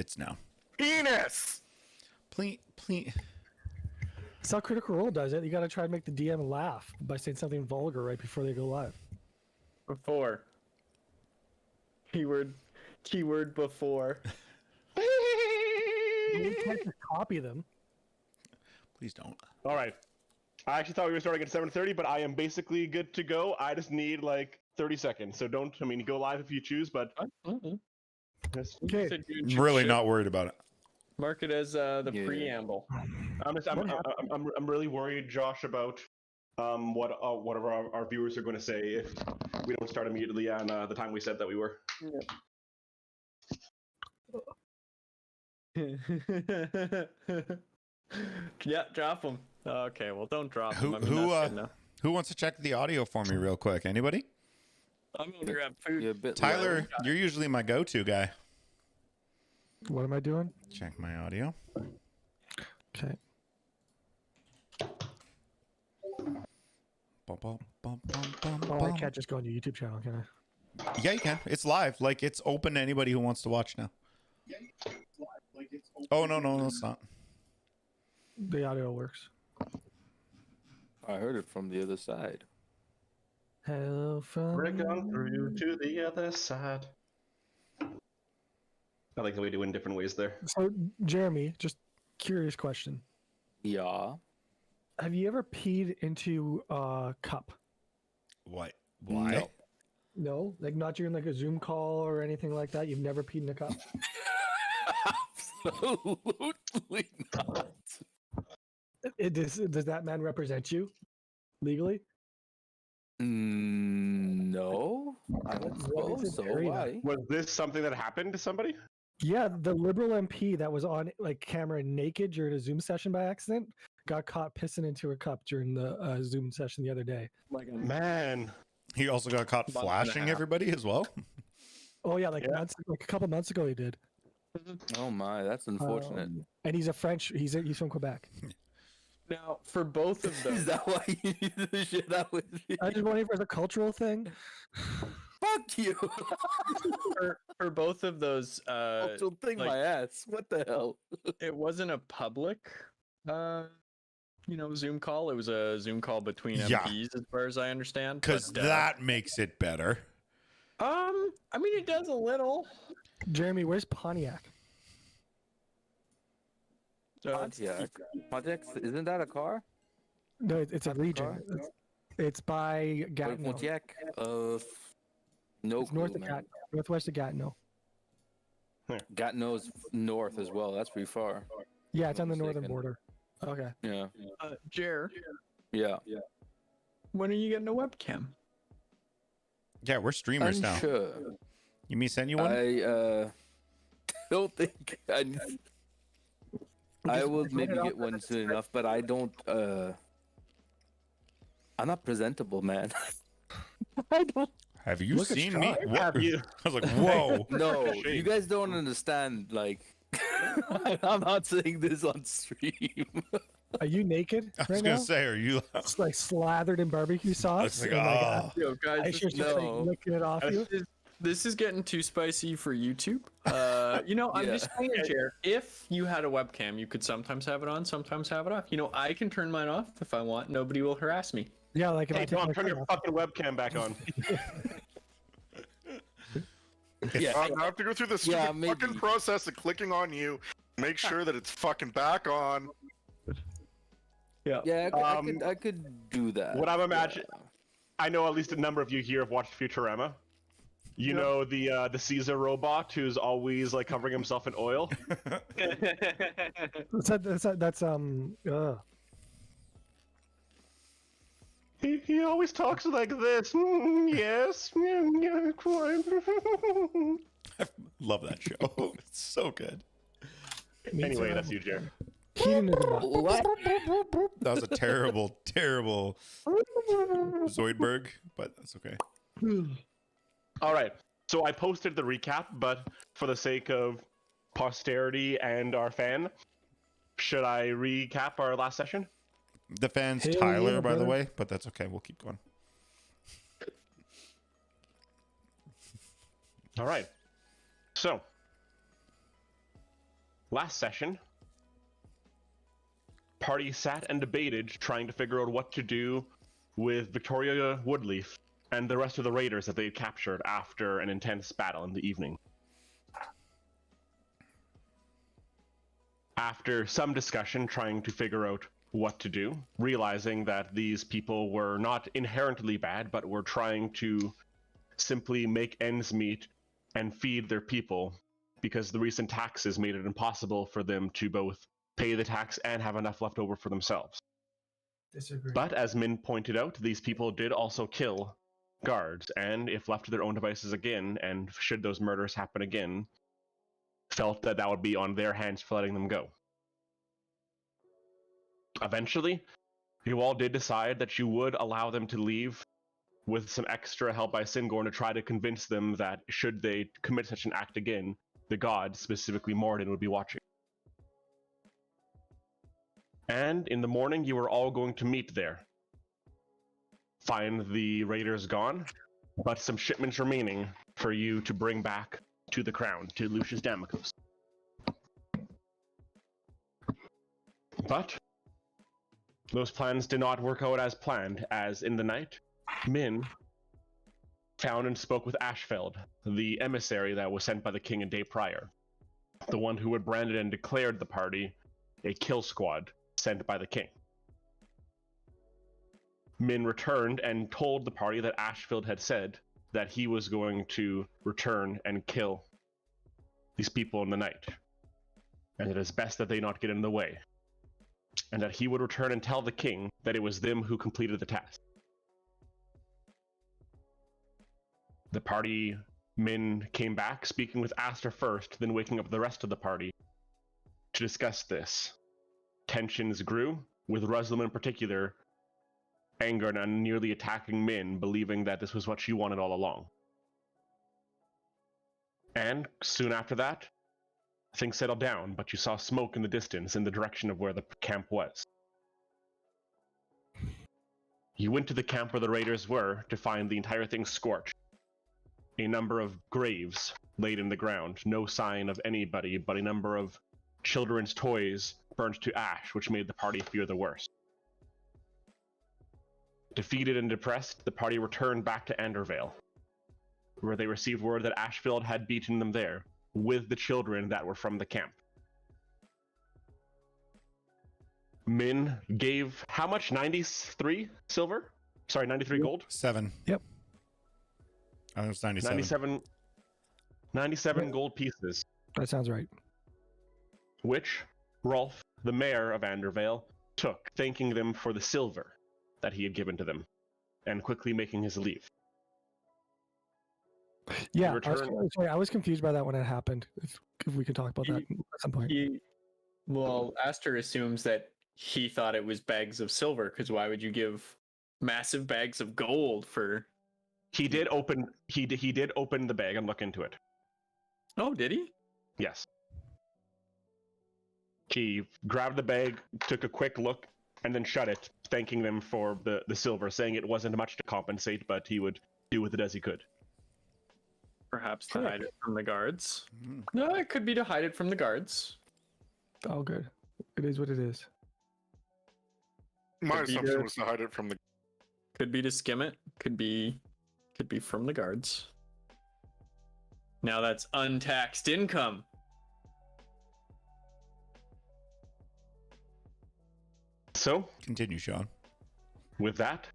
digits now. Penis! Please. That's how Critical Role does it. You got to try to make the DM laugh by saying something vulgar right before they go live. Before. Keyword before. You can't just copy them. Please don't. All right. I actually thought we were starting at 7:30, but I am basically good to go. I just need like 30 seconds. So don't, go live if you choose, but just, Okay. I'm really not worried about it. Mark it as the preamble. I'm really worried, Josh, about what our viewers are going to say if we don't start immediately on the time we said that we were. Yeah, drop them. Okay, well, don't drop Who them. I mean, that's good enough. who wants to check the audio for me real quick? Anybody? I'm gonna grab food. You're a bit Tyler, you're usually my go-to guy. What am I doing? Check my audio. Okay. Bum, bum, bum, Oh, I can't just go on your YouTube channel, can I? Yeah, you can. It's live. Like, it's open to anybody who wants to watch now. Oh, no, it's not. The audio works. I heard it from the other side. Hello from... We're going through to the other side. I like the way we do it in different ways there. So, Jeremy, just curious question. Yeah. Have you ever peed into a cup? What? Why? No. No? Like not during like a Zoom call or anything like that? You've never peed in a cup? Absolutely not. Does that man represent you legally? No. I don't suppose so. Why? Was this something that happened to somebody? Yeah, the Liberal MP that was on like camera naked during a Zoom session by accident got caught pissing into a cup during the Zoom session the other day. Man. He also got caught flashing everybody as well. Oh yeah, like a couple months ago he did. Oh my, that's unfortunate. And he's a French. He's from Quebec. Now, for both of those, Is that why you did the shit out with me? I just wondering if it was a cultural thing. Fuck you. for both of those, Cultural thing, like- my ass. What the hell? it wasn't a public, Zoom call. It was a Zoom call between Yeah. MPs, as far as I understand. Because but, that makes it better. I mean, it does a little. Jeremy, where's Pontiac? Pontiac, isn't that a car? No, it's a Not the region. car? It's by Gatineau. Pontiac? No It's clue, north of man. Gatineau, northwest of Gatineau. Gatineau's north as well. That's pretty far. Yeah, it's on the northern mistaken. border. Okay. Yeah. Jer, Yeah. when are you getting a webcam? Yeah, we're streamers now. Sure. You mean send you one? I don't think I will Just maybe write it get off one as a soon enough, but I don't. I'm not presentable, man. I don't. Have you Look at seen me? Sean. What? Have you? I was like, whoa. No, Shame. you guys don't understand. Like, I'm not saying this on stream. Are you naked I was right gonna now? say, are you? It's like slathered in barbecue sauce. Like, and, oh. Yo, I guys, should just like No. licking it off you. this is getting too spicy for YouTube. I'm Yeah. just saying, Jer, if you had a webcam, you could sometimes have it on, sometimes have it off. I can turn mine off if I want. Nobody will harass me. Yeah, like if I Hey, take Tom, my turn coat your off. fucking webcam back on. Yeah. I have to go through this Yeah, stupid fucking maybe. process of clicking on you, make sure that it's fucking back on. Yeah, I could do that. What I'm imagining, I know at least a number of you here have watched Futurama. You know the Caesar robot who's always like covering himself in oil. That's He always talks like this. Yes. Yeah, quite. Love that show. It's so good. Anyway, that's you, Jer. Keaton is about. What? That was a terrible, terrible Zoidberg, but that's okay. All right. So I posted the recap, but for the sake of posterity and our fan, should I recap our last session? The fan's Hell Tyler, yeah, by the brother. way, but that's okay. We'll keep going. All right. So last session, party sat and debated, trying to figure out what to do with Victoria Woodleaf and the rest of the raiders that they had captured after an intense battle in the evening. After some discussion trying to figure out what to do, realizing that these people were not inherently bad, but were trying to simply make ends meet and feed their people, because the recent taxes made it impossible for them to both pay the tax and have enough left over for themselves. Disagree. But as Min pointed out, these people did also kill guards, and if left to their own devices again, and should those murders happen again, felt that that would be on their hands for letting them go. Eventually, you all did decide that you would allow them to leave with some extra help by SIngorn to try to convince them that should they commit such an act again, the gods, specifically Morden, would be watching. And in the morning, you were all going to meet there. Find the raiders gone, but some shipments remaining for you to bring back to the crown, to Lucius Damicus. But those plans did not work out as planned, as in the night, Min found and spoke with Ashfeld, the emissary that was sent by the king a day prior, the one who had branded and declared the party a kill squad sent by the king. Min returned and told the party that Ashfield had said that he was going to return and kill these people in the night, and it is best that they not get in the way, and that he would return and tell the king that it was them who completed the task. The party, Min came back, speaking with Aster first, then waking up the rest of the party to discuss this. Tensions grew, with Ruslam in particular angered and nearly attacking Min, believing that this was what she wanted all along. And soon after that, things settled down, but you saw smoke in the distance in the direction of where the camp was. You went to the camp where the raiders were to find the entire thing scorched. A number of graves laid in the ground, no sign of anybody, but a number of children's toys burnt to ash, which made the party fear the worst. Defeated and depressed, the party returned back to Andervale, where they received word that Ashfield had beaten them there, with the children that were from the camp. Min gave how much? 93 silver? Sorry, 93 gold? 7. Yep. I think it was 97. 97 gold pieces, That sounds right. which Rulf, the mayor of Andervale, took, thanking them for the silver that he had given to them, and quickly making his leave. Yeah, return- I was confused by that when it happened. If we could talk about that at some point. Well, Aster assumes that he thought it was bags of silver, because why would you give massive bags of gold for... He did open the bag and look into it. Oh, did he? Yes. He grabbed the bag, took a quick look, and then shut it, thanking them for the silver, saying it wasn't much to compensate, but he would do with it as he could. Perhaps to hide it from the guards. No, it could be to hide it from the guards. Oh, good. It is what it is. My Could be assumption good. was to hide it from the. Could be to skim it. Could be from the guards. Now that's untaxed income. So, Continue, Sean. with that,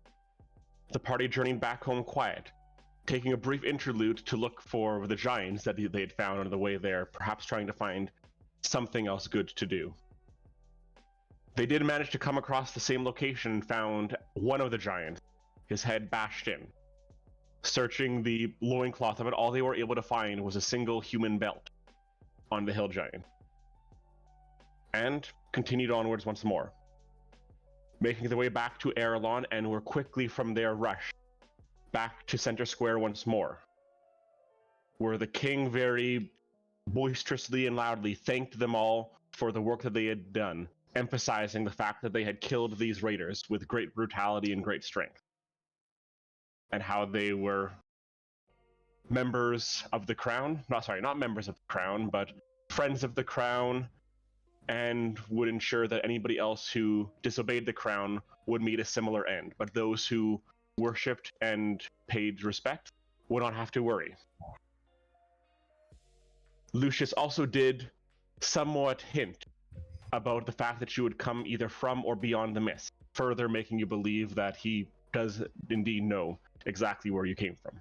the party journeyed back home quiet, taking a brief interlude to look for the giants that they had found on the way there, perhaps trying to find something else good to do. They did manage to come across the same location and found one of the giants, his head bashed in. Searching the loincloth of it, all they were able to find was a single human belt on the hill giant. And continued onwards once more, making their way back to Aerillon, and were quickly from there rushed back to Center Square once more, where the king very boisterously and loudly thanked them all for the work that they had done, emphasizing the fact that they had killed these raiders with great brutality and great strength, and how they were members of the crown, not members of the crown, but friends of the crown, and would ensure that anybody else who disobeyed the crown would meet a similar end. But those who worshipped and paid respect would not have to worry. Lucius also did somewhat hint about the fact that you would come either from or beyond the mist, further making you believe that he does indeed know exactly where you came from.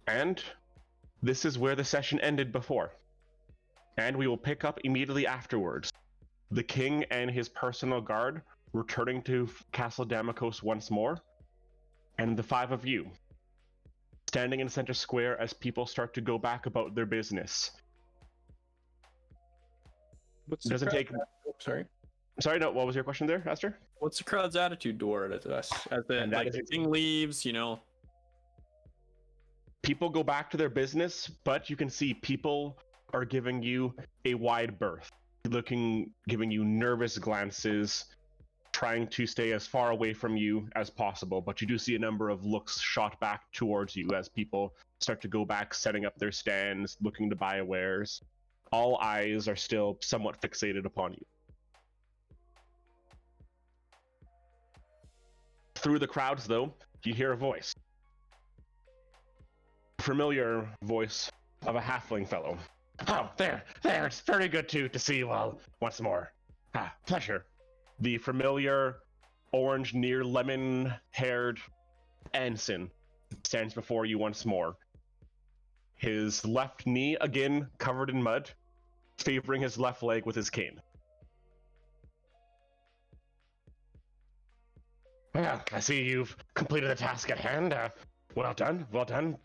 And this is where the session ended before. And we will pick up immediately afterwards. The king and his personal guard returning to Castle Damokos once more, and the 5 of you standing in center square as people start to go back about their business. What's It the doesn't crowd- take. Sorry. Sorry, no. What was your question there, Esther? What's the crowd's attitude toward us? As the And that like is- the king leaves, you know. People go back to their business, but you can see people are giving you a wide berth, giving you nervous glances, trying to stay as far away from you as possible. But you do see a number of looks shot back towards you as people start to go back, setting up their stands, looking to buy wares. All eyes are still somewhat fixated upon you. Through the crowds, though, you hear a voice. Familiar voice of a halfling fellow. Oh, there, it's very good to see you all once more. Pleasure. The familiar orange, near lemon-haired ensign stands before you once more. His left knee, again, covered in mud, favoring his left leg with his cane. Well, I see you've completed the task at hand. Well done.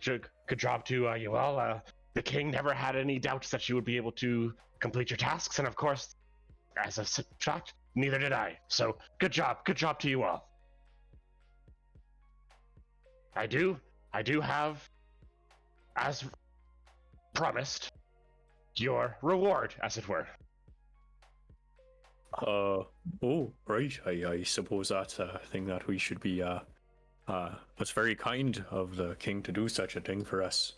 Good job to you all. The king never had any doubts that you would be able to complete your tasks, and of course, as a fact, neither did I. So, good job to you all. I do have, as promised, your reward, as it were. Oh, right. I suppose that's a thing that we should be. It's very kind of the king to do such a thing for us.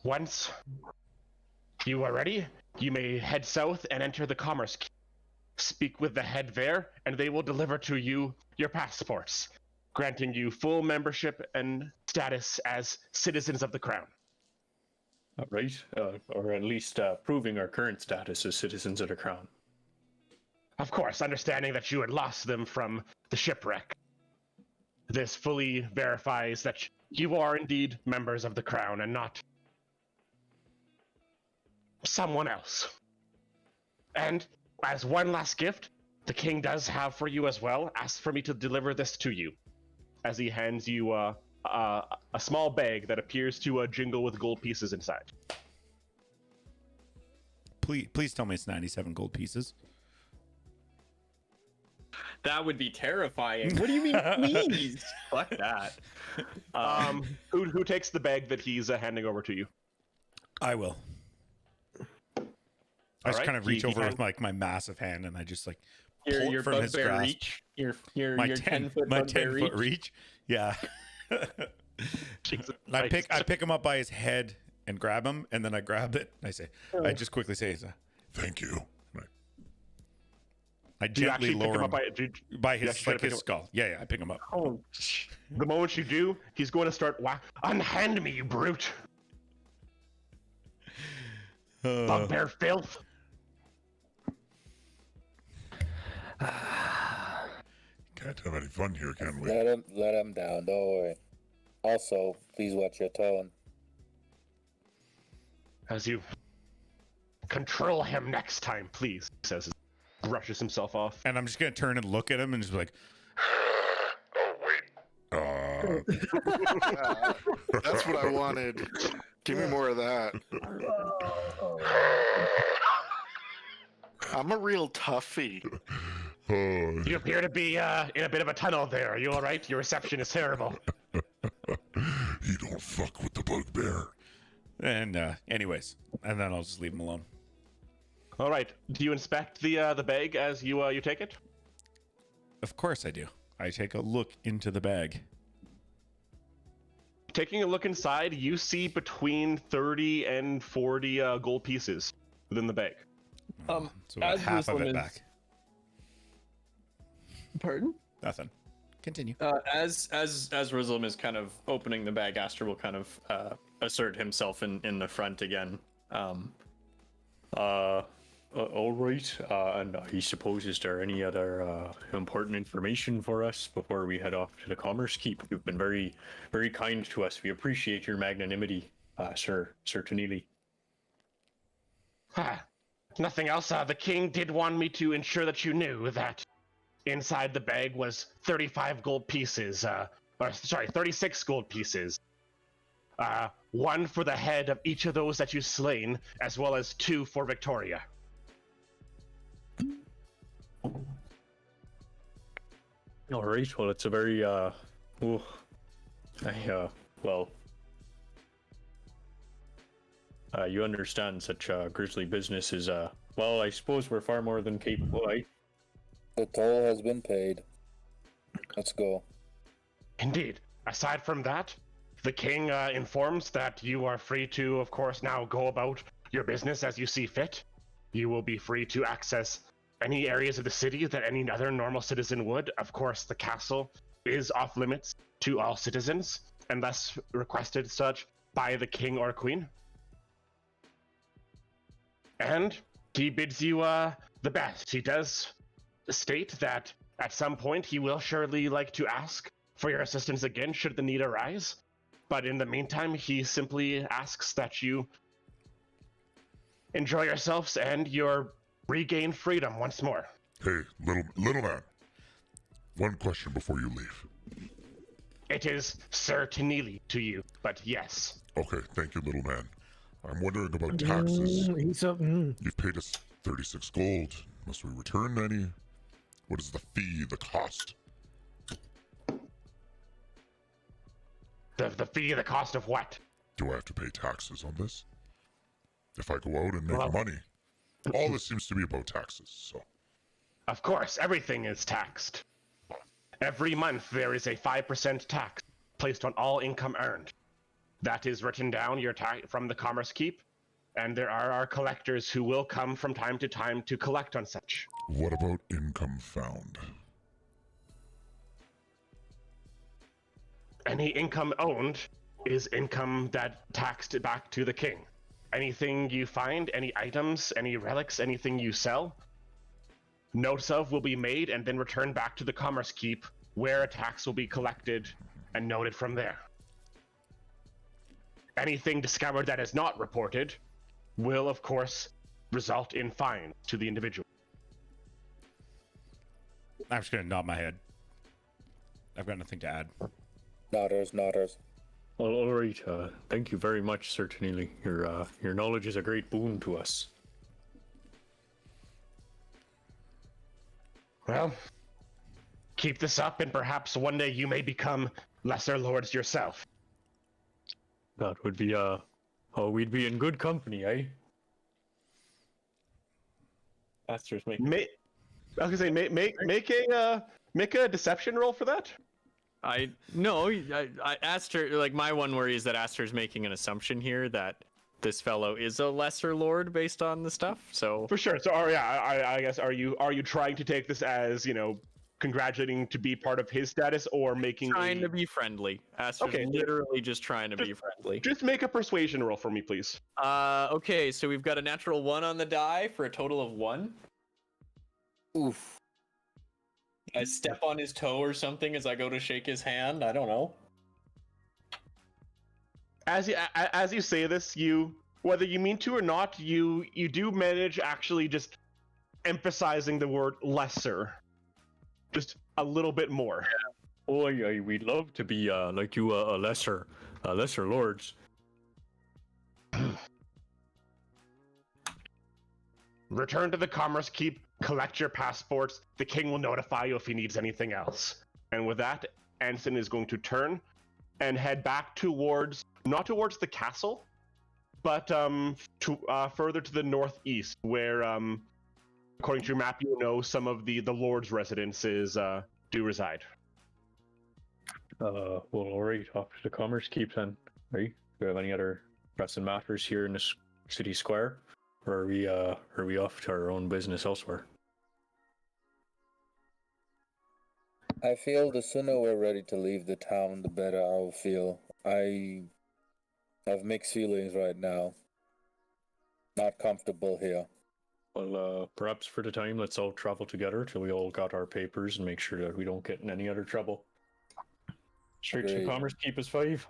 Once you are ready, you may head south and enter the Commerce Quay. Speak with the head there, and they will deliver to you your passports, granting you full membership and status as citizens of the crown. Right, or at least proving our current status as citizens of the crown. Of course, understanding that you had lost them from the shipwreck. This fully verifies that you are indeed members of the crown and not someone else. And as one last gift, the king does have for you as well. Ask for me to deliver this to you, as he hands you a small bag that appears to jingle with gold pieces inside. Please tell me it's 97 gold pieces. That would be terrifying. What do you mean, please? Fuck that. Who takes the bag that he's handing over to you? I will. I just Alright, kind of reach he over hands- with like my massive hand and I just like pull Your it from his bugbear grasp. reach. Your My 10 foot my bugbear 10 foot reach. Yeah. Jesus I Christ. pick him up by his head and grab him, and then I grab it. I say, I just quickly say, "Thank you." I Do you gently actually pick lower him him up by you his actually try to like pick his him- skull. Yeah, I pick him up. Oh, The moment you do, he's going to start unhand me, you brute! Bugbear filth! Can't have any fun here, can we? Let him down. Don't worry. Also, please watch your tone. As you control him next time, please, he says, brushes himself off. And I'm just gonna turn and look at him and just be like, Oh, wait. That's what I wanted. Give me more of that. I'm a real toughie. Oh, You appear to be in a bit of a tunnel there. Are you alright? Your reception is terrible. you don't fuck with the bugbear. and anyways, and then I'll just leave him alone. Alright, do you inspect the bag as you take it? Of course I do. I take a look into the bag. taking a look inside, you see between 30 and 40 gold pieces within the bag. So about as half of Ruslan it is- back. Pardon? Nothing. Continue. As Rizlam is kind of opening the bag, Aster will kind of assert himself in the front again. All right. And I suppose, is there any other important information for us before we head off to the Commerce Keep? You've been very, very kind to us. We appreciate your magnanimity, Sir Tanili. Nothing else. The king did want me to ensure that you knew that inside the bag was 35 gold pieces, 36 gold pieces. One for the head of each of those that you slain, as well as 2 for Victoria. All right. Well, it's a very you understand such grisly business is well, I suppose we're far more than capable, eh? The toll has been paid. Let's go. Indeed. Aside from that, the king informs that you are free to, of course, now go about your business as you see fit. You will be free to access any areas of the city that any other normal citizen would. Of course, the castle is off limits to all citizens, unless requested such by the king or queen. And he bids you the best. He does state that at some point he will surely like to ask for your assistance again should the need arise. But in the meantime, he simply asks that you enjoy yourselves and your regain freedom once more. Hey, little man. One question before you leave. It is Sir Tanili to you, but yes. Okay, thank you, little man. I'm wondering about taxes. You've paid us 36 gold. Must we return any? What is the fee, the cost? The fee, the cost of what? Do I have to pay taxes on this? If I go out and make money. All this seems to be about taxes, so. Of course, everything is taxed. Every month there is a 5% tax placed on all income earned. That is written down from the Commerce Keep, and there are our collectors who will come from time to time to collect on such. What about income found? Any income owned is income that taxed back to the king. Anything you find, any items, any relics, anything you sell, notes of will be made and then returned back to the Commerce Keep, where a tax will be collected and noted from there. Anything discovered that is not reported will, of course, result in fine to the individual. I'm just gonna nod my head. I've got nothing to add. Nodders. Well, all right. Thank you very much, Sir Tanili. Your knowledge is a great boon to us. Well, keep this up and perhaps one day you may become lesser lords yourself. That would be we'd be in good company, eh? Aster's making. I was gonna say, make a deception roll for that. I Aster, like, my one worry is that Aster's making an assumption here that this fellow is a lesser lord based on the stuff. So For sure. So, I guess are you trying to take this as, congratulating to be part of his status, or making trying to be friendly? Aster's Okay, literally just trying to be friendly. Just make a persuasion roll for me, please. Okay, so we've got a natural 1 on the die for a total of 1. Oof. I step on his toe or something as I go to shake his hand. I don't know. As you say this, whether you mean to or not, you do manage actually just emphasizing the word lesser, just a little bit more. Oh, yeah, we'd love to be like you, a lesser lords. Return to the Commerce Keep, collect your passports. The king will notify you if he needs anything else. And with that, Anson is going to turn and head back not towards the castle, but further to the northeast, where, according to your map, some of the lord's residences do reside. Well, alright, off to the Commerce Keep then. Right? Do we have any other pressing matters here in this city square? Or are we off to our own business elsewhere? I feel the sooner we're ready to leave the town, the better I'll feel. I have mixed feelings right now. Not comfortable here. Well, perhaps for the time, let's all travel together till we all got our papers and make sure that we don't get in any other trouble. Straight to the Agreed. Commerce Keep is 5.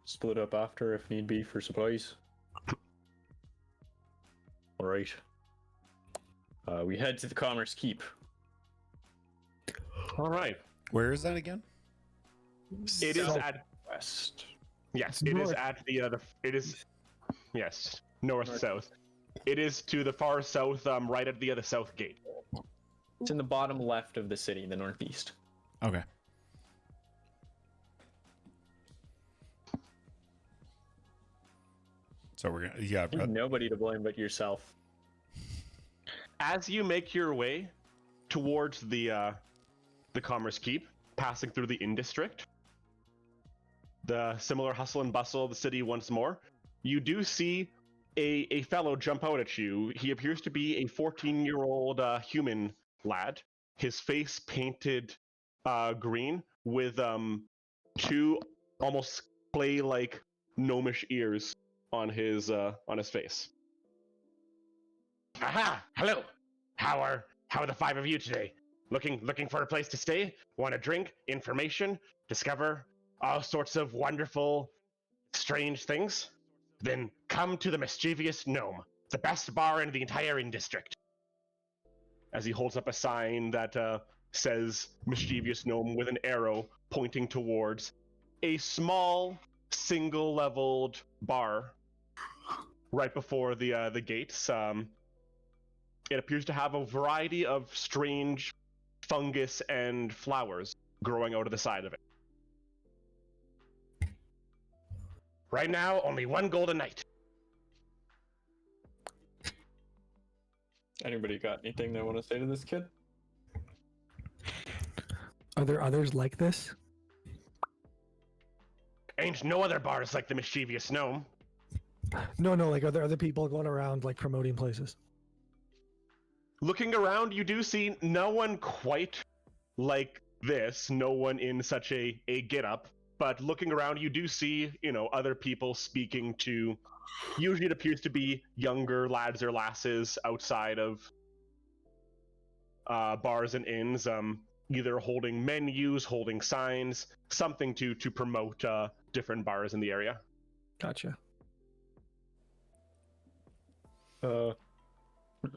Split up after if need be for supplies. Alright. We head to the Commerce Keep. All right. Where is that again? It is South at west. yes. It is at the it is yes north south. It is to the far south, right at the south gate. It's in the bottom left of the city, the northeast. Okay. So we're gonna You have nobody to blame but yourself. As you make your way towards the Commerce Keep, passing through the Inn District, the similar hustle and bustle of the city once more, you do see a fellow jump out at you. He appears to be a 14-year-old human lad. His face painted green with two almost clay-like gnomish ears on his face. Aha! Hello. How are the 5 of you today? Looking for a place to stay? Want a drink? Information? Discover all sorts of wonderful, strange things? Then come to the Mischievous Gnome, the best bar in the entire Inn District. As he holds up a sign that says Mischievous Gnome with an arrow pointing towards a small, single-leveled bar right before the gates. It appears to have a variety of strange fungus and flowers growing out of the side of it. Right now, only 1 gold a night. Anybody got anything they want to say to this kid? Are there others like this? Ain't no other bars like the Mischievous Gnome. No, like are there other people going around like promoting places? Looking around, you do see no one quite like this, no one in such a get-up, but looking around, you do see, other people speaking to, usually it appears to be younger lads or lasses outside of bars and inns, either holding menus, holding signs, something to promote different bars in the area. Gotcha.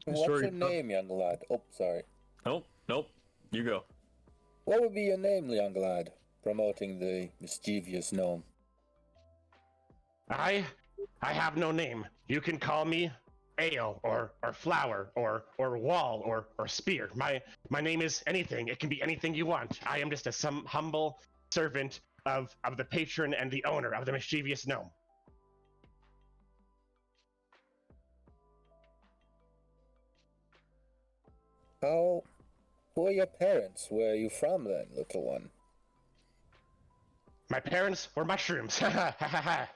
What's your name, young lad? Oh, sorry. Nope. You go. What would be your name, young lad? Promoting the Mischievous Gnome. I have no name. You can call me Ale or Flower or Wall or Spear. My name is anything. It can be anything you want. I am just some humble servant of the patron and the owner of the Mischievous Gnome. Who are your parents? Where are you from then, little one? My parents were mushrooms. Ha ha ha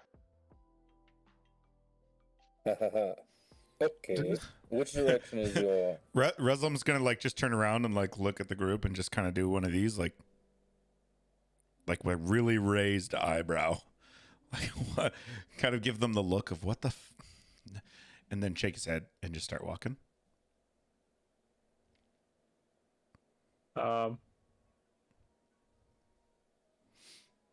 ha. Okay. Which direction is your... Reslam's gonna just turn around and look at the group and just kind of do one of these like with really raised eyebrow, what? Kind of give them the look of what the, and then shake his head and just start walking.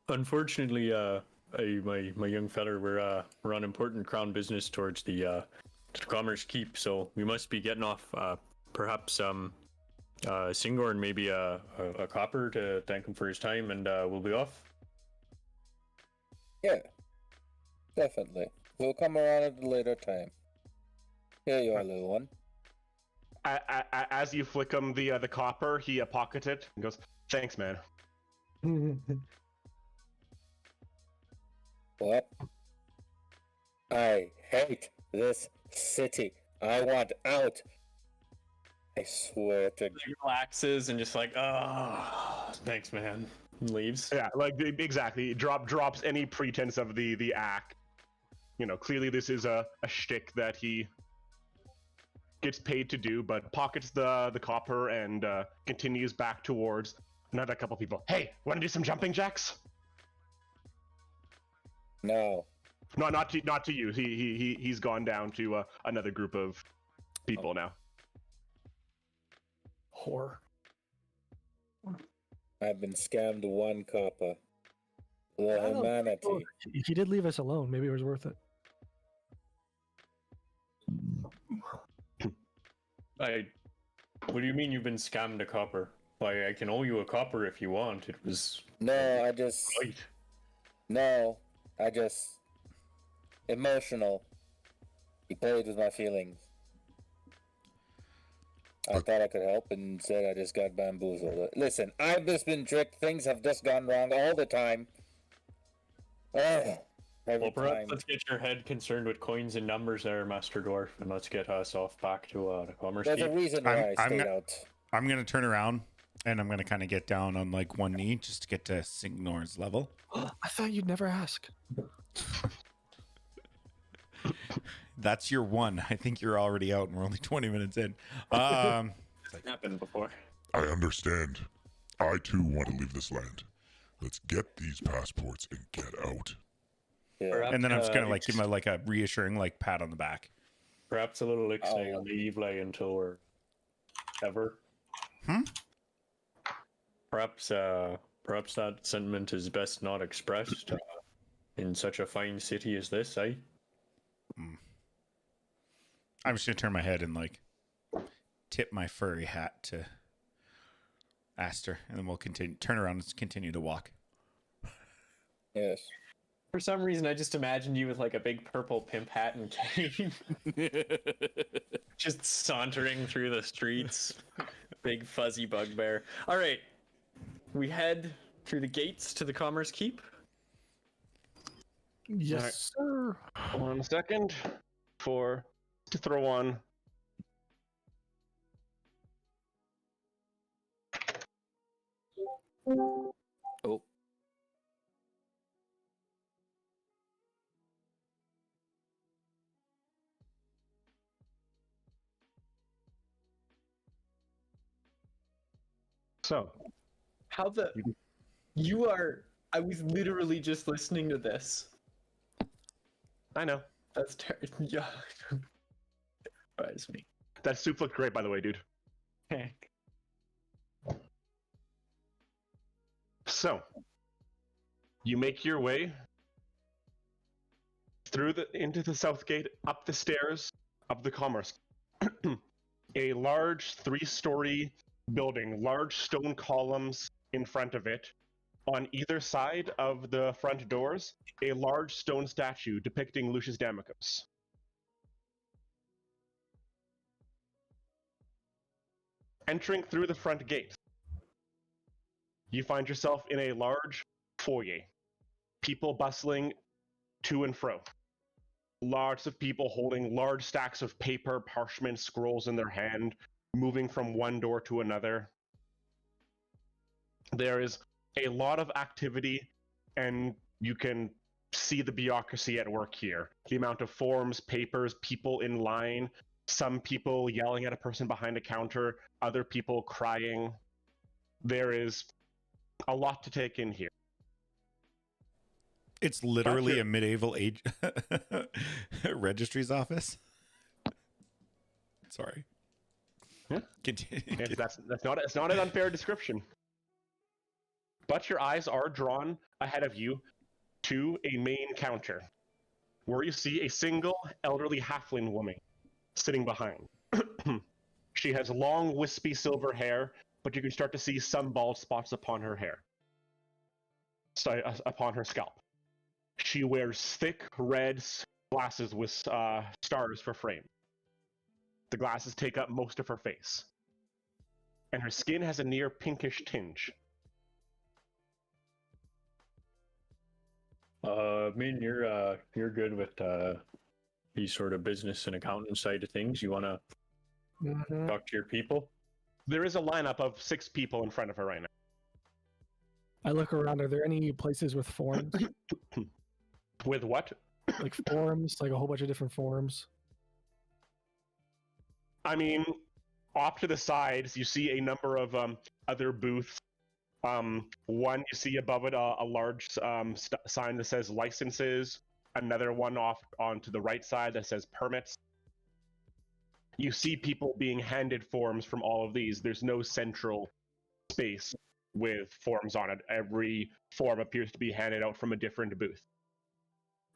Unfortunately, my young fella, we're on important crown business towards the Commerce Keep, so we must be getting off. Perhaps SIngorn maybe a copper to thank him for his time, and we'll be off. Yeah, definitely. We'll come around at a later time. Here you are, little one. As you flick him the copper, he pockets it and goes, "Thanks, man." What? I hate this city. I want out. I swear to... He relaxes and just thanks, man. Leaves. Yeah, like exactly. Drops any pretense of the act. You know, clearly this is a shtick that he gets paid to do, but pockets the copper and continues back towards another couple people. Hey, want to do some jumping jacks? No. No, not to you. He's gone down to another group of people now. Whore. I've been scammed 1 copper. The Oh, humanity. he did leave us alone. Maybe it was worth it. What do you mean you've been scammed a copper? Like, I can owe you a copper if you want. It was No, I just... right. No, I just... Emotional. He played with my feelings. I thought I could help, and instead I just got bamboozled. Listen, I've just been tricked. Things have just gone wrong all the time. Every Well, perhaps time. let's get your head concerned with coins and numbers there, Master Dwarf, and let's get us off back to the commerce There's a keep. reason why I stayed gonna- out. I'm gonna turn around and I'm gonna kind of get down on like one knee just to get to SIngorn's level. I thought you'd never ask. That's your one. I think you're already out, and we're only 20 minutes in. It's happened before. I understand. I too want to leave this land. Let's get these passports and get out. Yeah. And then I'm just gonna like give him like a reassuring like pat on the back. Perhaps a little ixnay on the Evelay until we're ever. Perhaps that sentiment is best not expressed in such a fine city as this, eh? I'm just gonna turn my head and like tip my furry hat to Aster, and then we'll turn around and continue to walk. Yes. For some reason, I just imagined you with like a big purple pimp hat and cane. Just sauntering through the streets. Big fuzzy bugbear. All right. We head through the gates to the Commerce Keep. Yes, sir. 1 second to throw on. Oh. So, How the... You are... I was literally just listening to this. I know. That's yeah. Surprised me. That soup looked great, by the way, dude. Heck. So, you make your way into the south gate, up the stairs of the commerce. A large 3-story building, large stone columns in front of it. On either side of the front doors, a large stone statue depicting Lucius Damicus. Entering through the front gate, you find yourself in a large foyer. People bustling to and fro. Lots of people holding large stacks of paper, parchment, scrolls in their hand, moving from one door to another. There is a lot of activity, and you can see the bureaucracy at work here. The amount of forms, papers, people in line, some people yelling at a person behind a counter, other people crying. There is a lot to take in here. It's literally a medieval age registry's office. Sorry. Yeah. Continue. That's not an unfair description. But your eyes are drawn ahead of you to a main counter, where you see a single elderly halfling woman sitting behind. She has long, wispy silver hair, but you can start to see some bald spots upon her hair. Upon her scalp. She wears thick red glasses with stars for frame. The glasses take up most of her face. And her skin has a near pinkish tinge. I mean, you're good with these sort of business and accountant side of things. You want to talk to your people? There is a lineup of 6 people in front of her right now. I look around. Are there any places with forms? With what? Like forms, like a whole bunch of different forms. I mean, off to the sides, you see a number of other booths. One you see above it a large sign that says licenses. Another one off onto the right side that says permits. You see people being handed forms from all of these. There's no central space with forms on it. Every form appears to be handed out from a different booth.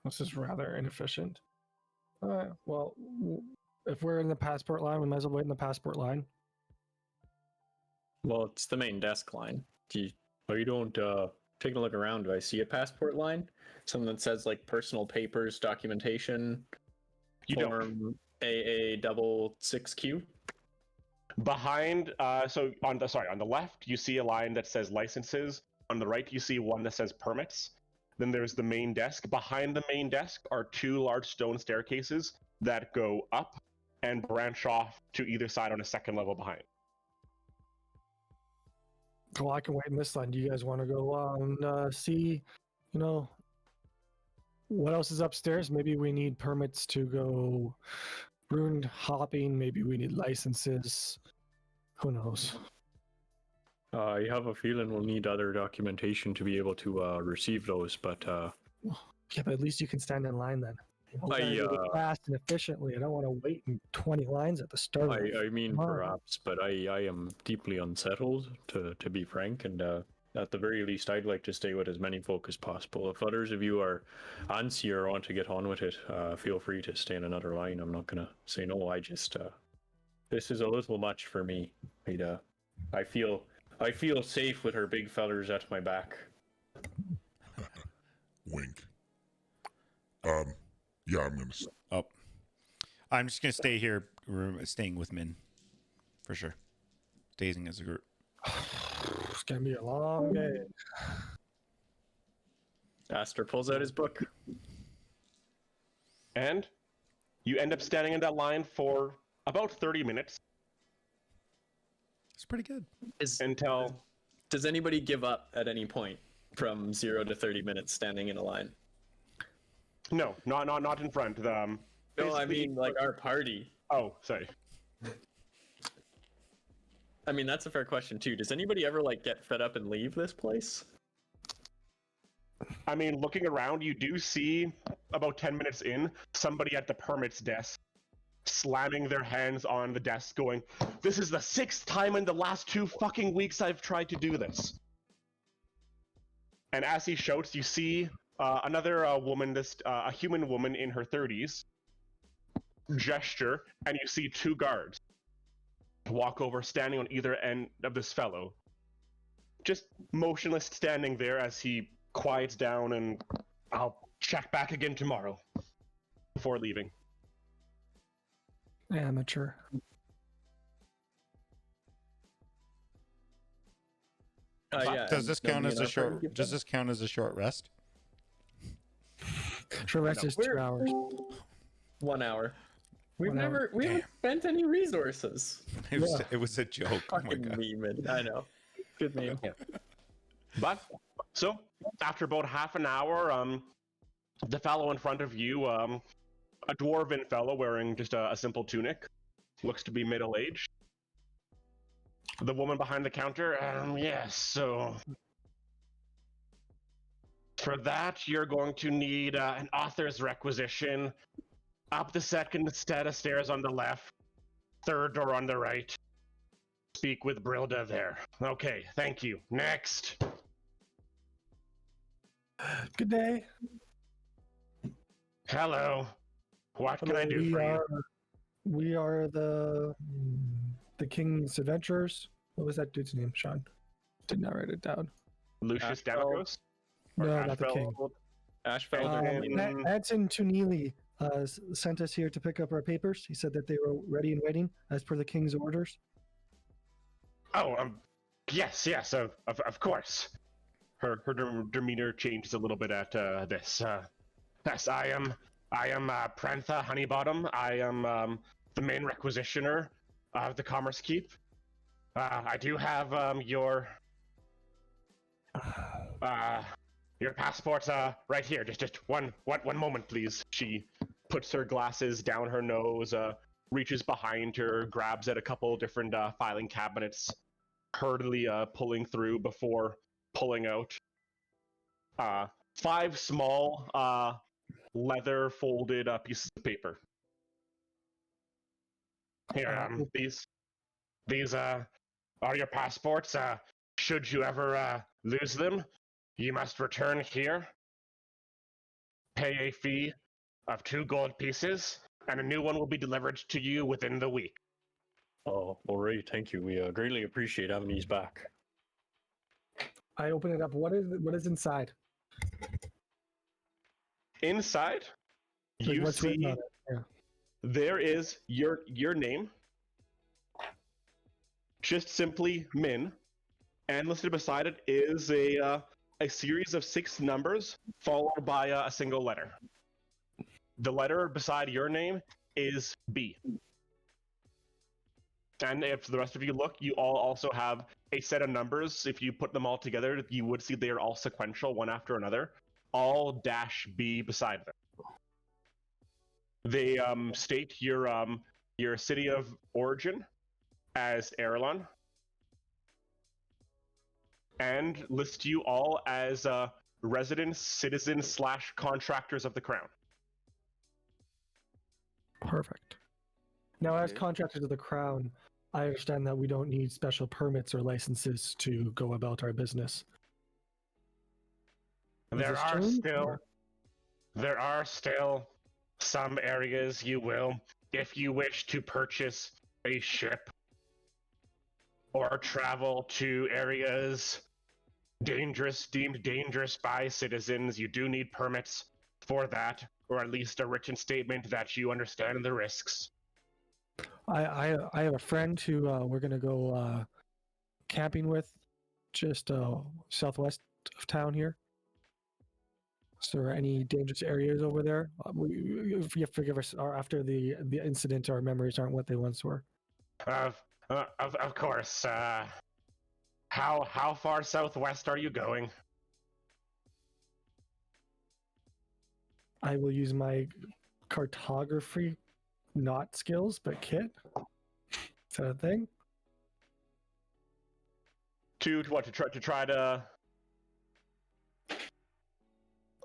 This is rather inefficient. Well, if we're in the passport line, we might as well wait in the passport line. Well, it's the main desk line. You don't take a look around. Do I see a passport line? Something that says like personal papers, documentation, form AA66Q. Behind, so on the left, you see a line that says licenses. On the right, you see one that says permits. Then there's the main desk. Behind the main desk are two large stone staircases that go up and branch off to either side on a second level behind. Well, I can wait in this line. Do you guys want to go and see, what else is upstairs? Maybe we need permits to go rune hopping. Maybe we need licenses. Who knows? I have a feeling we'll need other documentation to be able to receive those, but Yeah, but at least you can stand in line then. Fast and efficiently. I don't want to wait in 20 lines at the start. I mean, perhaps, but I am deeply unsettled, to be frank, and at the very least, I'd like to stay with as many folk as possible. If others of you are antsy or want to get on with it, feel free to stay in another line. I'm not going to say no. I just, this is a little much for me. I feel safe with her big fellers at my back. Wink. Yeah, I'm just gonna stay here, staying with Min, for sure. Staying as a group. It's gonna be a long day. Aster pulls out his book. And you end up standing in that line for about 30 minutes. It's pretty good. Does anybody give up at any point from 0 to 30 minutes standing in a line? No, not in front. No, I mean like our party. Oh, sorry. I mean, that's a fair question too. Does anybody ever like get fed up and leave this place? I mean, looking around, you do see about 10 minutes in, somebody at the permits desk slamming their hands on the desk going, "This is the 6th time in the last 2 fucking weeks I've tried to do this." And as he shouts, you see another woman, a human woman in her 30s, gesture, and you see 2 guards walk over, standing on either end of this fellow, just motionless, standing there as he quiets down, and "I'll check back again tomorrow," before leaving. Amateur. Yeah. Does this count as a short? Does this count as a short rest? Short rest is 2 hours. 1 hour. We 1 hour. haven't spent any resources. It was a joke. Oh my Fucking god. meme. I know. Good meme. But, so, after about half an hour, the fellow in front of you, a dwarven fellow wearing just a simple tunic, looks to be middle-aged. The woman behind the counter, yes, so... For that, you're going to need an author's requisition. Up the second set of stairs on the left, 3rd door on the right. Speak with Brilda there. Okay, thank you. Next. Good day. Hello. What can I do for you? We are the King's Adventurers. What was that dude's name, Sean? Did not write it down. Lucius Damagos? No, not the king. Ashfeld. Anton Tunili sent us here to pick up our papers. He said that they were ready and waiting as per the king's orders. Oh, yes, of course. Her demeanor changes a little bit at this. Yes, I am Prantha Honeybottom. I am the main requisitioner of the Commerce Keep. I do have your Your passport's right here. Just one moment, please. She puts her glasses down her nose, reaches behind her, grabs at a couple different filing cabinets, hurriedly pulling through before pulling out 5 small leather folded pieces of paper. Here, these are your passports. Should you ever lose them, you must return here, pay a fee of 2 gold pieces, and a new one will be delivered to you within the week. Oh, all right. Thank you. We greatly appreciate having these back. I open it up. What is inside? Inside, Like, you what's written see on it? Yeah. there is your name, just simply Min, and listed beside it is a series of 6 numbers followed by a single letter. The letter beside your name is B. And if the rest of you look, you all also have a set of numbers. If you put them all together, you would see they are all sequential, one after another, all -B beside them. They state your city of origin as Aerillon, and list you all as residents, citizens / contractors of the crown. Perfect. Now, as contractors of the crown, I understand that we don't need special permits or licenses to go about our business. There are still some areas you will, if you wish to purchase a ship or travel to areas deemed dangerous by citizens, you do need permits for that, or at least a written statement that you understand the risks. I have a friend who we're gonna go camping with, just southwest of town here. Is there any dangerous areas over there? If you forgive us, after the incident, our memories aren't what they once were. Of course. How far southwest are you going? I will use my cartography, not skills, but kit. Is that a thing? To what? To try to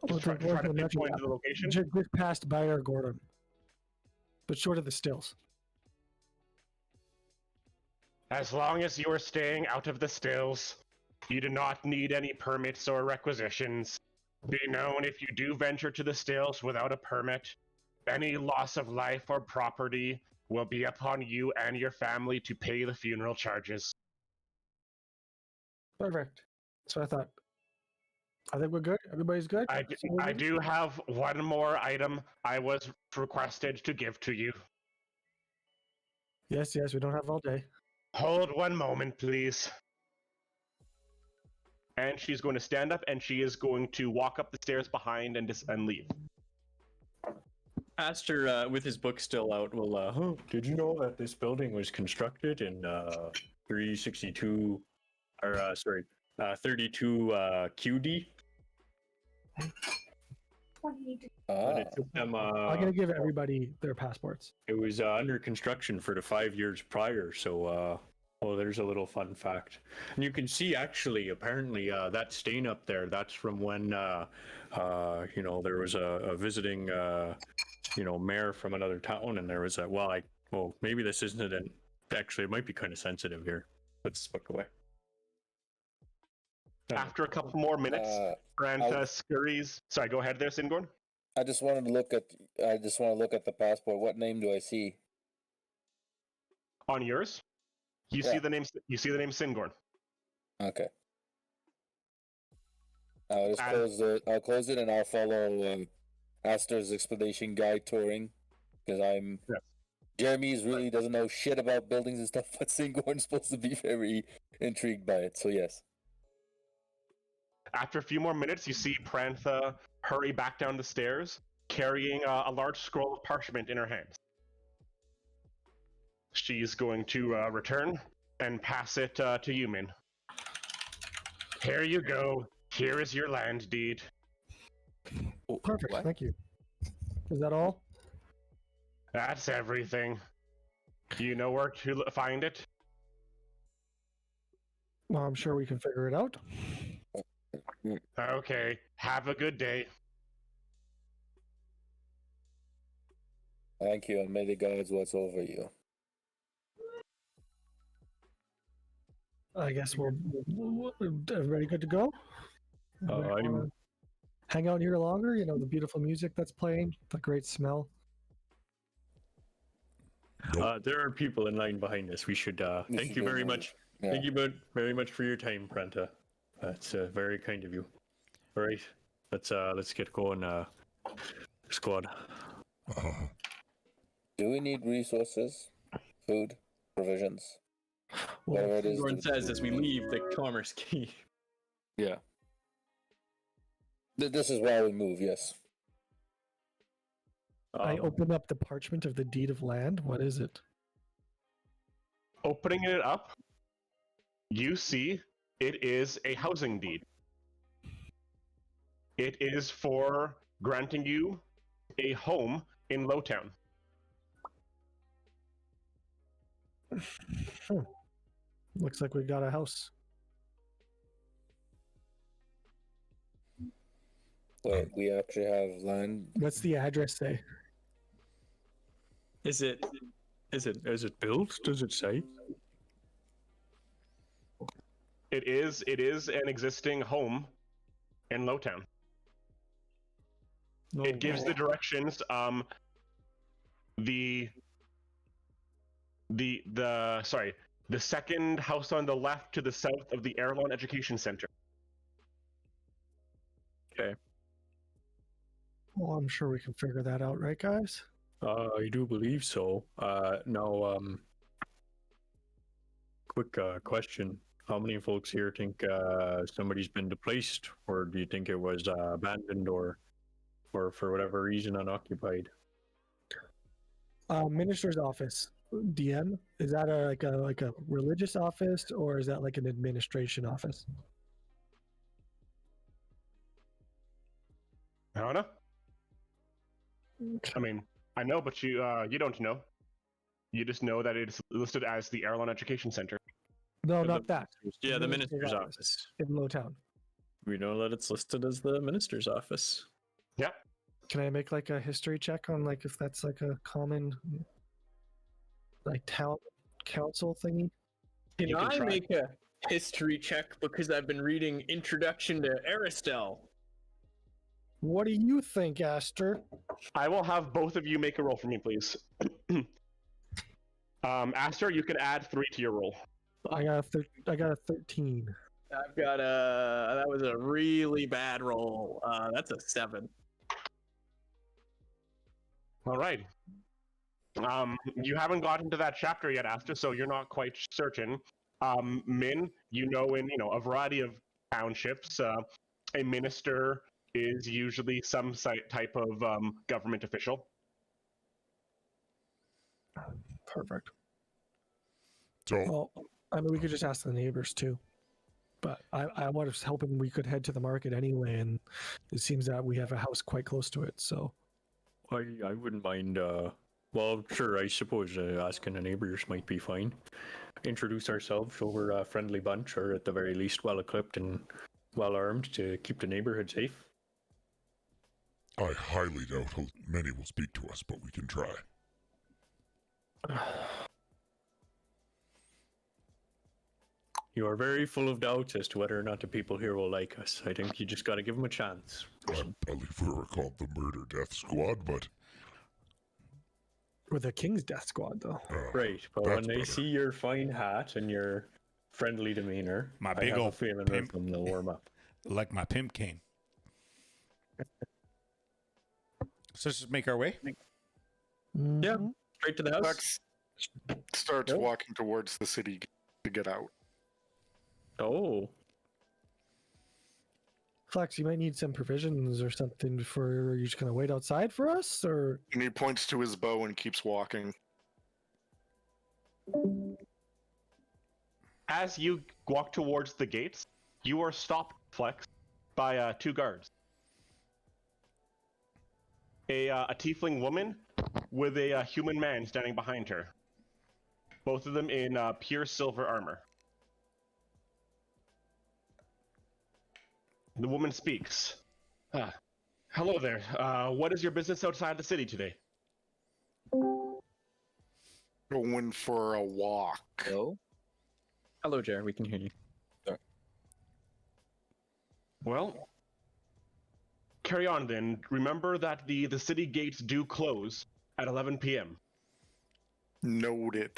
pinpoint the location? Just past Bayer Gordon, but short of the stills. As long as you are staying out of the stills, you do not need any permits or requisitions. Be known, if you do venture to the stills without a permit, any loss of life or property will be upon you and your family to pay the funeral charges. Perfect. So I thought. I think we're good. Everybody's good. I do have one more item I was requested to give to you. Yes, we don't have all day. Hold one moment, please. And she's going to stand up, and she is going to walk up the stairs behind and leave. Aster, with his book still out, will, did you know that this building was constructed in 362, or 32 QD? And it took them, I'm gonna give everybody their passports. It was under construction for the 5 years prior, so there's a little fun fact. And you can see, actually, apparently, that stain up there, that's from when, there was a visiting, mayor from another town, and there was maybe this isn't actually, it might be kind of sensitive here. Let's look away. After a couple more minutes, Branta scurries. Sorry, go ahead there, SIngorn. I just want to look at the passport. What name do I see? On yours, you see the name SIngorn. Okay. I'll close it, and I'll follow Aster's explanation guide touring, because Jeremy's really doesn't know shit about buildings and stuff, but SIngorn's supposed to be very intrigued by it. So yes. After a few more minutes, you see Prantha hurry back down the stairs, carrying a large scroll of parchment in her hands. She's going to return and pass it to you, Min. Here you go. Here is your land deed. Perfect. What? Thank you. Is that all? That's everything. You know where to find it? Well, I'm sure we can figure it out. Okay. Have a good day. Thank you, and may the gods watch over you. I guess everybody good to go? Everybody wanna hang out here longer? You know, the beautiful music that's playing, the great smell. There are people in line behind us. We should thank you very much. Yeah. Thank you very much for your time, Pranta. That's very kind of you. All right, let's get going, squad. Do we need resources? Food? Provisions? Well, Whatever it is. Everyone says as we leave the commerce key. Yeah. This is why we move, yes. I open up the parchment of the deed of land. What is it? Opening it up, you see it is a housing deed. It is for granting you a home in Lowtown. Looks like we got a house. Wait, we actually have land. What's the address say? Is it built? Does it say? It is an existing home in Lowtown. It gives the directions. The second house on the left to the south of the Aerillon Education Center. Well, I'm sure we can figure that out, right, guys? I do believe so. Now, quick question. How many folks here think somebody's been displaced, or do you think it was abandoned or for whatever reason unoccupied? Minister's office. DM, is that like a religious office, or is that like an administration office? I don't know. I mean, I know, but you don't know. You just know that it's listed as the Aerillon Education Center. No, not that. Yeah, the minister's office. In Lowtown. We know that it's listed as the minister's office. Yeah. Can I make like a history check on like if that's like a common like town council thingy? Can You can I try. make a history check because I've been reading Introduction to Aeristelle? What do you think, Aster? I will have both of you make a roll for me, please. Aster, you can add 3 to your roll. I got a 13. I've got that was a really bad roll. That's a 7. All right. You haven't gotten to that chapter yet, Aster, so you're not quite certain. Min, in a variety of townships, a minister is usually some type of government official. Perfect. So, Well, I mean, we could just ask the neighbors too. But I was hoping we could head to the market anyway, and it seems that we have a house quite close to it. So I wouldn't mind. Well, sure. I suppose asking the neighbors might be fine. Introduce ourselves, show we're a friendly bunch, or at the very least, well equipped and well armed to keep the neighborhood safe. I highly doubt how many will speak to us, but we can try. You are very full of doubts as to whether or not the people here will like us. I think you just got to give them a chance. I believe we were called the Murder Death Squad, but we're the King's Death Squad, though. Right, but that's when they better. see your fine hat and your friendly demeanor, My I big have a old feeling pimp. that they'll warm up. Like my pimp cane. So let's just make our way. Yeah, straight to the house. Lex starts Yep. walking towards the city to get out. Oh, Flex, you might need some provisions or something before you're just gonna wait outside for us, or And he points to his bow and keeps walking. As you walk towards the gates, you are stopped, Flex, by 2 guards. A tiefling woman with a human man standing behind her. Both of them in pure silver armor. The woman speaks. Hello there. What is your business outside the city today? Going for a walk. Hello? Hello, Jared. We can hear you. Well, carry on then. Remember that the city gates do close at 11 p.m. Noted.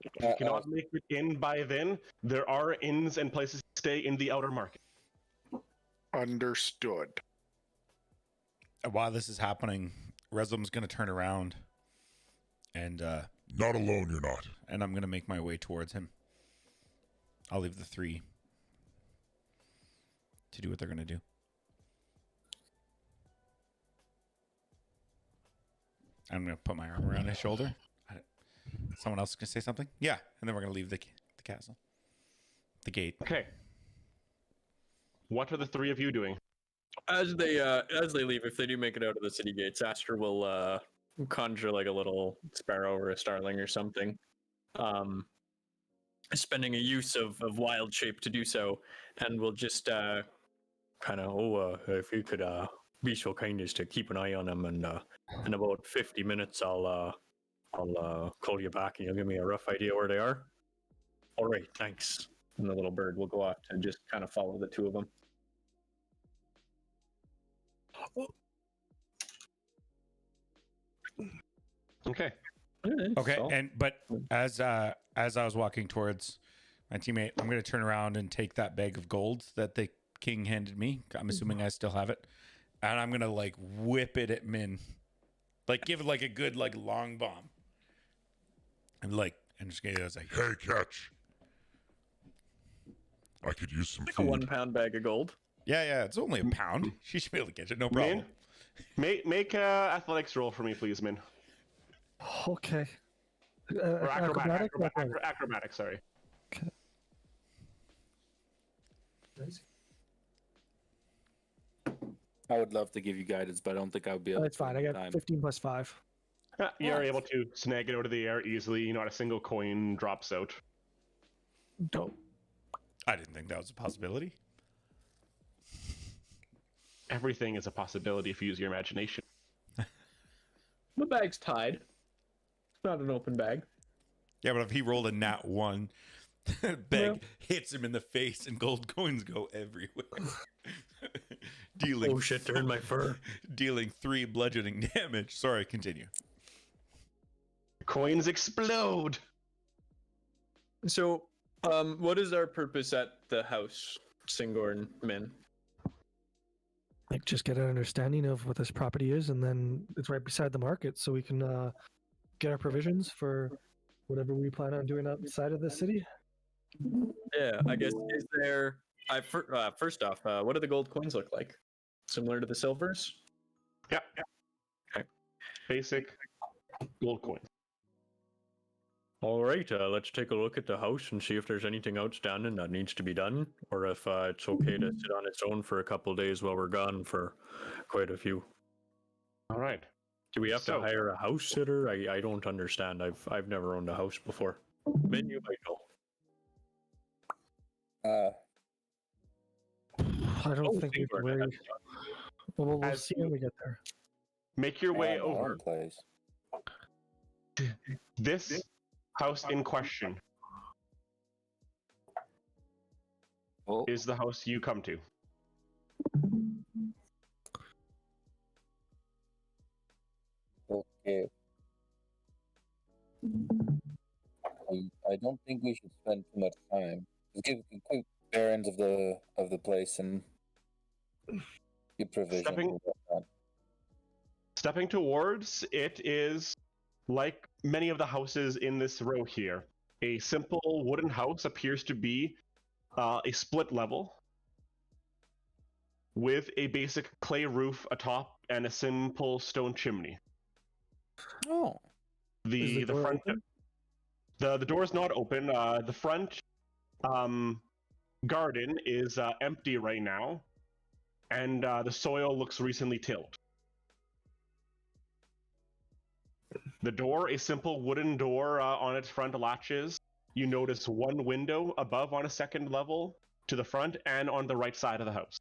If you cannot make it in by then, there are inns and places to stay in the outer market. Understood. While this is happening, Resum's going to turn around and Not alone, you're not. and I'm going to make my way towards him. I'll leave the 3 to do what they're going to do. I'm going to put my arm around his shoulder. Someone else going to say something? Yeah, and then we're going to leave the castle. The gate. Okay. What are the 3 of you doing? As they leave, if they do make it out of the city gates, Aster will conjure like a little sparrow or a starling or something, spending a use of wild shape to do so, and will just kind of if you could be so kind as to keep an eye on them, and in about 50 minutes I'll call you back and you'll give me a rough idea where they are. All right, thanks. And the little bird will go off and just kind of follow the 2 of them. Okay. Okay, So- but as I was walking towards my teammate, I'm going to turn around and take that bag of gold that the king handed me. I'm assuming I still have it, and I'm going to like whip it at Min, like give it like a good like long bomb, and just going to say, Hey, catch. I could use some like a food. 1 pound bag of gold. yeah, it's only a pound. She should be able to catch it, no problem. Min, make athletics roll for me, please, Min. Okay. Or Acrobatic? acrobatic, sorry. Okay. I would love to give you guidance, but I don't think I would be able That's to. fine. I got 15 plus 5. Yeah, you're able to snag it out of the air easily. Not a single coin drops out. Dope. I didn't think that was a possibility. Everything is a possibility if you use your imagination. The bag's tied. It's not an open bag. Yeah, but if he rolled a nat 1, bag hits him in the face and gold coins go everywhere. Dealing Oh shit, they're in my fur. Dealing 3 bludgeoning damage. Sorry, continue. Coins explode. So, what is our purpose at the house, SIngorn Min? Like, just get an understanding of what this property is, and then it's right beside the market, so we can get our provisions for whatever we plan on doing outside of the city. Yeah, I guess, is there... first off, what do the gold coins look like? Similar to the silvers? Yeah. Okay. Basic gold coins. All right, let's take a look at the house and see if there's anything outstanding that needs to be done, or if it's okay to sit on its own for a couple of days while we're gone for quite a few. All right. Do we have So- to hire a house sitter? I don't understand. I've never owned a house before. Min, you might know. I don't Oh, think we SIngorn, can worry. Well, we'll As see when we get there. Make your way my own over. place. This house in question Oh, is the house you come to. okay. I don't think we should spend too much time. Just give quick bearings of the place and give provision. Stepping- and whatnot. Stepping towards it is like many of the houses in this row here. A simple wooden house appears to be a split level with a basic clay roof atop and a simple stone chimney. Oh, Is The door front open? the door is not open. The front garden is empty right now, and the soil looks recently tilled. The door, a simple wooden door on its front latches. You notice one window above on a second level to the front and on the right side of the house.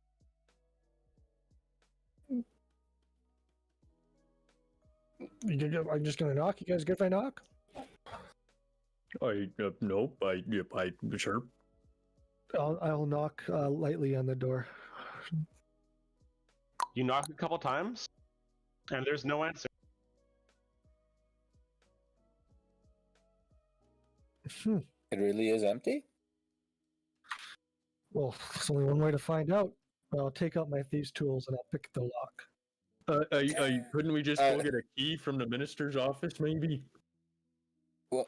I'm just gonna knock. You guys good if I knock? Nope. I sure. I'll knock lightly on the door. You knock a couple times, and there's no answer. It really is empty? Well, there's only one way to find out. I'll take out my thieves' tools and I'll pick the lock. Couldn't we just go get a key from the minister's office, maybe? Well,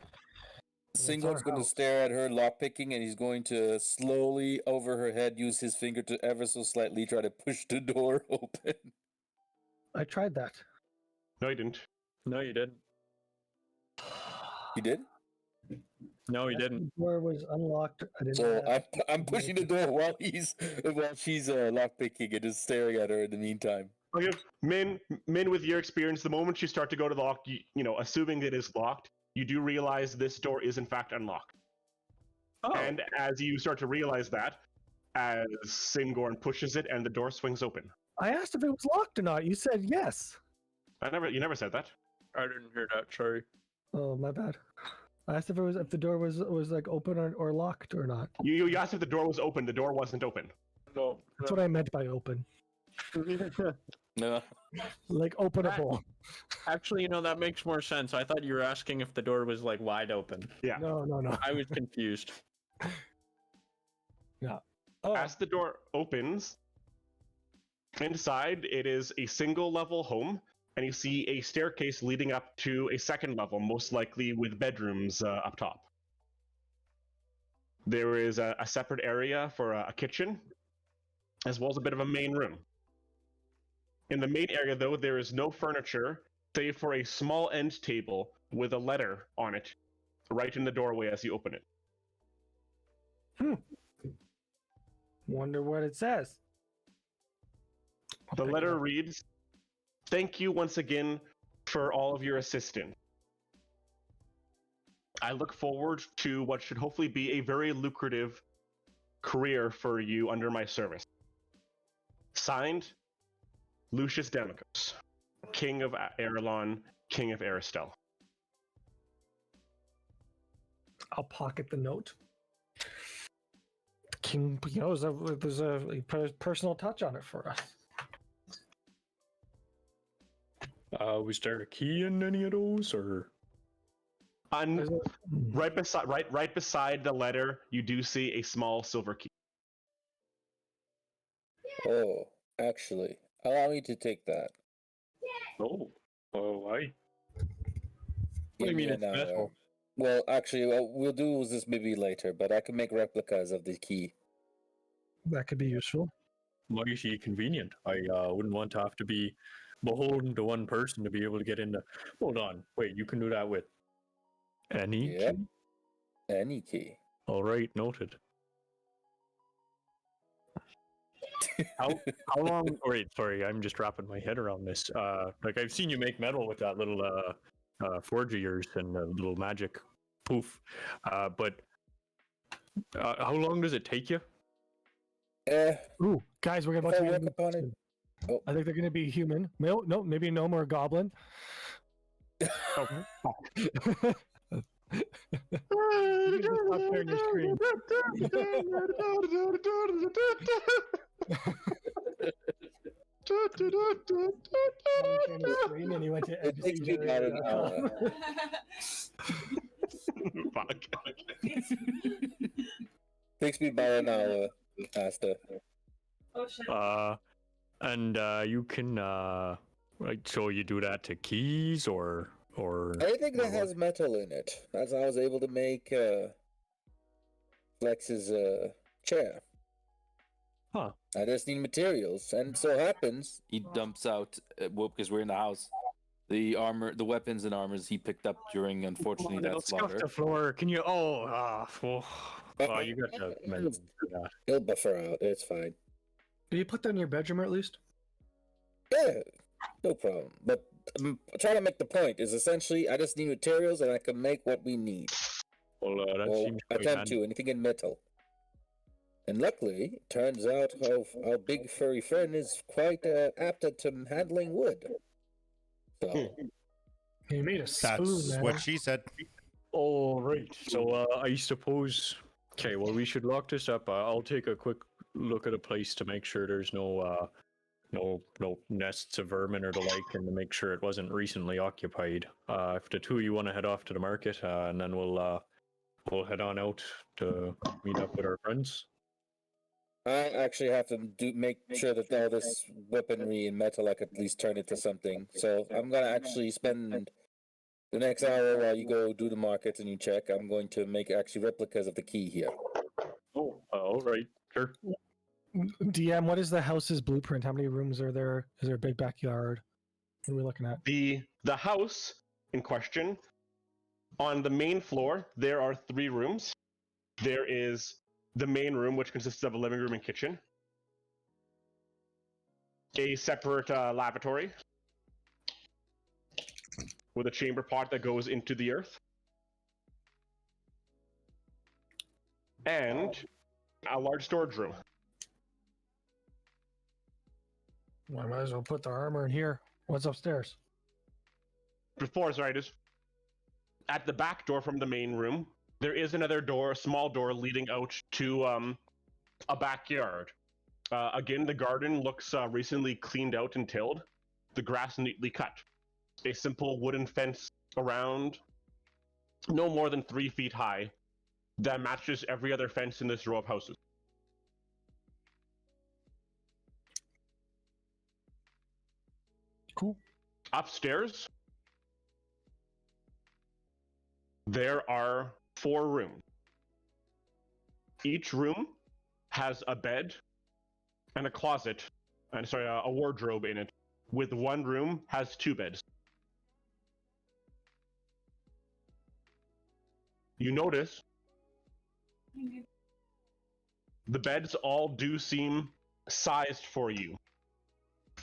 It's Singorn's our going to house. stare at her lockpicking, and he's going to slowly, over her head, use his finger to ever so slightly try to push the door open. I tried that. No, you didn't. No, you didn't. You did? No, you didn't. The door was unlocked. I didn't. So have- I'm pushing the door while she's lockpicking and just staring at her in the meantime. Okay, Min, with your experience, the moment you start to go to the lock, you know, assuming it is locked, you do realize this door is in fact unlocked. Oh, And as you start to realize that, as SIngorn pushes it and the door swings open. I asked if it was locked or not. You said yes. You never said that. I didn't hear that. Sorry. Oh, my bad. I asked if the door was like open or locked or not. You asked if the door was open. The door wasn't open. No. That's what I meant by open. No. Like openable. actually, you know, that makes more sense. I thought you were asking if the door was like wide open. Yeah. No. I was confused. Oh, As the door opens, inside it is a single level home, and you see a staircase leading up to a second level, most likely with bedrooms up top. There is a separate area for a kitchen, as well as a bit of a main room. In the main area, though, there is no furniture, save for a small end table with a letter on it, right in the doorway as you open it. wonder what it says. The pick it letter up. reads, "Thank you once again for all of your assistance. I look forward to what should hopefully be a very lucrative career for you under my service. Signed, Lucius Demicus, King of Aerillon, King of Aristel." I'll pocket the note. King, you know, there's a personal touch on it for us. Was there a key in any of those, or? There's a- Right beside the letter, you do see a small silver key. Oh, actually, allow me to take that. Oh, why? Give do you mean me it's an hour. special? Well, actually, what we'll do is this maybe later, but I can make replicas of the key. That could be useful. Mighty convenient. I wouldn't want to have to be beholden to one person to be able to get into. Hold on, wait. You can do that with any Yep. key? Any key. All right, noted. How long? Wait, sorry, I'm just wrapping my head around this. Like I've seen you make metal with that little forge of yours and little magic poof. But how long does it take you? Ooh, guys, we're about If to I get work into upon soon. Oh. I think they're going to be human. No, maybe gnome or goblin. You just stop sharing your screen. Someone shared his screen and he went to It takes me about an hour. Fuck. Takes me about an hour, Asta. Oh shit. And you can like, so you do that to keys or Anything that has metal in it. That's how I was able to make Flex's chair. Huh. I just need materials, and so happens. He dumps out, well, because we're in the house, the armor, the weapons and armors he picked up during, unfortunately, Little that scuff slaughter. the floor. Can you? Oh, well, You got the medicine for that. He'll buffer out. It's fine. Can you put that in your bedroom at least? Yeah, no problem. But I'm trying to make the point is essentially I just need materials and I can make what we need. Well, that Or seems quite attempt handy. to, anything in metal. And luckily, it turns out our big furry friend is quite apt at handling wood. So, You made a spoon, That's man. what she said. All right. So I suppose. Okay. Well, we should lock this up. I'll take a quick look at a place to make sure there's no nests of vermin or the like, and to make sure it wasn't recently occupied. If the two of you want to head off to the market, and then we'll head on out to meet up with our friends. I actually have to make sure that all this weaponry and metal I could at least turn it to something. So I'm gonna actually spend the next hour while you go do the market and you check. I'm going to make actually replicas of the key here. Oh, all right, sure. DM, what is the house's blueprint? How many rooms are there? Is there a big backyard? What are we looking at? The house in question, on the main floor, there are 3 rooms. There is the main room, which consists of a living room and kitchen, a separate lavatory with a chamber pot that goes into the earth, and a large storage room. Well, I might as well put the armor in here. What's upstairs? Just at the back door from the main room, there is another door, a small door leading out to a backyard. Again, the garden looks recently cleaned out and tilled. The grass neatly cut. A simple wooden fence around, no more than 3 feet high, that matches every other fence in this row of houses. Cool. Upstairs, there are 4 rooms. Each room has a bed and a closet, a wardrobe in it, with one room has 2 beds. You notice the beds all do seem sized for you,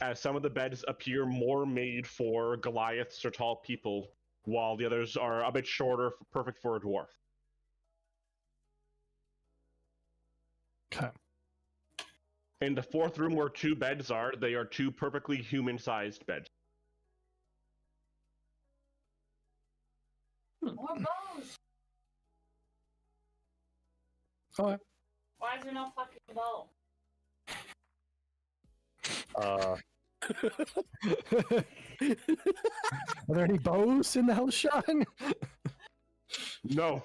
as some of the beds appear more made for Goliaths or tall people, while the others are a bit shorter, perfect for a dwarf. Okay. In the 4th room where 2 beds are, they are 2 perfectly human-sized beds. More bows. Okay. Why is there no fucking bow? Are there any bows in the house, Sean? No.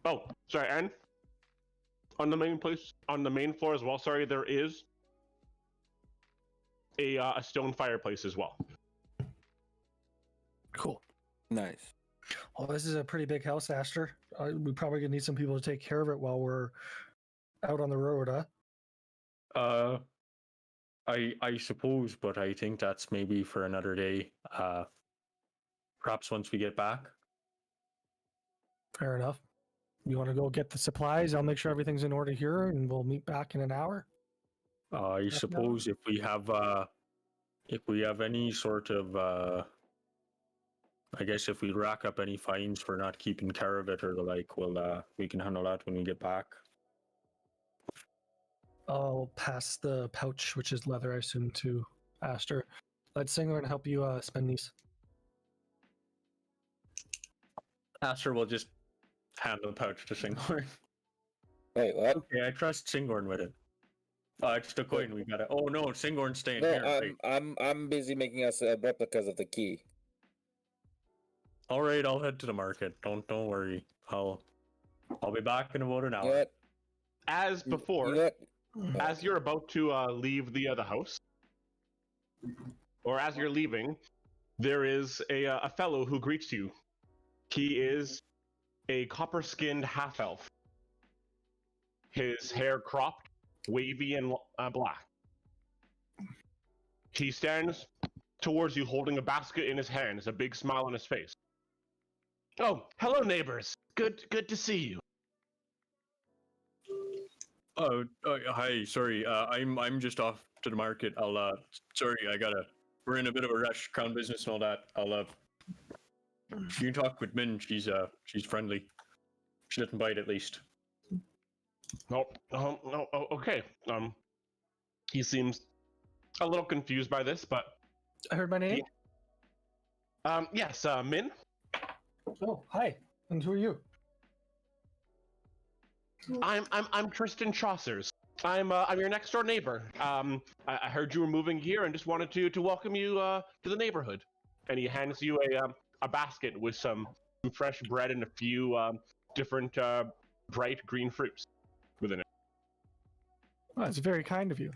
Oh, sorry, and on the main floor as well, sorry, there is a stone fireplace as well. Cool. Nice. Well, this is a pretty big house, Aster. We probably gonna need some people to take care of it while we're out on the road, huh? I suppose, but I think that's maybe for another day. Perhaps once we get back. Fair enough. You want to go get the supplies? I'll make sure everything's in order here, and we'll meet back in an hour. I suppose if we have any sort of I guess if we rack up any fines for not keeping care of it or the like, well, we can handle that when we get back. I'll pass the pouch, which is leather, I assume, to Aster. Let SIngorn help you spend these. Aster will just hand the pouch to SIngorn. Wait, what? Okay, I trust SIngorn with it. It's the coin we got. Oh no, SIngorn's staying No, here. Right. I'm busy making us replicas of the key. All right, I'll head to the market. Don't worry. I'll be back in about an hour. You know what? As before, You know what? as you're about to leave the house, or as you're leaving, there is a fellow who greets you. He is a copper-skinned half-elf. His hair cropped, wavy, and black. He stands towards you holding a basket in his hands, a big smile on his face. Oh, hello, neighbors. Good to see you. Oh, hi. Sorry, I'm just off to the market. Sorry, we're in a bit of a rush, crown business and all that. You can talk with Min. She's friendly. She doesn't bite, at least. No, okay. He seems a little confused by this, but I heard my name. yes, Min. Oh, hi. And who are you? I'm Tristan Chaucers. I'm your next door neighbor. I heard you were moving here and just wanted to welcome you to the neighborhood. And he hands you a basket with some fresh bread and a few different bright green fruits within it. Oh, it's very kind of you.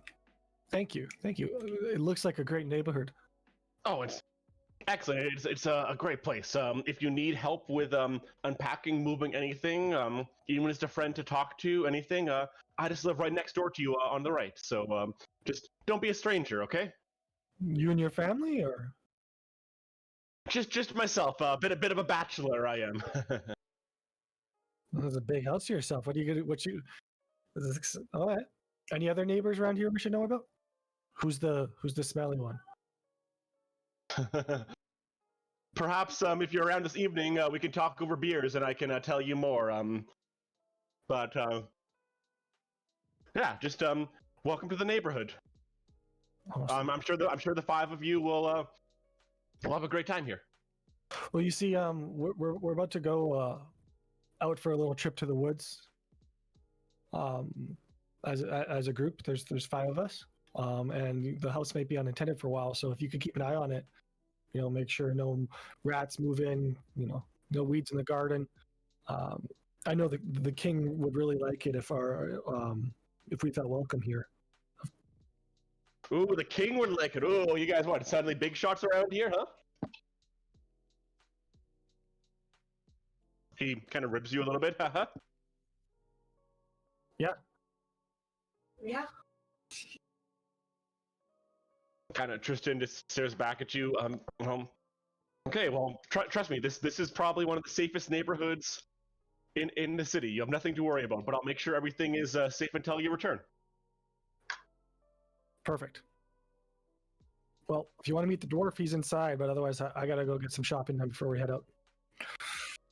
Thank you. It looks like a great neighborhood. Oh, it's excellent. It's a great place. If you need help with unpacking, moving anything, even just a friend to talk to, anything, I just live right next door to you on the right. So just don't be a stranger, okay? You and your family, or Just myself. A bit of a bachelor, I am. there's a big house to yourself. What are you gonna? All right. Any other neighbors around here we should know about? Who's the smelly one? Perhaps if you're around this evening, we can talk over beers and I can tell you more. But yeah, just welcome to the neighborhood. Awesome. I'm sure the five of you will have a great time here. Well, you see, we're about to go out for a little trip to the woods. As a group, there's 5 of us. And the house might be unattended for a while, so if you could keep an eye on it, make sure no rats move in, no weeds in the garden. I know the king would really like it if we felt welcome here. Ooh, the king would like it. Ooh, you guys want suddenly big shots around here, huh? He kind of ribs you a little bit, haha. Yeah. Yeah. Kind of Tristan just stares back at you. Okay, well, trust me, this is probably one of the safest neighborhoods in the city. You have nothing to worry about, but I'll make sure everything is safe until you return. Perfect. Well, if you want to meet the dwarf, he's inside, but otherwise I gotta go get some shopping done before we head out.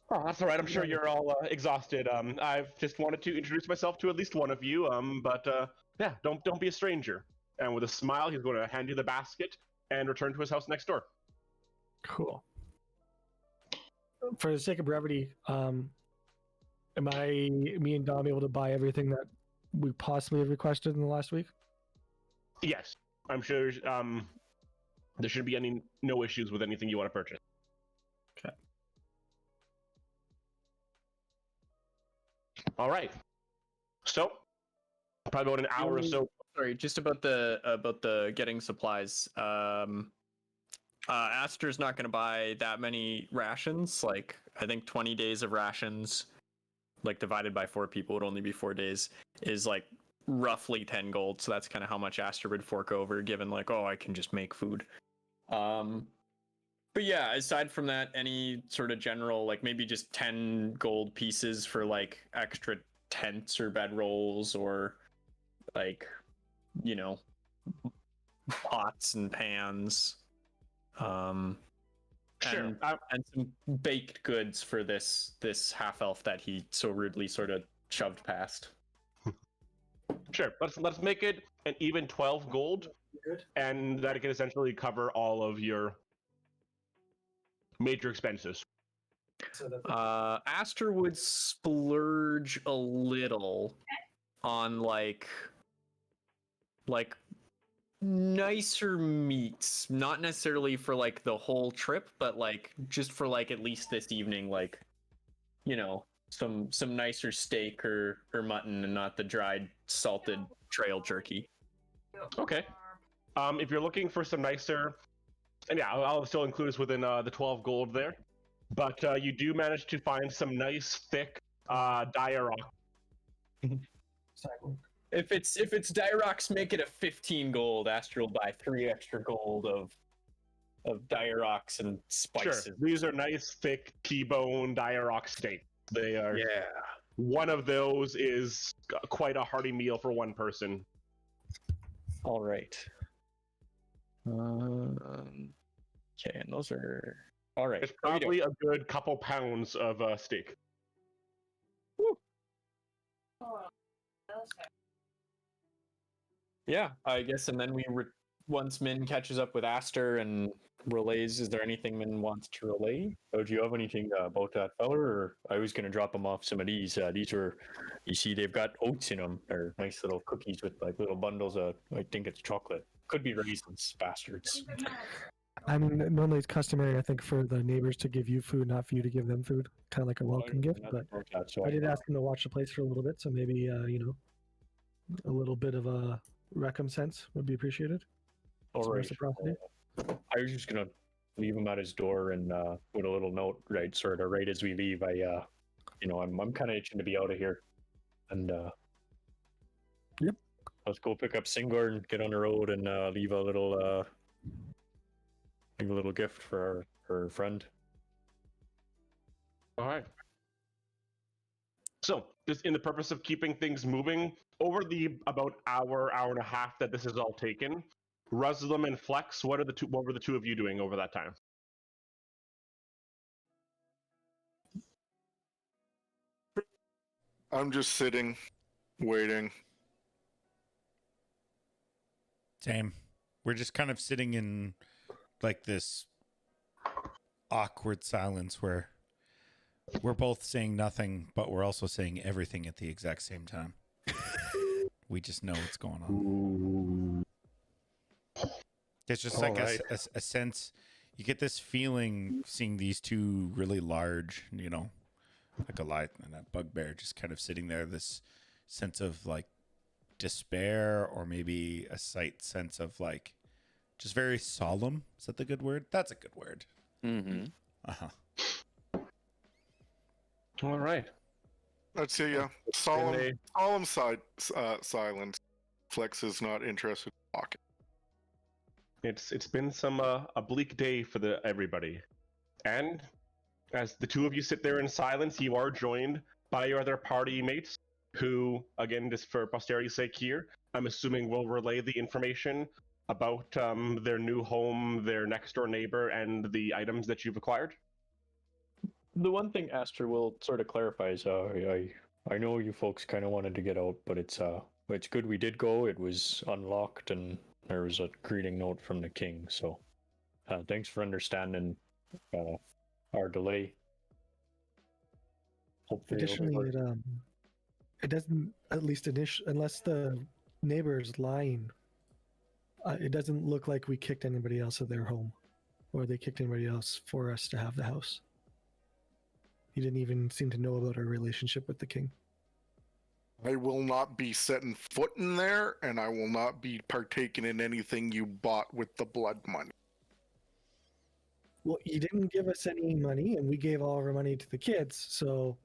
Oh, that's all right. I'm sure you're all exhausted. I've just wanted to introduce myself to at least one of you. But yeah, don't be a stranger. And with a smile, he's going to hand you the basket and return to his house next door. Cool. For the sake of brevity, me and Dom able to buy everything that we possibly have requested in the last week? Yes, I'm sure. There shouldn't be no issues with anything you want to purchase. Okay. All right. So, probably about an hour or so. Sorry, just about the getting supplies. Aster's not going to buy that many rations. Like, I think 20 days of rations, like divided by 4 people, would only be 4 days. Is like roughly 10 gold. So that's kind of how much Aster would fork over, given like, oh, I can just make food. But yeah, aside from that, any sort of general, like maybe just 10 gold pieces for like extra tents or bedrolls, or like, pots and pans. Sure. And some baked goods for this half elf that he so rudely sort of shoved past. Sure. Let's make it an even 12 gold, and that can essentially cover all of your major expenses. Aster would splurge a little on like nicer meats, not necessarily for like the whole trip, but like just for like at least this evening, like some nicer steak or mutton, and not the dried salted trail jerky. Okay. If you're looking for some nicer, and yeah, I'll still include this within the 12 gold there, but you do manage to find some nice thick dire rock. If it's Dirox, make it a 15 gold. Aster will buy 3 extra gold of Dirox and spices. Sure. These are nice thick T-bone dire rock steak. They are. Yeah. One of those is quite a hearty meal for one person. All right. Okay, and those are all right. It's probably a good couple pounds of steak. Yeah, I guess, and then once Min catches up with Aster and relays, is there anything Min wants to relay? Oh, do you have anything about that fella? Or I was going to drop him off some of these. These are, you see, they've got oats in them. They're nice little cookies with like little bundles of, I think it's chocolate. Could be raisins, bastards. I mean, normally it's customary, I think, for the neighbors to give you food, not for you to give them food. Kind of like a welcome gift. But I did ask him to watch the place for a little bit, so maybe, you know, a little bit of a recompense would be appreciated. All right. Reciprocity. I was just gonna leave him at his door and put a little note, right, sort of right as we leave. You know, I'm kind of itching to be out of here, and Yep. Let's go pick up SIngorn, get on the road, and leave a little gift for her friend. All right. So, just in the purpose of keeping things moving, over the about hour and a half that this is all taken, Ruslam and Flex, what were the two of you doing over that time? I'm just sitting, waiting. Same. We're just kind of sitting in like this awkward silence where we're both saying nothing, but we're also saying everything at the exact same time. We just know what's going on. It's just like a sense, you get this feeling seeing these two really large, you know, like a lion and a bugbear just kind of sitting there, this sense of like despair, or maybe a slight sense of like just very solemn. Is that the good word? That's a good word. Mm-hmm. All right. Let's see, yeah. Solemn silence. Flex is not interested in talking. It's been some a bleak day for everybody, and as the two of you sit there in silence, you are joined by your other party mates, who, again, just for posterity's sake here, I'm assuming will relay the information about their new home, their next door neighbor, and the items that you've acquired. The one thing Aster will sort of clarify is, I know you folks kind of wanted to get out, but it's good we did go. It was unlocked, and there was a greeting note from the king. So, thanks for understanding our delay. Hopefully Additionally, it doesn't, at least unless the neighbor is lying, it doesn't look like we kicked anybody else of their home, or they kicked anybody else for us to have the house. He didn't even seem to know about our relationship with the king. I will not be setting foot in there, and I will not be partaking in anything you bought with the blood money. Well, you didn't give us any money, and we gave all of our money to the kids, so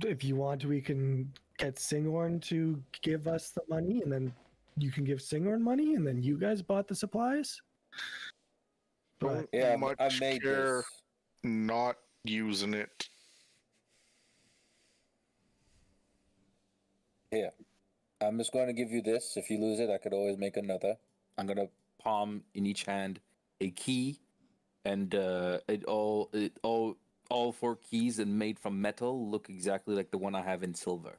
if you want, we can get SIngorn to give us the money, and then you can give SIngorn money, and then you guys bought the supplies? But Yeah, much I made care this. not using it. Here, I'm just going to give you this. If you lose it, I could always make another. I'm gonna palm in each hand a key, and all four keys and made from metal look exactly like the one I have in silver.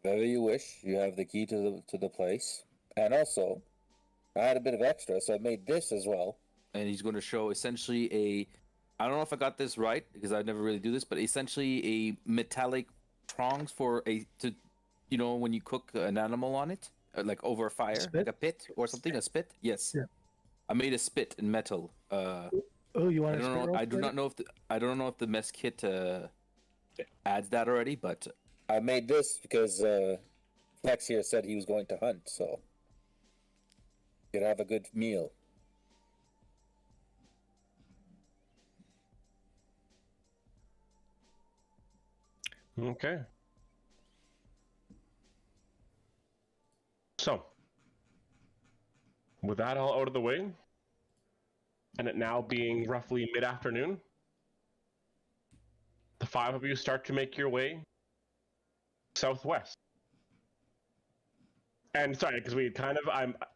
Wherever you wish, you have the key to the place. And also, I had a bit of extra, so I made this as well. And he's going to show essentially I don't know if I got this right because I never really do this, but essentially a metallic prongs for when you cook an animal on it, like over a fire, like a pit or something, a spit. Yes. Yeah. I made a spit in metal. Oh, you want I don't know. I do not know if I don't know if the mess kit adds that already, but I made this because Flex here said he was going to hunt, so you could have a good meal. Okay. So, with that all out of the way, and it now being roughly mid-afternoon, 5 of you start to make your way southwest. And sorry, because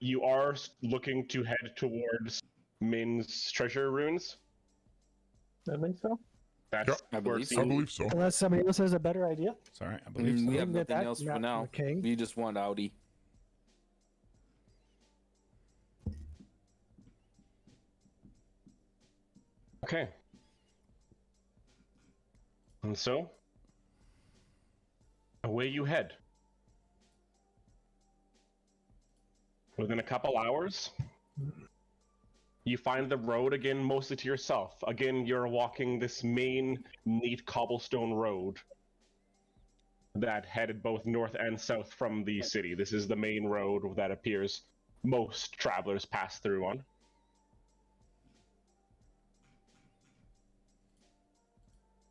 you are looking to head towards Min's treasure ruins. I think so. That's Yep. I believe I believe so. Unless somebody else has a better idea. Sorry, I believe so. We have Looking at nothing that else for map, now. King. We just want Audi. Okay. And so, away you head. Within a couple hours, you find the road again mostly to yourself. Again, you're walking this main, neat cobblestone road that headed both north and south from the city. This is the main road that appears most travelers pass through on.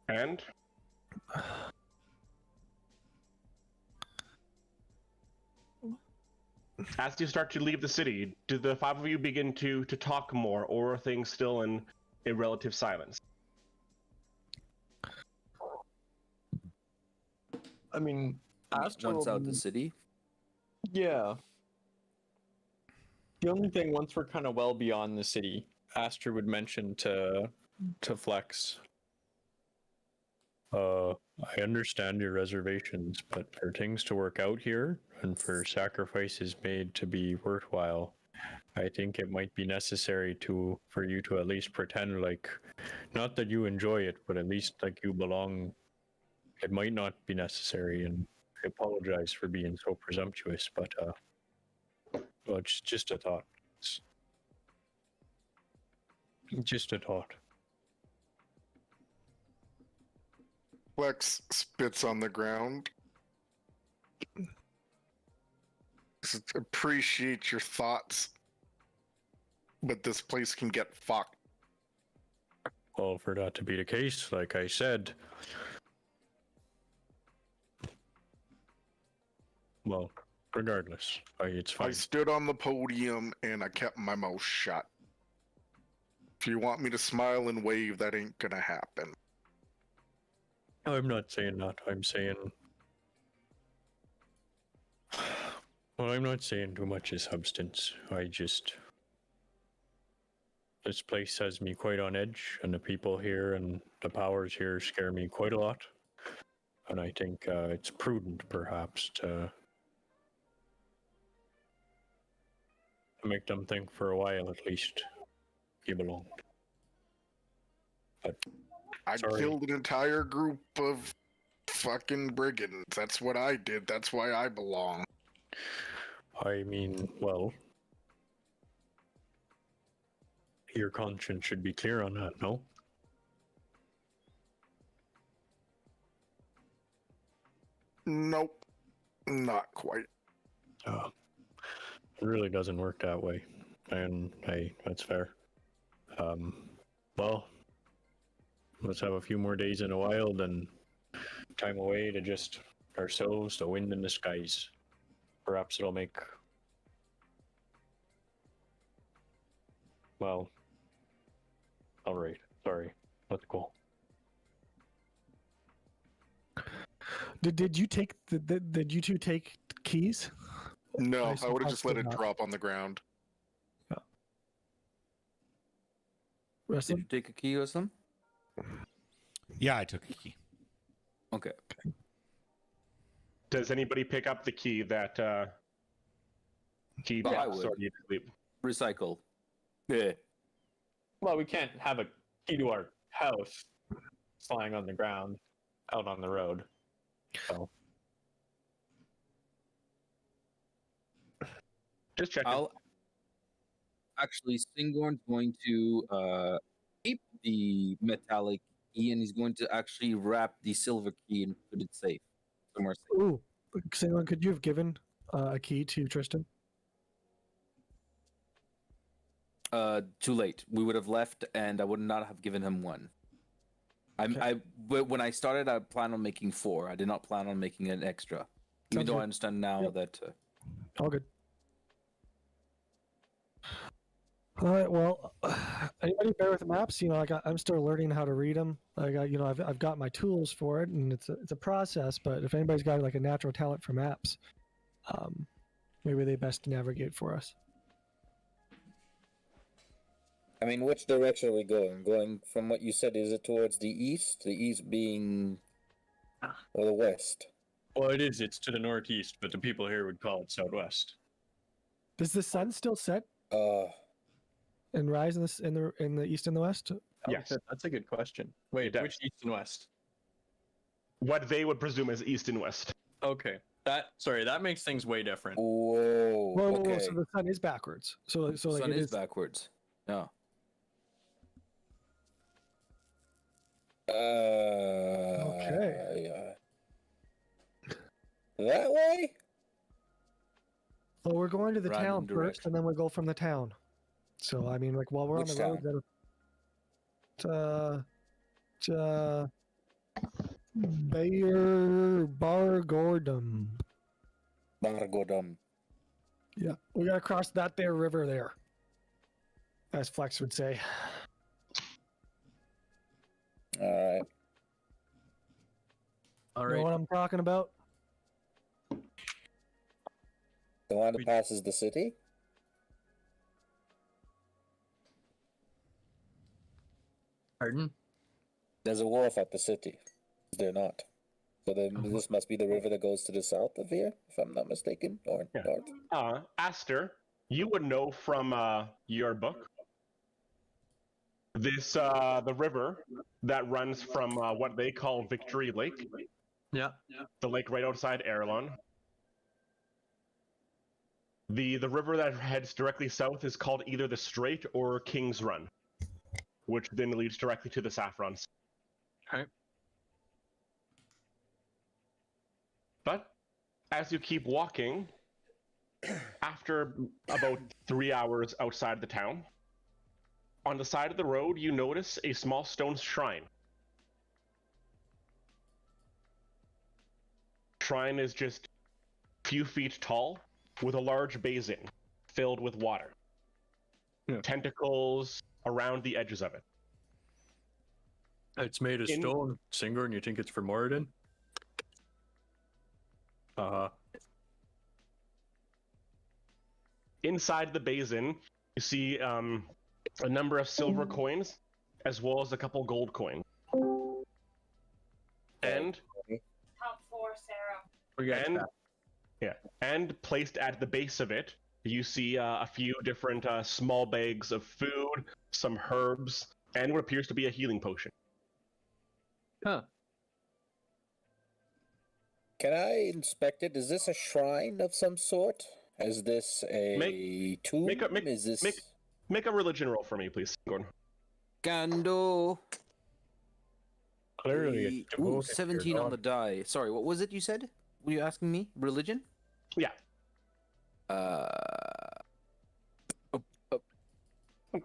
And as you start to leave the city, do the 5 of you begin to talk more, or are things still in a relative silence? I mean, Astra Once will out be- the city. Yeah. The only thing, once we're kind of well beyond the city, Astra would mention to Flex. I understand your reservations, but for things to work out here and for sacrifices made to be worthwhile, I think it might be necessary for you to at least pretend like, not that you enjoy it, but at least like you belong. It might not be necessary, and I apologize for being so presumptuous, but well, it's just a thought. It's just a thought. Flex spits on the ground. Appreciate your thoughts, but this place can get fucked. Well, for that to be the case, like I said, well, regardless, it's I fine. stood on the podium and I kept my mouth shut. If you want me to smile and wave, that ain't gonna happen. I'm not saying that. I'm saying, well, I'm not saying too much is substance. This place has me quite on edge, and the people here and the powers here scare me quite a lot. And I think it's prudent, perhaps, to make them think for a while, at least, you belong. But I sorry. killed an entire group of fucking brigands. That's what I did. That's why I belong. I mean, well, your conscience should be clear on that, no? Nope. Not quite. It really doesn't work that way. And hey, that's fair. Well, let's have a few more days in the wild and time away to just ourselves, the wind in the skies. Perhaps it'll make, well, alright, sorry, let's go. Did you take did you two take keys? No, I I would have just let did it not. drop on the ground. Did you take a key or something? Yeah, I took a key. Okay. Does anybody pick up the key that he Well, I drops, would. or do you leave? Recycle. Yeah. Well, we can't have a key to our house lying on the ground out on the road. So Just checking. Actually, SIngorn's going to keep the metallic key, and he's going to actually wrap the silver key and put it safe somewhere safe. Ooh, SIngorn, could you have given a key to Tristan? Too late. We would have left, and I would not have given him one. But when I started, I planned on making 4. I did not plan on making an extra. Even Sounds though good. I understand now Yep. that. All good. All right. Well, Anybody bear with maps? You know, I'm still learning how to read them. I've got my tools for it, and it's a process. But if anybody's got like a natural talent for maps, maybe they best navigate for us. I mean, which direction are we going? Going from what you said, is it towards the east? The east being, or the west? Well, it is. It's to the northeast, but the people here would call it southwest. Does the sun still set and rise in the east and the west? Yes. That's a good question. Wait, does. which east and west? What they would presume is east and west. Okay. That makes things way different. Whoa. Whoa, Okay. so the sun is backwards. So like Sun it is backwards. Yeah. Okay. That way? Well, we're going to the Random town first, direction. and then we'll go from the town. So I mean, like while we're Which on the road, Bayer Bargordum. Bargodum. Yeah, we gotta cross that there river there, as Flex would say. Alright. All You know right. what I'm talking about? The one that passes the city? Pardon? There's a wharf at the city. Is there not? So then this must be the river that goes to the south of here, if I'm not mistaken, or Yeah. north. Aster, you would know from your book. This the river that runs from what they call Victory Lake, Yeah. the lake right outside Aerillon. The river that heads directly south is called either the Strait or King's Run, which then leads directly to the Saffron Sea. Okay. But as you keep walking, after about 3 hours outside the town, on the side of the road, you notice a small stone shrine. Shrine is just a few feet tall, with a large basin filled with water. Yeah. Tentacles around the edges of it. It's made of stone. SIngorn, you think it's for Moradin? Inside the basin, you see a number of silver coins, as well as a couple gold coins. And Top 4, Sarah. We got and that. yeah, and placed at the base of it, you see a few different small bags of food, some herbs, and what appears to be a healing potion. Huh. Can I inspect it? Is this a shrine of some sort? Is this a tomb? Is this... Make a religion roll for me, please, Gordon. Gando. Clearly, a Ooh, devoted to your 17 on the daughter. die. Sorry, what was it you said? Were you asking me? Religion? Yeah.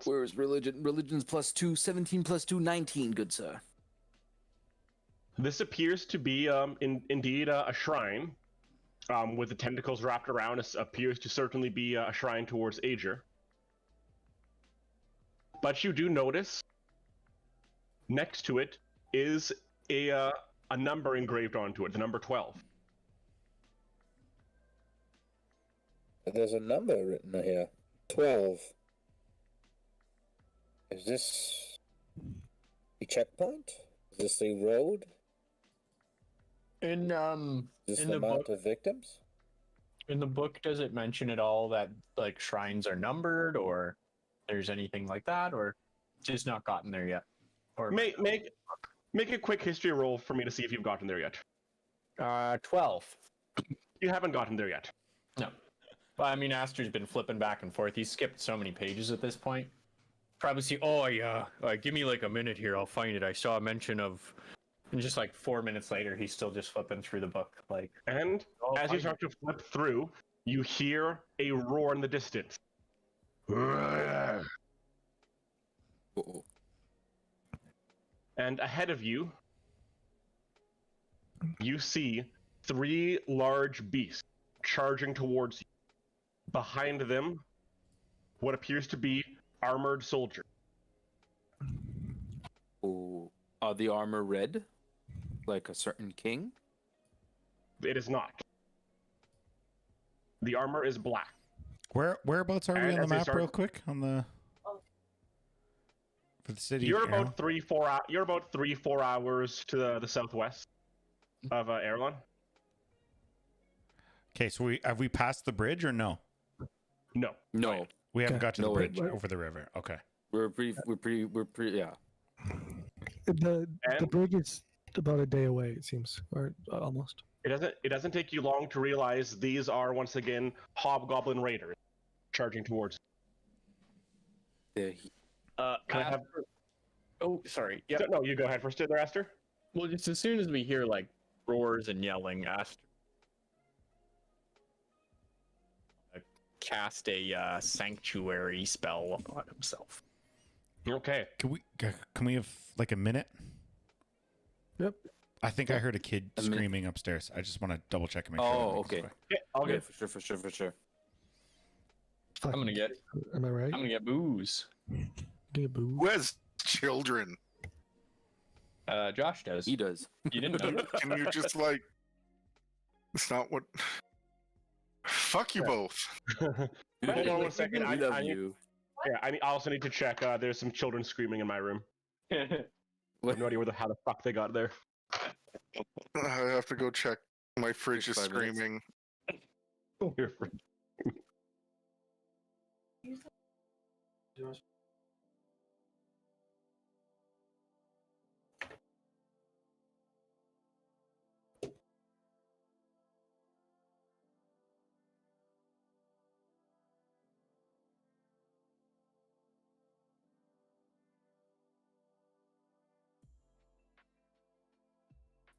Where is religion? Religion's +2, 17 +2, 19, good sir. This appears to be indeed a shrine with the tentacles wrapped around. It appears to certainly be a shrine towards Ager. But you do notice next to it is a number engraved onto it, the number 12. There's a number written here. 12. Is this a checkpoint? Is this a road? In Is this in the the amount book, of victims? in the book, does it mention at all that like shrines are numbered, or there's anything like that, or just not gotten there yet? Or Make a quick history roll for me to see if you've gotten there yet. 12. You haven't gotten there yet. No. Well, I mean, Aster's been flipping back and forth. He's skipped so many pages at this point. Probably see. Oh yeah. Give me like a minute here. I'll find it. I saw a mention of. And just like 4 minutes later, he's still just flipping through the book. Like, And as you start to flip through, you hear a roar in the distance. Uh-oh. And ahead of you, you see 3 large beasts charging towards you. Behind them, what appears to be armored soldiers. Oh, are the armor red, like a certain king? It is not. The armor is black. Whereabouts are we And on the as they map, start- real quick? On the for the city. You're of Aerillon? about 3-4 hours to the southwest of Aerillon. Okay, so have we passed the bridge or no? No. No, We haven't Okay. got to the No, bridge wait. over the river. Okay. we're pretty. Yeah. The And- bridge is about a day away, it seems, or almost. It doesn't take you long to realize these are once again hobgoblin raiders charging towards. The, Can I have? Oh, sorry. Yeah. No, you go ahead first, there, Aster. Well, just as soon as we hear like roars and yelling, Aster cast a sanctuary spell on himself. Okay. Can we have like a minute? Yep. I think I heard a kid A minute. screaming upstairs. I just want to double check and make sure. Oh, everything's okay. fine. Yeah, all okay, good. for sure. I'm gonna get. Am I right? I'm gonna get booze. Get a boo. Who has children? Josh does. He does. You didn't know? Can you just like? It's not what. Fuck you both. Hold on 1 second. We love you. Yeah, I also need to check. There's some children screaming in my room. I What? have no idea how the fuck they got there. I have to go check. My fridge is 5 minutes. screaming. You're free.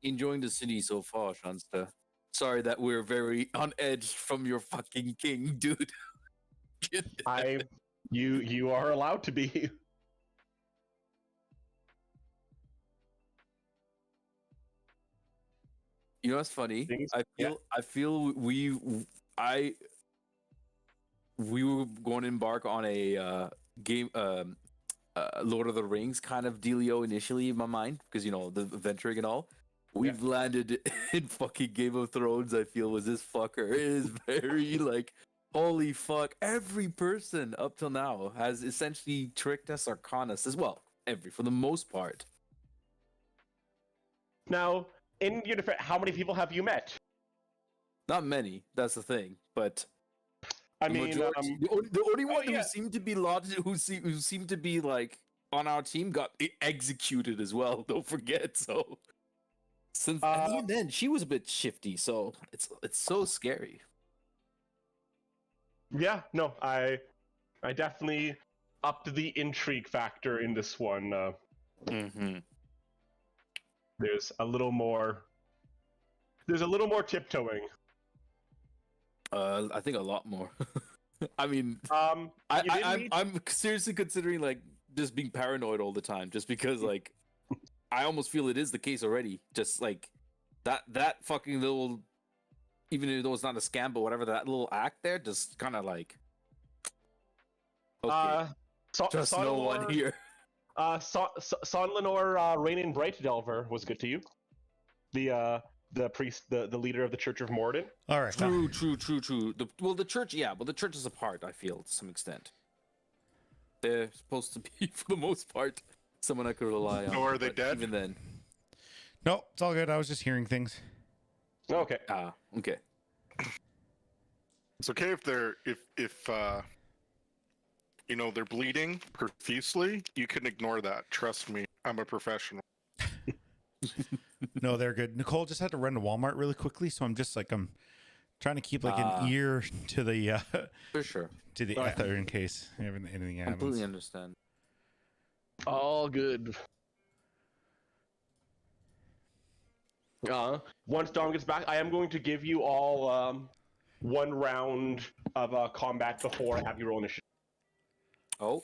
Enjoying the city so far, Shansta. Sorry that we're very on edge from your fucking king, dude. You are allowed to be. You know what's funny? Things- I feel we were going to embark on a game Lord of the Rings kind of dealio initially in my mind because you know the adventuring and all. We've landed in fucking Game of Thrones. I feel was this fucker. It is very like holy fuck. Every person up till now has essentially tricked us or conned us as well. For the most part. Now, in your defense, how many people have you met? Not many. That's the thing, but. I The mean, majority- the only one yeah. who seemed to be who seemed to be like on our team got executed as well. Don't forget. So since and even then, she was a bit shifty. So it's so scary. yeah, no, I definitely upped the intrigue factor in this one. Mm-hmm. There's a little more tiptoeing. I think a lot more. I mean, You didn't need- I'm seriously considering like just being paranoid all the time, just because like I almost feel it is the case already. Just like that fucking little, even though it's not a scam, but whatever that little act there, just kind of like. Okay, just no one here. Son Lenore, Reigning Bright Delver was good to you. The priest, the leader of the Church of Morden. All right. True. The church, yeah, but the church is apart. I feel to some extent. They're supposed to be, for the most part, someone I could rely on. Oh, are they but dead? Even then, No, it's all good. I was just hearing things. Okay. okay. It's okay if they're if you know they're bleeding profusely. You can ignore that. Trust me, I'm a professional. No, they're good. Nicole just had to run to Walmart really quickly, so I'm trying to keep like an ear to the For sure. to the ether in case anything happens. Completely understand. All good. Once Dawn gets back, I am going to give you all 1 round of combat before I have you roll initiative. Oh,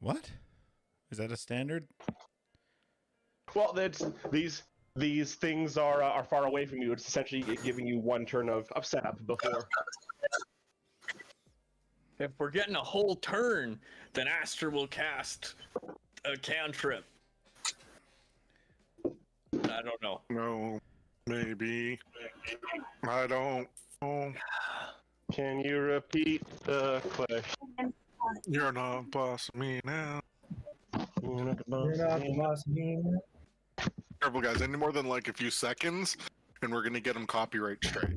What? Is that a standard? Well, that's these things are far away from you. It's essentially giving you 1 turn of setup before. If we're getting a whole turn, then Aster will cast a cantrip. I don't know. No, maybe. I don't know. Can you repeat the question? You're not boss me now. You're not the boss of me. Careful, guys. Any more than like a few seconds, and we're gonna get them copyright straight.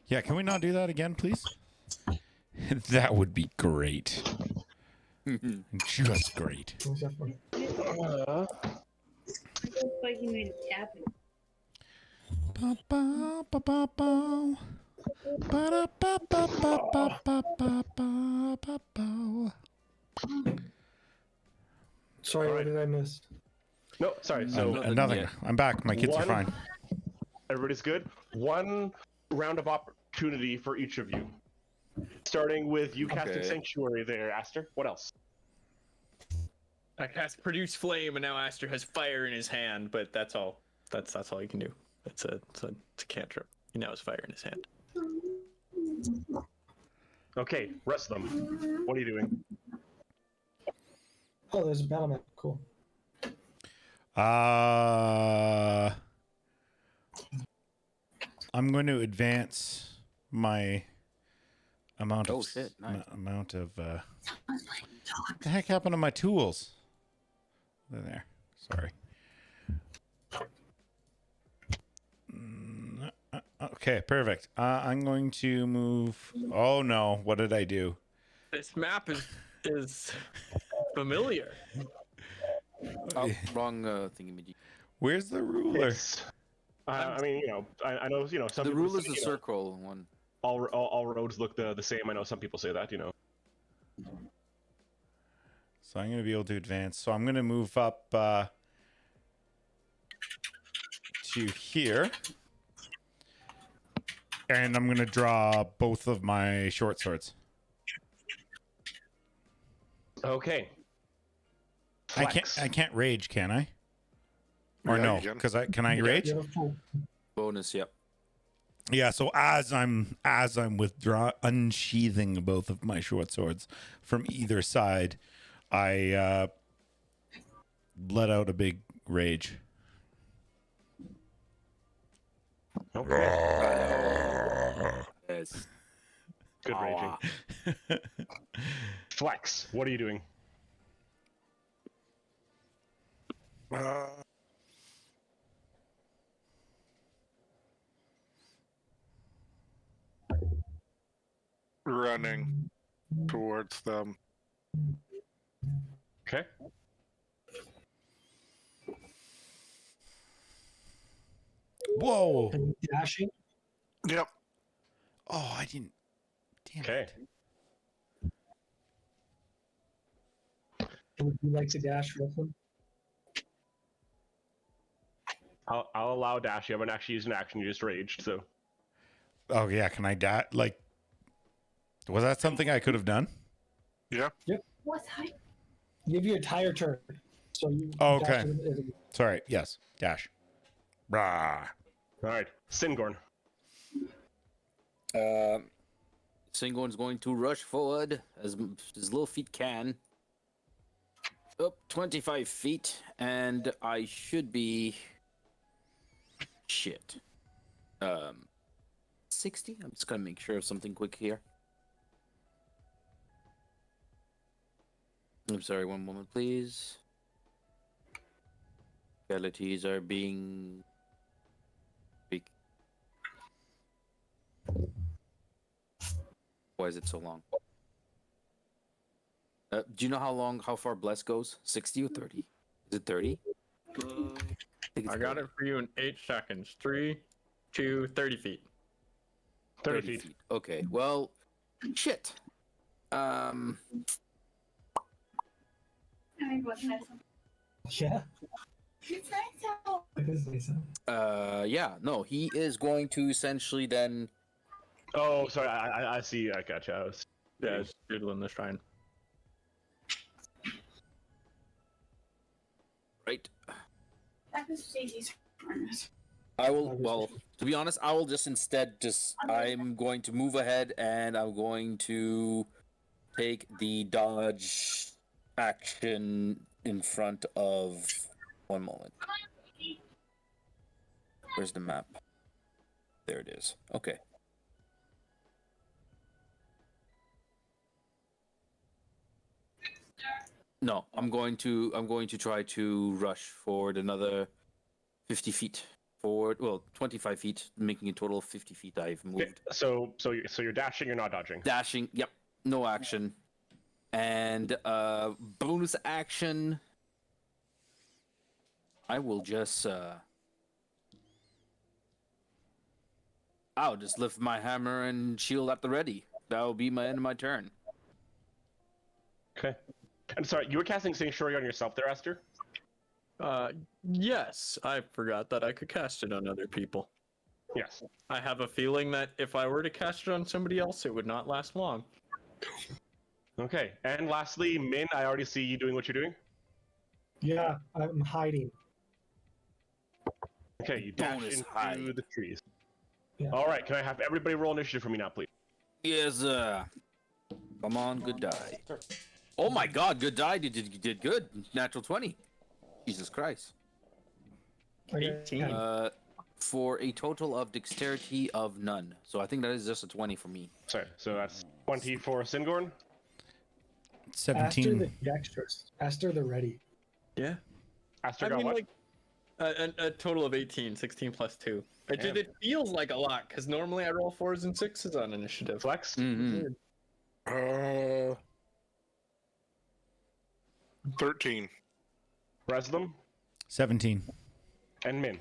Yeah, can we not do that again, please? That would be great. Just great. What's that for? Looks like you made it happen. Ba-ba, ba-ba-ba. Ba-da-ba-ba-ba-ba-ba-ba-ba. Sorry, what did I miss? No, sorry. So Nothing. yet. I'm back. My kids are One- fine. everybody's good. One round of opportunity for each of you. Starting with you casting Okay. Sanctuary there, Aster. What else? I cast Produce Flame, and now Aster has fire in his hand, but that's all. That's all you can do. It's a cantrip. He now has fire in his hand. Okay, rest of them. What are you doing? Oh, there's a battle map. Cool. I'm going to advance my amount Oh, of shit, nice. amount of what the heck happened to my tools? They're there. Sorry. Okay, perfect. I'm going to move. Oh no! What did I do? This map is familiar. Oh, wrong thingy. Where's the ruler? It's, I mean, I know, some The people rule is say, the circle one. all roads look the same. I know some people say that, So I'm going to be able to advance. So I'm going to move up to here. And I'm going to draw both of my short swords. Okay. I Flex. can't rage, can I? Or Yeah, no? you can. Because can I rage? You have a full. Bonus, yep. Yeah. So as I'm unsheathing both of my short swords from either side, I let out a big rage. Okay. Yes. Good raging. Flex. What are you doing? Running towards them. Okay. Whoa! And dashing. Yep. Oh, I didn't. Damn Okay. it. Would you like to dash with them? I'll allow dash. You haven't actually used an action. You just raged. So Oh yeah, can I dash? Like, was that something I could have done? Yeah. What's high? You have your entire turn. So you. Oh, dash okay. with- Sorry. Yes, dash. Rah. all right, SIngorn. SIngorn's going to rush forward as his little feet can. Up 25 feet, and I should be. Shit. 60? I'm just gonna make sure of something quick here. I'm sorry, one moment, please. Realities are being. Why is it so long? Do you know how far Bless goes? 60 or 30? Is it 30? I got it for you in 8 seconds. 3, 2, 30 feet. 30 feet. Okay, well, shit. I mean, what's that? Yeah. It's nice out. It is nice out. Yeah, no, he is going to essentially then. Oh, sorry. I see. I gotcha. I was. Yeah, it's doodling the shrine. Right. That was Stacey's harness. I will, well, to be honest, I will just instead I'm going to move ahead and I'm going to take the dodge action in front of. One moment. Where's the map? There it is. Okay. No, I'm going to try to rush forward another 50 feet forward. Well, 25 feet, making a total of 50 feet. I've moved. Okay, so you're dashing. You're not dodging. Dashing. Yep. No action. And bonus action. I will just. I'll just lift my hammer and shield at the ready. That'll be my end of my turn. Okay. I'm sorry. You were casting Sanctuary on yourself there, Esther. Yes, I forgot that I could cast it on other people. Yes. I have a feeling that if I were to cast it on somebody else, it would not last long. Okay. And lastly, Min, I already see you doing what you're doing. Yeah, I'm hiding. Okay, you dash Bonus into hide. the trees. Yeah. All right. Can I have everybody roll initiative for me now, please? Yes, come on, good die. Oh my God, good die. You did good. Natural 20. Jesus Christ. Okay. 18. For a total of dexterity of none. So I think that is just a 20 for me. Sorry. So that's 20 for Singorn. 17. Aster the dexterous. Aster the ready. Yeah. Aster got what? like a total of 18, 16 plus 2. It feels like a lot, because normally I roll 4s and 6s on initiative. Flex. Mm-hmm. 13. Reslam 17. and Min.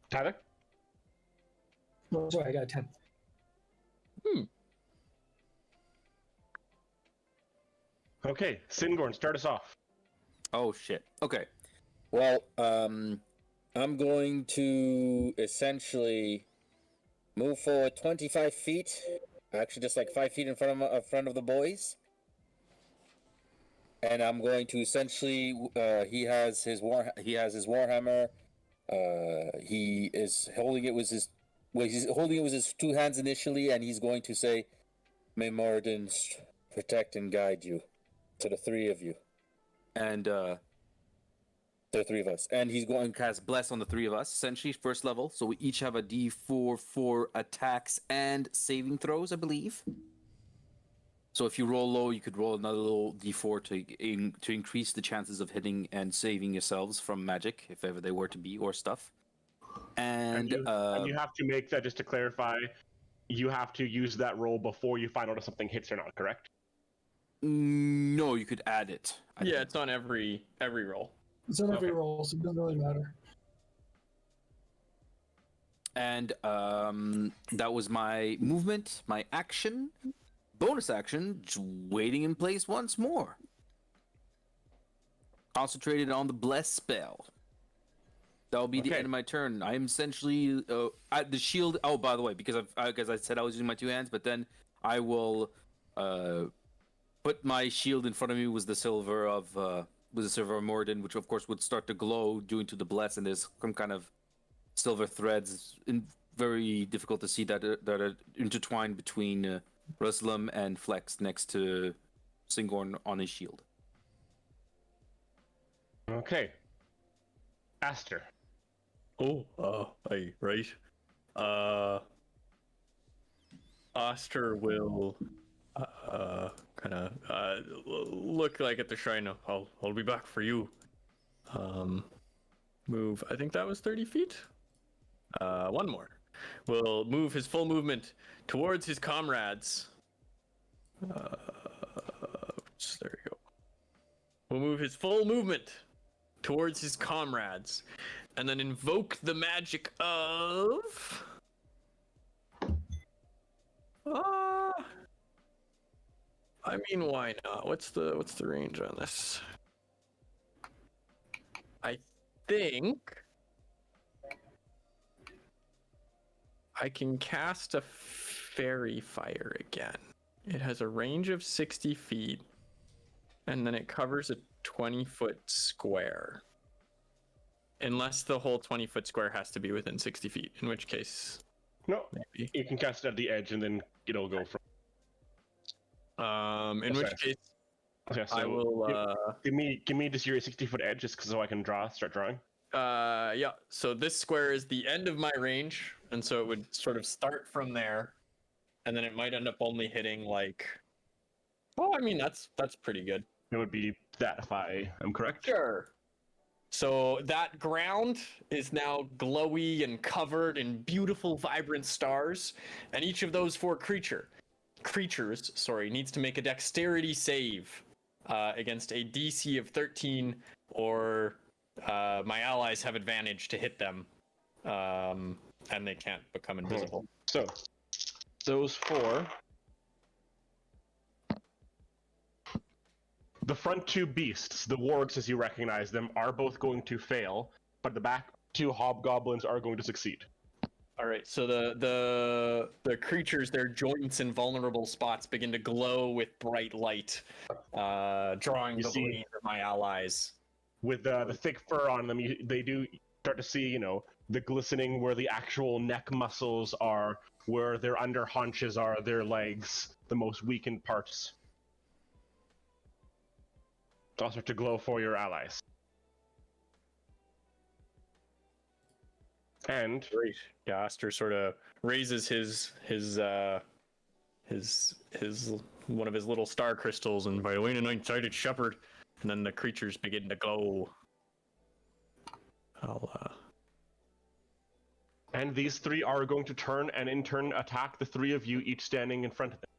Tyler. Oh, sorry, I got a 10. Okay, Singorn, start us off. Oh shit. Okay. Well, I'm going to essentially move forward 25 feet. Actually, just like 5 feet in front of the boys. And I'm going to essentially. He has his warhammer. He is holding it with his. Well, he's holding it with his two hands initially, and he's going to say, "May Moradin protect and guide you." To the three of you. And the three of us. And he's going to cast Bless on the three of us, essentially, first level. So we each have a D4 for attacks and saving throws, I believe. So if you roll low, you could roll another little D4 to increase the chances of hitting and saving yourselves from magic, if ever they were to be, or stuff. And you have to make that, just to clarify, you have to use that roll before you find out if something hits or not, correct? No, you could add it. I think. It's on every roll. It's on every Okay. roll, so it doesn't really matter. And that was my movement, my action. Bonus action, just waiting in place once more. Concentrated on the Bless spell. That'll be the Okay. end of my turn. I am essentially at the shield. Oh, by the way, because I said I was using my two hands, but then I will put my shield in front of me with the silver of Moradin, which of course would start to glow due to the Bless, and there's some kind of silver threads, very difficult to see that are intertwined between Ruslam and Flex next to Singorn on his shield. Okay. Aster. Right. Aster will kind of look like at the shrine. I'll be back for you. Move. I think that was 30 feet. One more. Will move his full movement towards his comrades. There we go. Will move his full movement towards his comrades, and then invoke the magic of. I mean, why not? What's the range on this? I think I can cast a fairy fire again. It has a range of 60 feet, and then it covers a 20-foot square. Unless the whole 20-foot square has to be within 60 feet, in which case, No, maybe. you can cast it at the edge, and then it'll go from. In which case, Okay, so I will. give me just your 60-foot edge, just so I can start drawing. Yeah. So this square is the end of my range, and so it would sort of start from there, and then it might end up only hitting like. Well, I mean that's pretty good. It would be that if I am correct. Sure. So that ground is now glowy and covered in beautiful, vibrant stars, and each of those four creatures, needs to make a dexterity save against a DC of 13, or my allies have advantage to hit them, and they can't become invisible. So, those four. The front two beasts, the wargs as you recognize them, are both going to fail, but the back two hobgoblins are going to succeed. All right, so the creatures, their joints and vulnerable spots begin to glow with bright light, drawing the blade of my allies. With the thick fur on them, they do start to see, the glistening where the actual neck muscles are, where their under haunches are, their legs, the most weakened parts. They'll start to glow for your allies. And Great. Yeah, Aster sort of raises his one of his little star crystals, and by the way, a nine-sided shepherd, and then the creatures begin to glow. And these three are going to turn and in turn attack the three of you, each standing in front of them.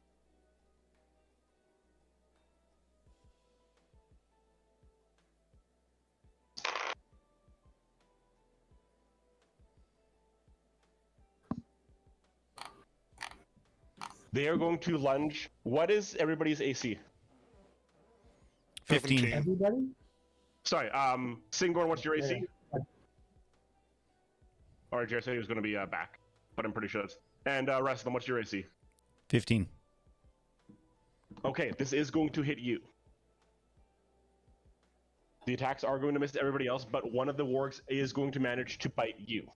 They are going to lunge. What is everybody's AC? 15. Everybody? Sorry, SIngorn, what's your AC? Or Jared said he was going to be back, but I'm pretty sure that's... And rest of them, what's your AC? 15. Okay, this is going to hit you. The attacks are going to miss everybody else, but one of the wargs is going to manage to bite you.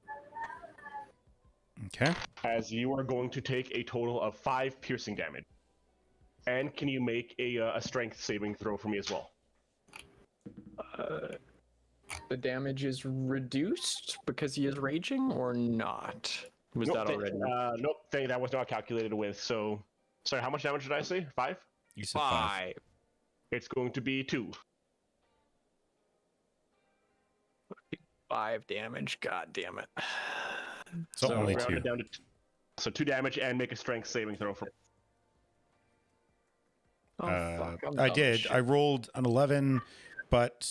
Okay. As you are going to take a total of 5 piercing damage. And can you make a strength saving throw for me as well? The damage is reduced because he is raging, or not? Was that already? Nope, that was not calculated with. So, sorry, how much damage did I say? 5? You said 5. It's going to be 2. 5 damage. God damn it. So only round 2. it down to so 2 damage and make a strength saving throw for. Oh, fuck. I'm I dumb did. as shit. I rolled an 11, but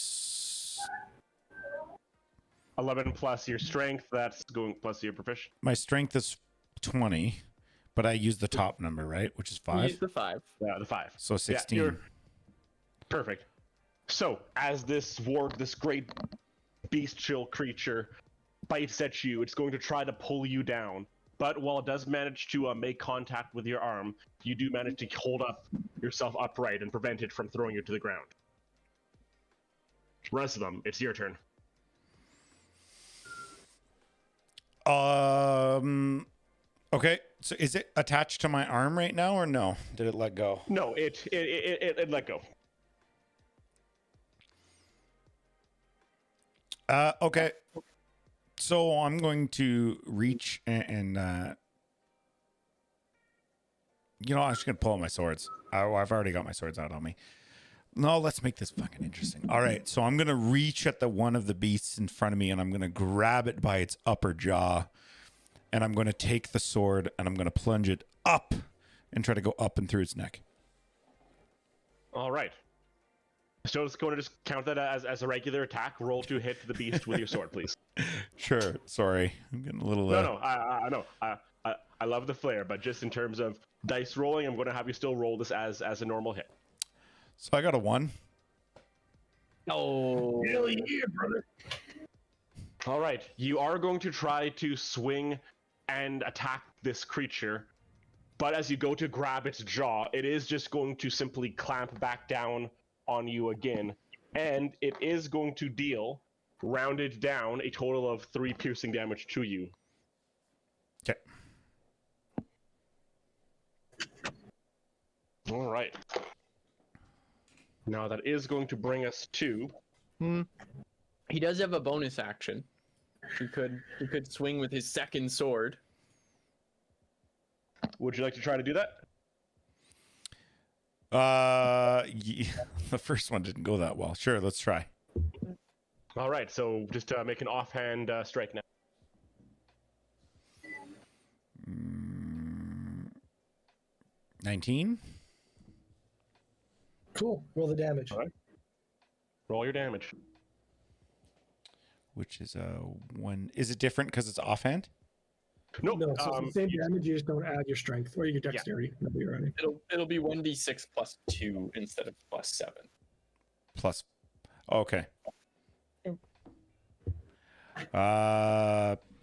11 plus your strength. That's going plus your proficient. my strength is 20, but I used the top number, right? Which is 5. Use the 5. Yeah, the 5. So 16. Yeah, perfect. So as this warg, this great bestial creature, bites at you, it's going to try to pull you down. But while it does manage to make contact with your arm, you do manage to hold up yourself upright and prevent it from throwing you to the ground. Rest of them, it's your turn. Okay. So is it attached to my arm right now, or no? Did it let go? No, it let go. Okay. So I'm going to reach and I'm just going to pull out my swords. I've already got my swords out on me. No, let's make this fucking interesting. All right. So I'm going to reach at the one of the beasts in front of me, and I'm going to grab it by its upper jaw, and I'm going to take the sword and I'm going to plunge it up and try to go up and through its neck. All right. So it's going to just count that as a regular attack. Roll to hit the beast with your sword, please. Sure. Sorry. I'm getting a little... No, I know. I love the flair, but just in terms of dice rolling, I'm going to have you still roll this as a normal hit. So I got a 1. Oh. Hell yeah, brother. All right. You are going to try to swing and attack this creature, but as you go to grab its jaw, it is just going to simply clamp back down on you again, and it is going to deal, rounded down, a total of 3 piercing damage to you. Okay. All right. Now that is going to bring us to. He does have a bonus action. He could swing with his second sword. Would you like to try to do that? The first one didn't go that well. Sure, let's try. All right, so just make an offhand strike now. 19. Cool. Roll the damage. All right. Roll your damage. Which is a 1. Is it different because it's offhand? Nope. No, so it's the same damage. You just don't add your strength or your dexterity. That'll be alright. It'll be 1d6 plus 2 instead of plus 7. Plus. Okay.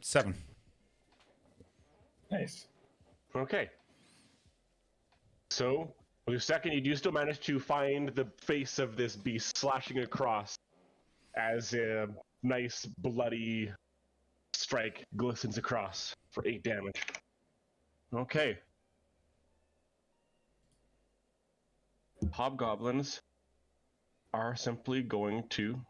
7. Nice. Okay. So, with your second, you do still manage to find the face of this beast slashing across as a nice bloody strike glistens across for 8 damage. Okay. Hobgoblins are simply going to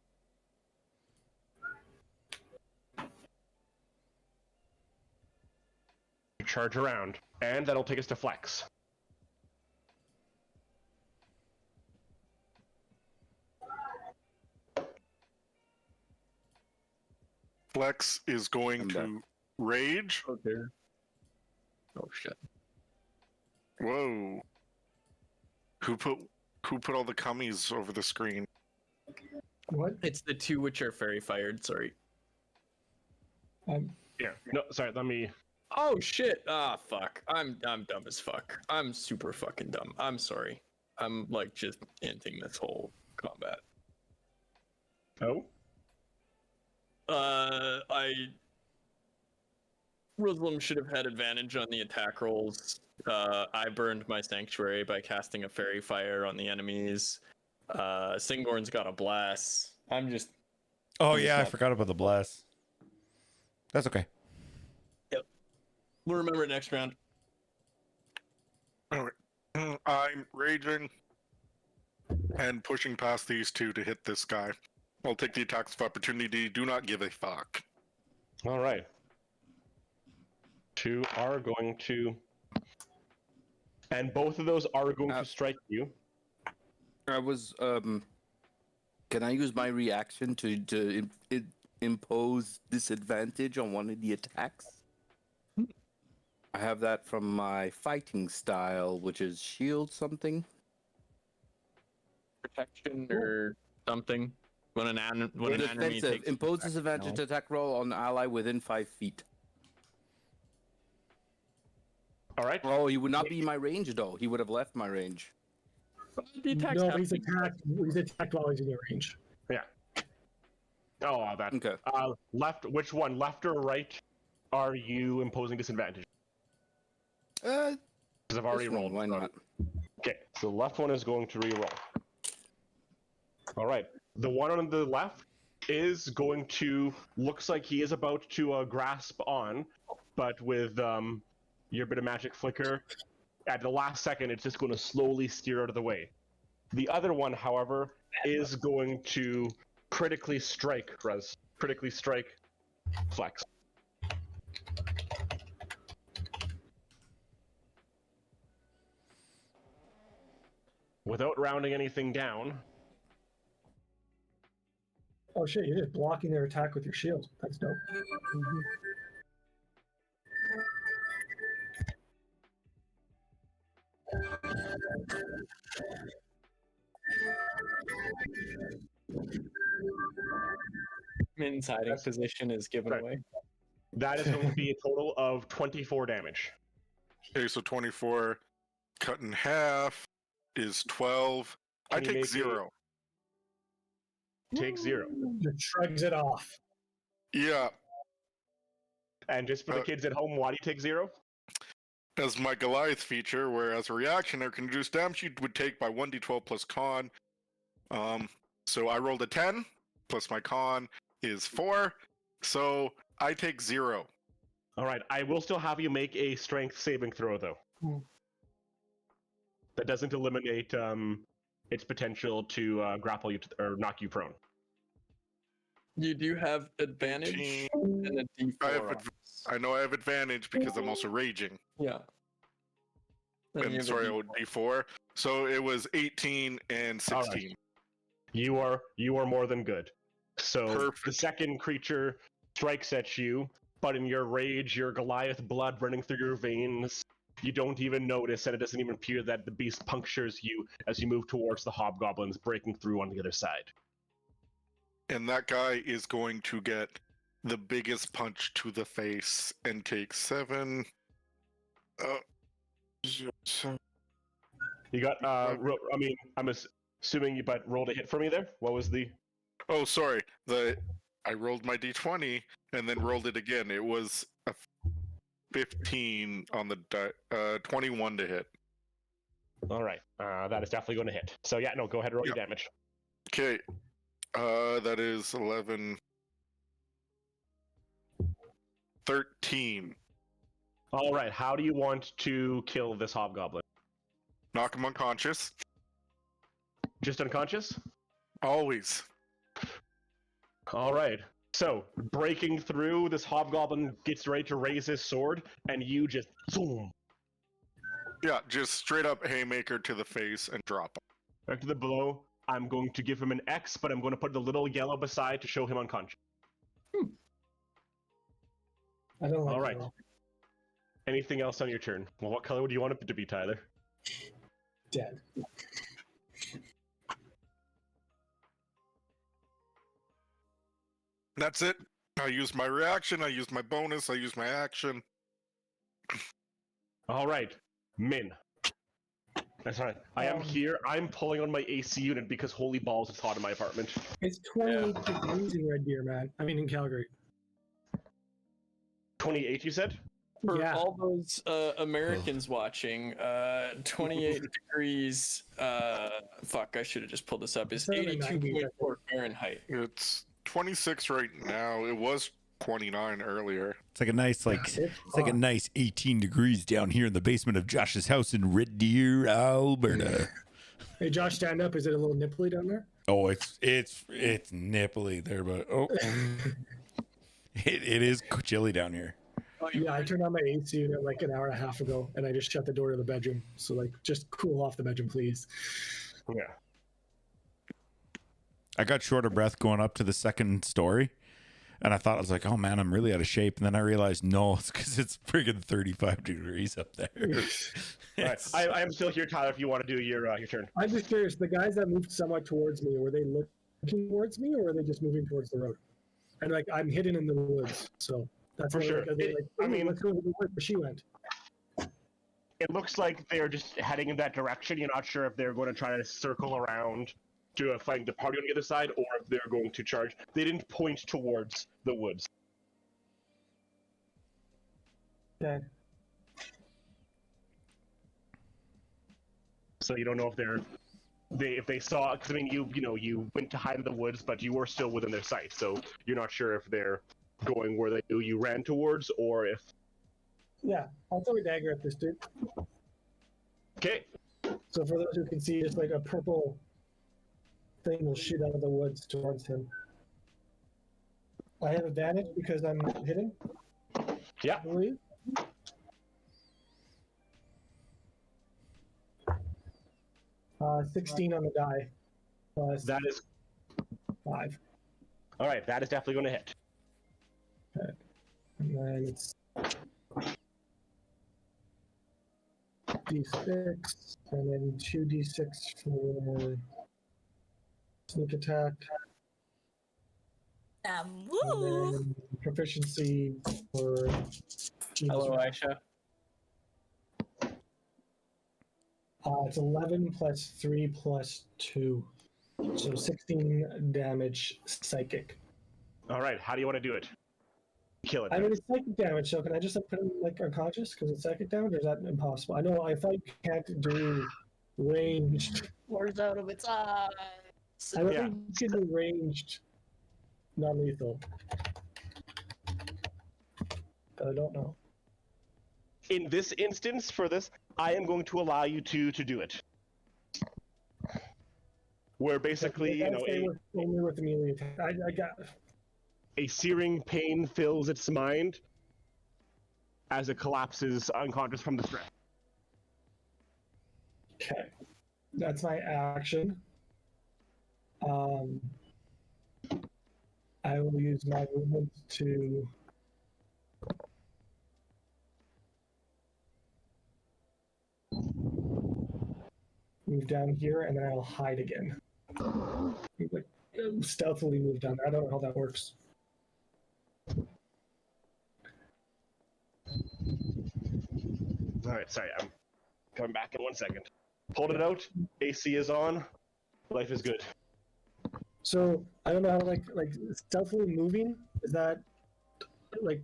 charge around, and that'll take us to Flex. Flex is going I'm to rage. Okay. Oh shit. Whoa. Who put all the cummies over the screen? What? It's the 2 which are fairy fired, sorry. Yeah. No, sorry, let me... Oh shit! Ah, fuck. I'm dumb as fuck. I'm super fucking dumb. I'm sorry. I'm like just inting this whole combat. Oh? Ruslam should have had advantage on the attack rolls. I burned my sanctuary by casting a fairy fire on the enemies. SIngorn's got a blast. I'm just... Oh, yeah, I forgot about the blast. That's okay. We'll remember it next round. Alright. I'm raging and pushing past these 2 to hit this guy. I'll take the attacks of opportunity. Do not give a fuck. All right. 2 are going to... And both of those are going to strike you. I was can I use my reaction to impose disadvantage on one of the attacks? I have that from my fighting style, which is shield something. Protection or something. When an enemy Defensive. takes Impose disadvantage attack roll on ally within 5 feet. All right. Oh, he would not be in my range though. He would have left my range. The attacks No, have he's to- attacked. He's attacked while he's in your range. Yeah. Oh, that. Okay. Left. Which one, left or right, are you imposing disadvantage? Because I've already This one, rolled. why not? Okay, so the left one is going to re-roll. All right. The one on the left is going to... Looks like he is about to grasp on, but with your bit of magic flicker, at the last second, it's just going to slowly steer out of the way. The other one, however, is going to critically strike Flex. Without rounding anything down. Oh shit! You're just blocking their attack with your shield. That's dope. Min's hiding position is given Right. away. That is going to be a total of 24 damage. Okay, so 24 cut in half is 12. I Can you take make 0. Take 0. Just shrugs it off. Yeah, And just for the kids at home, why do you take 0? as my Goliath feature, where as a reaction, I can reduce damage you would take by 1d12 plus con. So I rolled a 10, plus my con is 4, so I take 0. All right, I will still have you make a strength saving throw, though. Hmm. That doesn't eliminate its potential to grapple you or knock you prone. You do have advantage 18. and a D4. I know I have advantage because I'm also raging. Yeah. And you And have a sorry, D4. D4. So it was 18 and 16. All right. You are more than good. So Perfect. the second creature strikes at you, but in your rage, your Goliath blood running through your veins, you don't even notice, and it doesn't even appear that the beast punctures you as you move towards the hobgoblins, breaking through on the other side. And that guy is going to get the biggest punch to the face and take 7. You got, I'm assuming you rolled a hit for me there. What was the? Oh, sorry. I rolled my d20 and then rolled it again. It was a 15 on the 21 to hit. All right, that is definitely going to hit. So yeah, no, go ahead and roll your damage. Okay, that is 11, 13. All right, how do you want to kill this hobgoblin? Knock him unconscious. Just unconscious? Always. All right. So, breaking through, this hobgoblin gets ready to raise his sword, and you just zoom. Yeah, just straight up haymaker to the face and drop him. After the blow, I'm going to give him an X, but I'm going to put the little yellow beside to show him unconscious. I don't like All right. that. Anything else on your turn? Well, what color would you want it to be, Tyler? Dead. That's it. I used my reaction, I used my bonus, I used my action. All right, Min. That's right. I am here. I'm pulling on my AC unit because holy balls, it's hot in my apartment. It's 28 degrees in Red Deer, man. I mean, in Calgary. 28, you said? For Yeah. all those Americans watching, 28 degrees. Fuck, I should have just pulled this up. It's 82.4 Fahrenheit. It's 26 right now. It was 29 earlier. It's like a nice, it's like a nice 18 degrees down here in the basement of Josh's house in Red Deer, Alberta. Hey, Josh, stand up. Is it a little nipply down there? Oh, it's nipply there, but it is chilly down here. Yeah, I turned on my AC unit like an hour and a half ago, and I just shut the door to the bedroom. So, like, just cool off the bedroom, please. Yeah. I got short of breath going up to the second story, and I thought, I was like, oh man, I'm really out of shape. And then I realized, no, it's because it's friggin' 35 degrees up there. All right. I am still here, Tyler, if you want to do your turn. I'm just curious, the guys that moved somewhat towards me, were they looking towards me, or were they just moving towards the road? And, like, I'm hidden in the woods, so that's For sure. Let's go to the woods where she went. It looks like they're just heading in that direction. You're not sure if they're going to try to circle around to find the party on the other side, or if they're going to charge. They didn't point towards the woods. Okay. So you don't know if they saw. Because I mean, you went to hide in the woods, but you were still within their sight. So you're not sure if they're going where they knew you ran towards, or if. Yeah, I'll throw a dagger at this dude. Okay. So for those who can see, just like a purple thing will shoot out of the woods towards him. I have advantage because I'm hidden. Yeah. I believe. Uh, 16 on the die. Plus That is 5. all right. That is definitely going to hit. Okay. And then it's D6, and then 2D6 for sneak attack. Woo! And then proficiency for. Hello, Aisha. It's 11 plus 3 plus 2. So 16 damage psychic. All right. How do you want to do it? Kill it. I mean, it's psychic damage, so can I just put him like unconscious because it's psychic damage, or is that impossible? I know I thought you can't do ranged. Pours out of its eyes. I don't think you can do ranged non-lethal. But I don't know. In this instance, for this, I am going to allow you to do it. where basically, you know, only with the melee attack. I got. a searing pain fills its mind as it collapses unconscious from the stress. Okay, that's my action. I will use my movement to move down here, and then I'll hide again. Like, stealthily move down. I don't know how that works. All right, sorry, I'm coming back in 1 second. Hold it out. AC is on. Life is good. So I don't know how like stealthily moving is that like,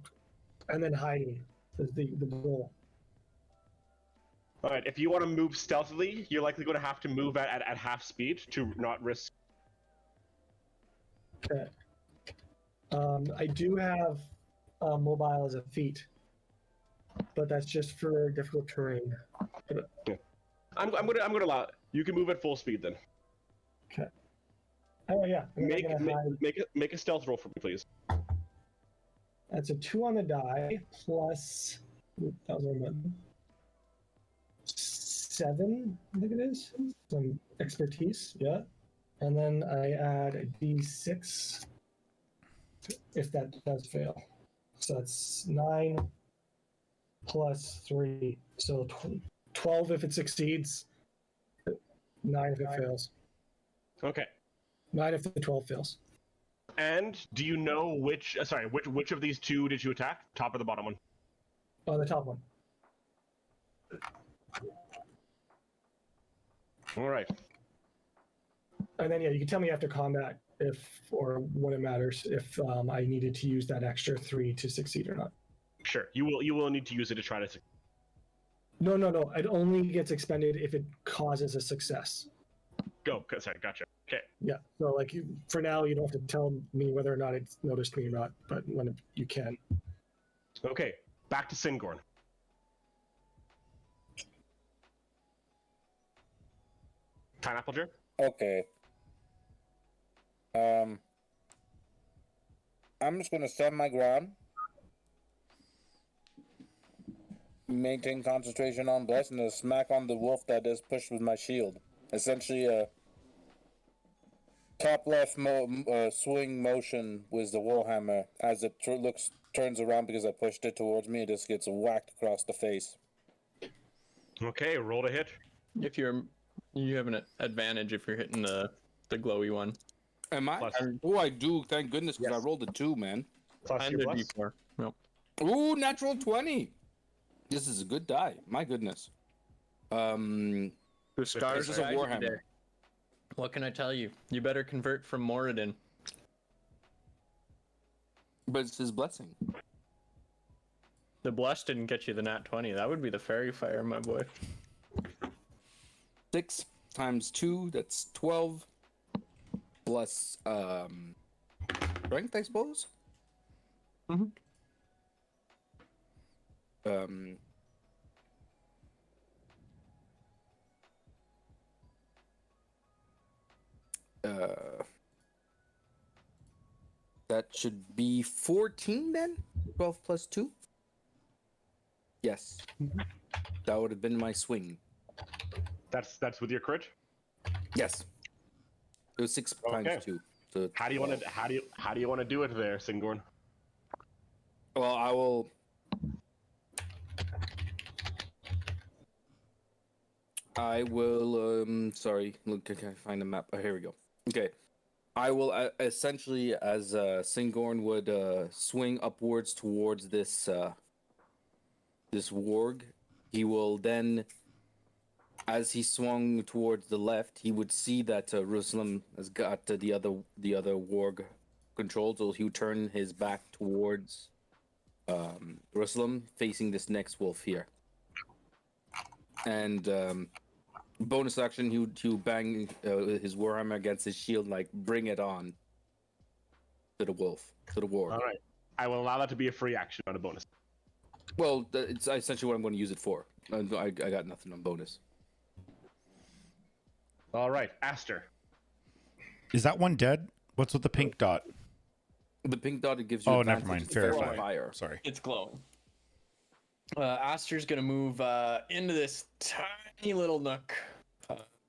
and then hiding is the goal. All right, if you want to move stealthily, you're likely going to have to move at half speed to not risk. Okay. I do have mobile as a feat, but that's just for difficult terrain. I'm gonna allow it. You can move at full speed then. Okay. Oh yeah. Make a stealth roll for me, please. That's a 2 on the die plus. That was my 7, I think it is. Some expertise, yeah. And then I add a d6 if that does fail. So that's 9 plus 3. So 12 if it succeeds, 9 if it fails. Okay. 9 if the 12 fails. And do you know which of these two did you attack? Top or the bottom one? Oh, the top one. All right. And then, yeah, you can tell me after combat if, or when it matters, if I needed to use that extra 3 to succeed or not. Sure. You will need to use it to try to succeed. No. It only gets expended if it causes a success. Go. Sorry, gotcha. Okay. Yeah. So, like, for now, you don't have to tell me whether or not it's noticed me or not, but when you can. Okay. Back to SIngorn. Pineapple Jerk? Okay. I'm just gonna stand my ground. Maintain concentration on Bless and a smack on the wolf that is pushed with my shield. Essentially a top left swing motion with the warhammer. As it turns around because I pushed it towards me, it just gets whacked across the face. Okay, roll to hit. If you have an advantage if you're hitting the glowy one. Am I? Plus. Oh, I do. Thank goodness, because Yes. I rolled a 2, man. Plus And your the plus. D4. Nope. Ooh, natural 20. This is a good die. My goodness. The stars This is a guide you warhammer. there. What can I tell you? You better convert from Moradin. But it's his blessing. The bless didn't get you the nat 20. That would be the fairy fire, my boy. 6 times 2, that's 12. Plus strength, I suppose. Mhm. That should be 14 then? 12 plus 2? Yes. That would have been my swing. That's with your crit. Yes. It was 6 Okay. times 2. So How do you want to do it there, SIngorn? well, I will. Sorry, look, can I find the map? Oh, here we go. Okay. I will essentially, as SIngorn would swing upwards towards this warg, he will then, as he swung towards the left, he would see that Ruslam has got the other warg controlled, so he would turn his back towards Ruslam, facing this next wolf here. And bonus action, he would bang his warhammer against his shield, like bring it on to the wolf, to the warg. All right. I will allow that to be a free action, not a bonus. Well, it's essentially what I'm going to use it for. I got nothing on bonus. All right, Aster. Is that one dead? What's with the pink dot? The pink dot, it gives you Oh, advantage never mind. if Fair it's on point. fire. Sorry. It's glowing. Aster's gonna move into this tiny little nook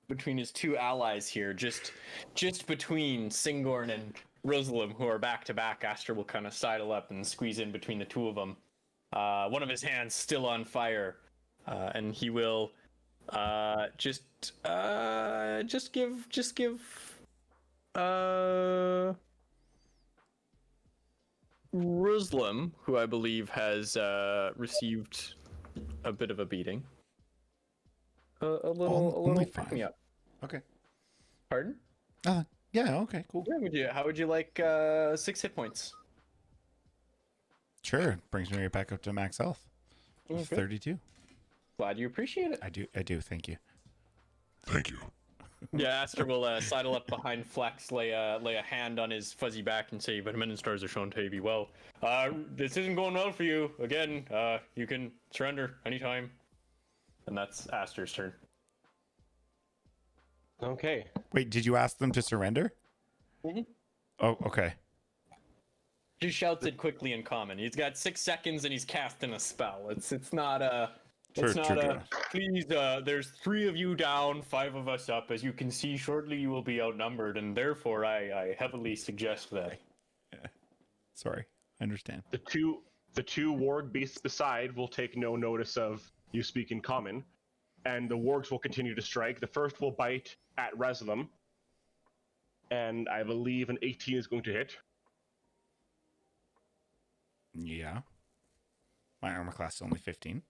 between his two allies here, just between SIngorn and Rosalim, who are back to back. Aster will kind of sidle up and squeeze in between the two of them. One of his hands still on fire, and he will just give Ruslam, who I believe has received a bit of a beating, a little only pick me 5. up. Okay. Pardon? Yeah. Okay. Cool. How would you like 6 hit points? Sure. Brings me right back up to max health. Okay. 32. Glad you appreciate it. I do. Thank you. Thank you. Yeah, Aster will sidle up behind Flex, lay a hand on his fuzzy back, and say, "Vitamin and stars are shown to be well. This isn't going well for you. Again, you can surrender anytime." And that's Aster's turn. Okay. Wait, did you ask them to surrender? Mhm. Oh, okay. Just shouts it quickly in common. He's got 6 seconds and he's casting a spell. It's not a. It's True, not true, a. true. Please, there's 3 of you down, 5 of us up. As you can see, shortly you will be outnumbered, and therefore I heavily suggest that. Sorry. I understand. The two warg beasts beside will take no notice of you speak in common, and the wargs will continue to strike. The first will bite at Reslam, and I believe an 18 is going to hit. Yeah. My armor class is only 15.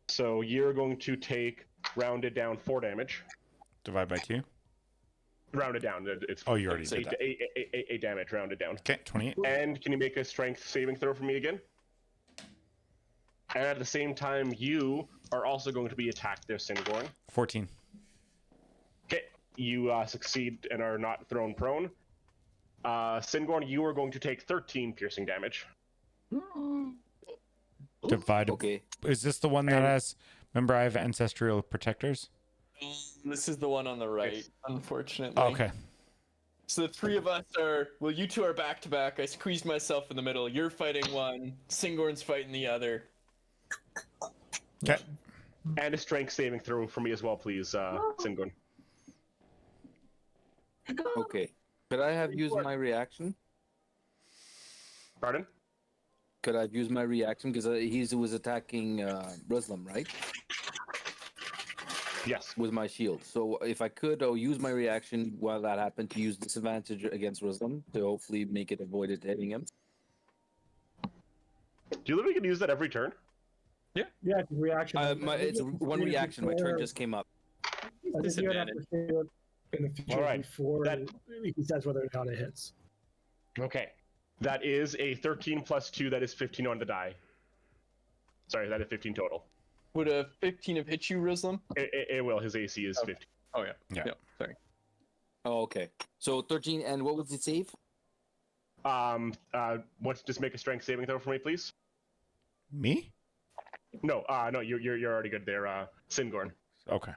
So you're going to take rounded down 4 damage. Divide by 2. Rounded down. It's Oh, you already it's did that. 8 damage rounded down. Okay, 28. And can you make a strength saving throw for me again? And at the same time, you are also going to be attacked there, SIngorn. 14. Okay, you succeed and are not thrown prone. SIngorn, you are going to take 13 piercing damage. Divided. Okay. Is this the one that has? Remember, I have ancestral protectors. This is the one on the right, Yes. unfortunately. Okay. So the 3 of us are. Well, you 2 are back to back. I squeezed myself in the middle. You're fighting one. SIngorn's fighting the other. Okay. And a strength saving throw for me as well, please, SIngorn. Okay. Could I have used my reaction? Pardon? Could I have used my reaction? Because he was attacking Ruslam, right? Yes. With my shield. So if I could, I'll use my reaction while that happened to use disadvantage against Ruslam to hopefully make it avoided hitting him. Do you literally get to use that every turn? Yeah, it's a reaction. It's one reaction. My turn just came up. I think you would have to say it in the future All right. before he says whether or not it hits. Okay. That is a 13 plus 2. That is 15 on the die. Sorry, that is 15 total. Would a 15 have hit you, Ruslam? It will. His AC is 15. Oh yeah. Yeah. Sorry. Oh, okay. So 13, and what was the save? Just make a strength saving throw for me, please. Me? No, you're already good there, SIngorn. Okay.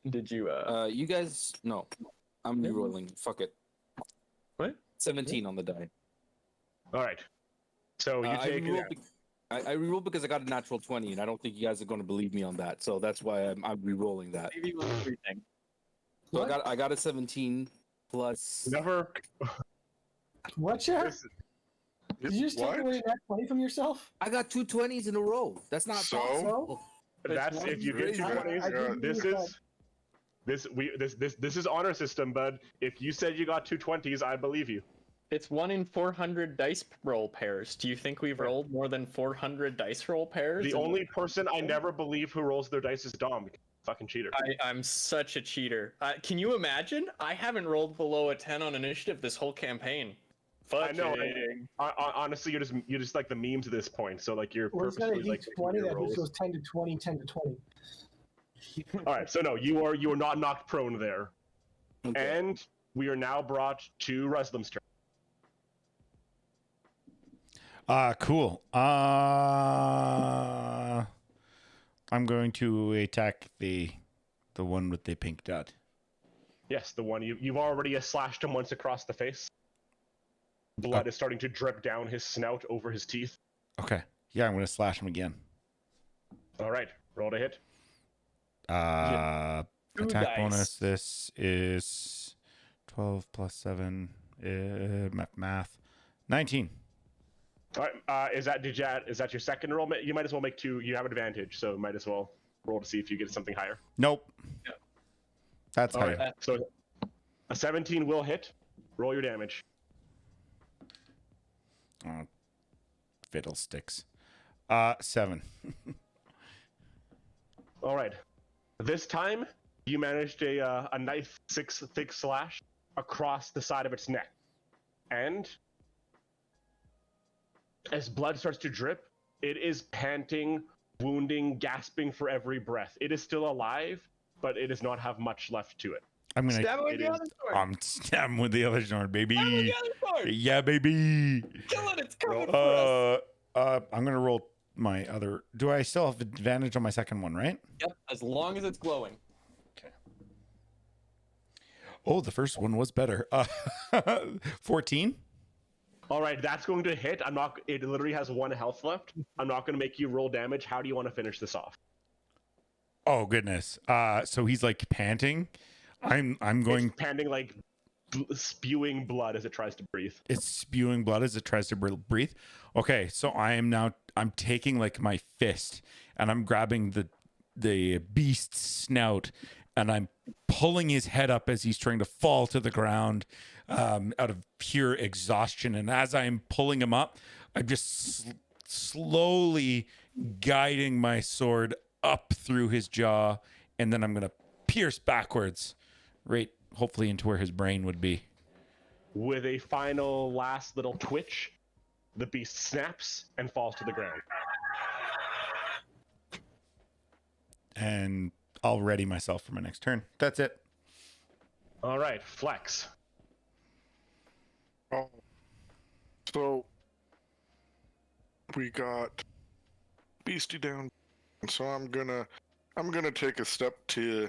Did you? You guys, no. I'm re-rolling. Fuck it. What? 17 on the die. All right. So you take I re-rolled because I got a natural 20, and I don't think you guys are going to believe me on that. So that's why I'm re-rolling that. Maybe with everything. So I got a 17 plus. never. What, Sheriff? Did you just take away that 20 from yourself? I got 2 20s in a row. That's not So? possible. That's if you get 2 20s. This is honor system, bud. If you said you got 2 20s, I believe you. It's 1 in 400 dice roll pairs. Do you think we've rolled more than 400 dice roll pairs? The only person I never believe who rolls their dice is Dom. Fucking cheater. I'm such a cheater. Can you imagine? I haven't rolled below a 10 on initiative this whole campaign. I know. Fucking. Honestly, you're just like the memes at this point. So like you're Well, purposely instead like of 20, that rolls. just goes 10 to 20, 10 to 20. All right. So no, you are not knocked prone there, Okay. and we are now brought to Ruslam's turn. Cool. I'm going to attack the one with the pink dot. Yes, the one you've already slashed him once across the face. Blood is starting to drip down his snout over his teeth. Okay. Yeah, I'm going to slash him again. All right, roll to hit. Attack dice. bonus. This is 12 plus 7. Math. 19. All right, is that your second roll? You might as well make two. You have advantage, so might as well roll to see if you get something higher. Nope. Yeah. That's All higher. right, so a 17 will hit. Roll your damage. Oh, fiddlesticks. 7. All right. This time, you managed a knife thick slash across the side of its neck. And as blood starts to drip, it is panting, wounding, gasping for every breath. It is still alive, but it does not have much left to it. I'm gonna. Stab him with the other sword. I'm stabbing with the other sword, baby. Stab him with the other sword. Yeah, baby. Kill it. It's coming for us. I'm gonna roll my other. Do I still have advantage on my second one, right? Yep. As long as it's glowing. Okay. Oh, the first one was better. 14. All right, that's going to hit. It literally has 1 health left. I'm not going to make you roll damage. How do you want to finish this off? Oh goodness. So he's like panting. I'm going. It's panting, like spewing blood as it tries to breathe. It's spewing blood as it tries to breathe. Okay, so I'm taking like my fist and I'm grabbing the beast's snout and I'm pulling his head up as he's trying to fall to the ground out of pure exhaustion. And as I'm pulling him up, I'm just slowly guiding my sword up through his jaw, and then I'm going to pierce backwards, right, hopefully into where his brain would be. With a final last little twitch, the beast snaps and falls to the ground. And I'll ready myself for my next turn. That's it. All right, Flex. Oh. So we got Beastie down. So I'm gonna take a step to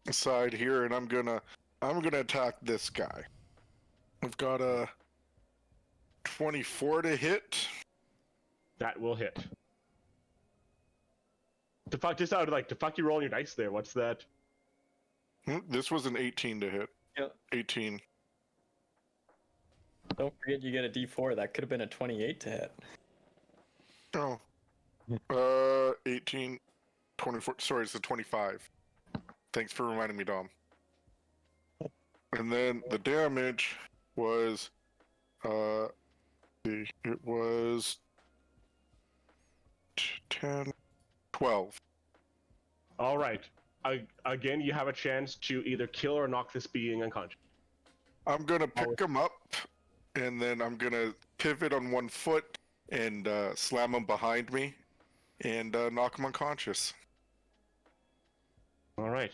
the side here and I'm gonna attack this guy. I've got a 24 to hit. That will hit. The fuck just out like the fuck you rolling your dice there. What's that? This was an 18 to hit. Yep. 18. Don't forget you get a D4. That could have been a 28 to hit. Oh. 18, 24. Sorry, it's a 25. Thanks for reminding me, Dom. And then the damage was, it was 10, 12. All right. Again, you have a chance to either kill or knock this being unconscious. I'm gonna pick him up, and then I'm gonna pivot on one foot and slam him behind me, and knock him unconscious. All right.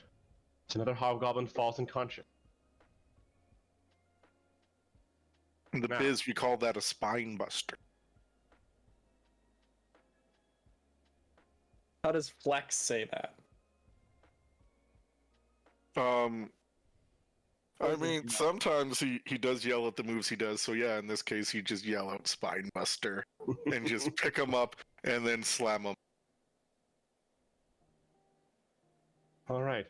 So another hobgoblin falls unconscious. In the Now- biz, we call that a spine buster. How does Flex say that? I mean, sometimes he does yell at the moves he does. So yeah, in this case, he just yell out spine buster and just pick him up and then slam him. All right.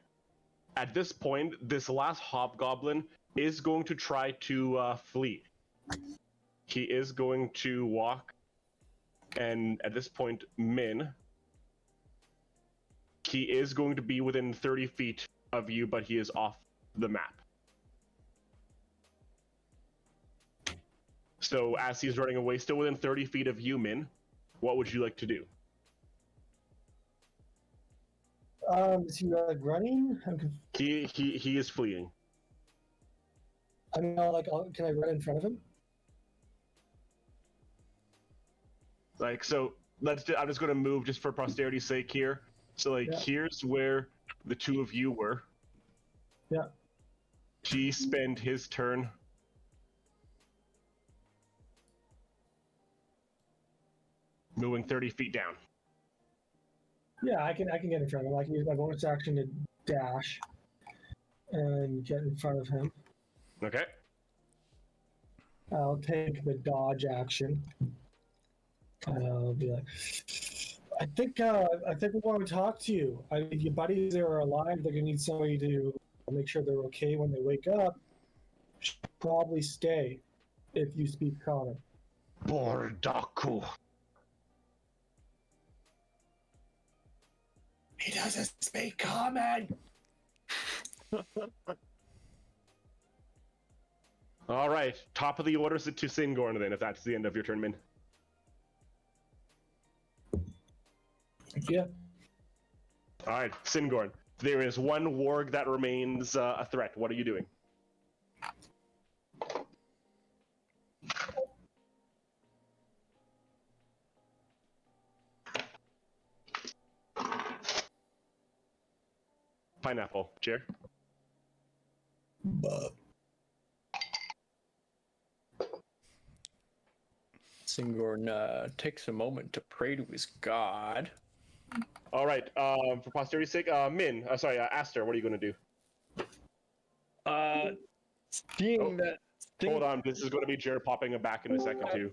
At this point, this last hobgoblin is going to try to flee. He is going to walk, and at this point, Min, he is going to be within 30 feet of you, but he is off the map. So as he's running away, still within 30 feet of you, Min, what would you like to do? Is he like running? He is fleeing. I mean, can I run in front of him? Like, so I'm just going to move just for posterity's sake here. So like, Yeah. Here's where the two of you were. Yeah. He spent his turn moving 30 feet down. Yeah, I can get in front of him. I can use my bonus action to dash and get in front of him. Okay. I'll take the dodge action. And I'll be like, I think we want to talk to you. Your buddies are alive. They're gonna need somebody to make sure they're okay when they wake up. Should probably stay if you speak common. Bordaku. He doesn't speak common. All right. Top of the order to SIngorn then, if that's the end of your turn, Min. Yeah. All right, SIngorn. There is one warg that remains a threat. What are you doing? Pineapple. Jer? SIngorn takes a moment to pray to his god. All right. For posterity's sake, Min. Aster. What are you going to do? Seeing that. Hold on. This is going to be Jer popping back in a second too.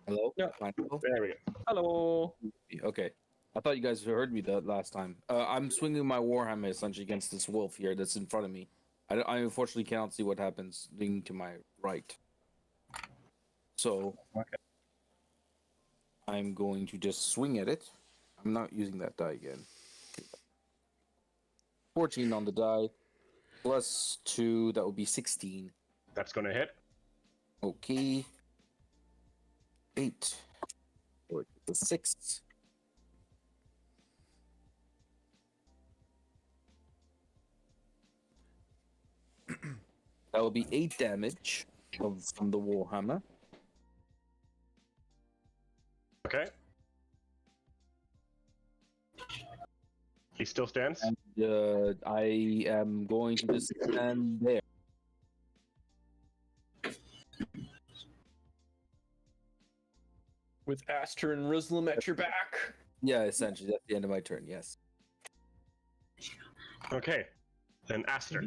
Hello? Yeah. There we go. Hello. Okay. I thought you guys heard me the last time. I'm swinging my warhammer essentially against this wolf here that's in front of me. I unfortunately cannot see what happens leaning to my right. So Okay. I'm going to just swing at it. I'm not using that die again. 14 on the die. Plus 2, that would be 16. That's going to hit. Okay. 8. Or the 6. That will be 8 damage from the warhammer. Okay. He still stands. And I am going to just stand there. With Aster and Ruslam at your back. Yeah, essentially, that's the end of my turn, yes. Okay. Then Aster.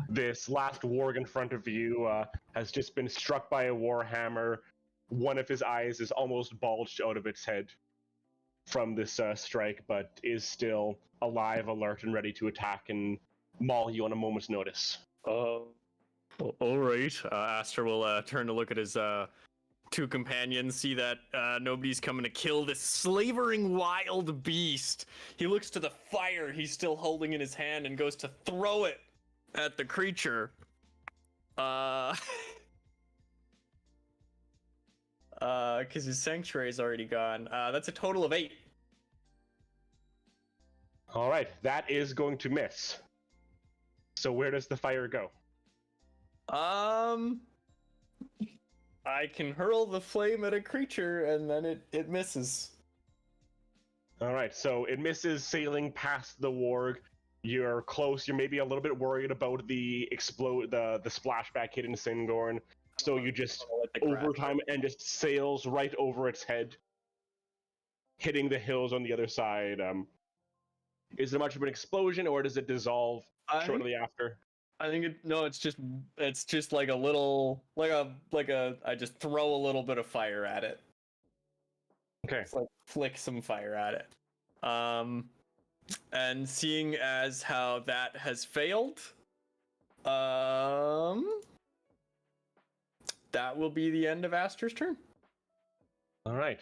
This last warg in front of you has just been struck by a warhammer. One of his eyes is almost bulged out of its head from this strike, but is still alive, alert, and ready to attack and maul you on a moment's notice. All right. Aster will turn to look at his two companions, see that nobody's coming to kill this slavering wild beast. He looks to the fire he's still holding in his hand and goes to throw it at the creature. Because his sanctuary is already gone. That's a total of 8. All right, that is going to miss. So where does the fire go? I can hurl the flame at a creature and then it misses. All right, so it misses, sailing past the warg. You're close. You're maybe a little bit worried about the splashback hitting SIngorn. So you just overtime and just sails right over its head, hitting the hills on the other side. Is it much of an explosion, or does it dissolve shortly after? I think it's just like a little I just throw a little bit of fire at it. Okay. It's like flick some fire at it. And seeing as how that has failed, that will be the end of Aster's turn. All right.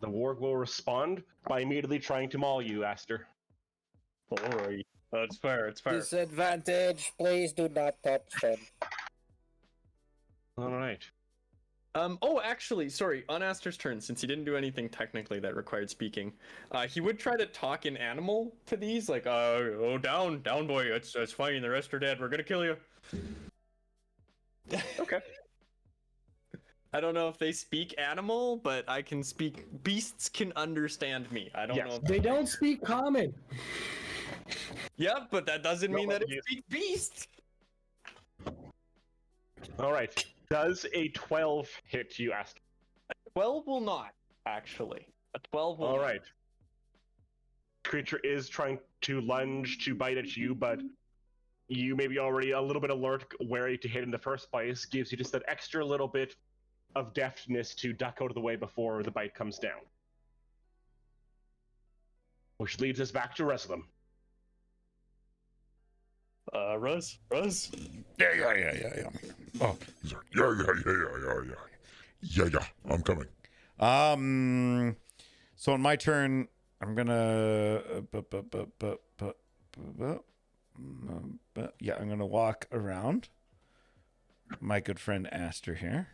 The warg will respond by immediately trying to maul you, Aster. All right. That's fair. It's fair. Disadvantage. Please do not touch them. All right. Oh, actually, sorry. On Aster's turn, since he didn't do anything technically that required speaking, he would try to talk in animal to these, like, oh, down, boy. It's fine. The rest are dead. We're gonna kill you. Okay. I don't know if they speak animal, but I can speak. Beasts can understand me. I don't know. If They don't speak common. Yeah, but that doesn't mean that it speaks beast. All right. Does a 12 hit you, Aster? 12 will not, actually. A 12 will All hit. right. Creature is trying to lunge to bite at you, but you may be already a little bit alert, wary to hit in the first place. Gives you just that extra little bit of deftness to duck out of the way before the bite comes down. Which leads us back to Reslam. Ruz? Yeah. Oh, he's like, yeah. I'm coming. So on my turn, I'm gonna I'm gonna walk around my good friend Aster here,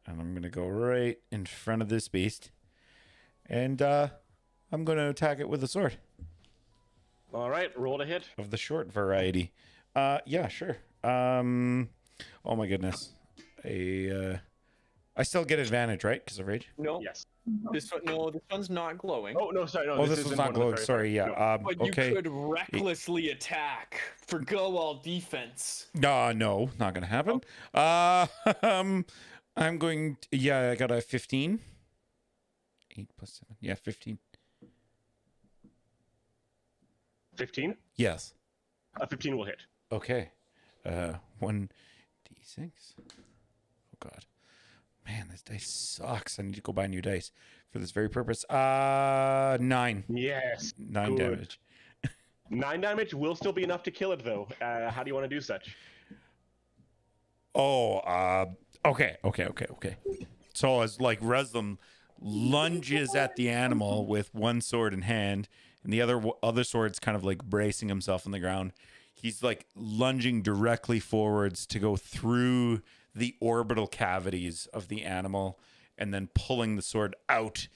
and I'm gonna go right in front of this beast, and I'm gonna attack it with a sword All right, roll to hit. of the short variety. Yeah, sure. Oh my goodness, I still get advantage, right? Because of rage. No, Yes. this one's not glowing. Oh no, sorry, no. Oh, this isn't was not one of the glowing. very Sorry, first. yeah. No. But Okay. you could recklessly attack for go all defense. No, not gonna happen. I'm going. I got a 15. 8 plus 7. Yeah, 15. 15? Yes. A 15 will hit. Okay. 1d6. Oh god, man, this dice sucks. I need to go buy new dice for this very purpose. 9. Yes. 9 Good. damage. 9 damage will still be enough to kill it, though. How do you want to do such? Oh, okay. So as like Reslam lunges at the animal with one sword in hand, and the other sword's kind of like bracing himself on the ground. He's like lunging directly forwards to go through the orbital cavities of the animal, and then pulling the sword out,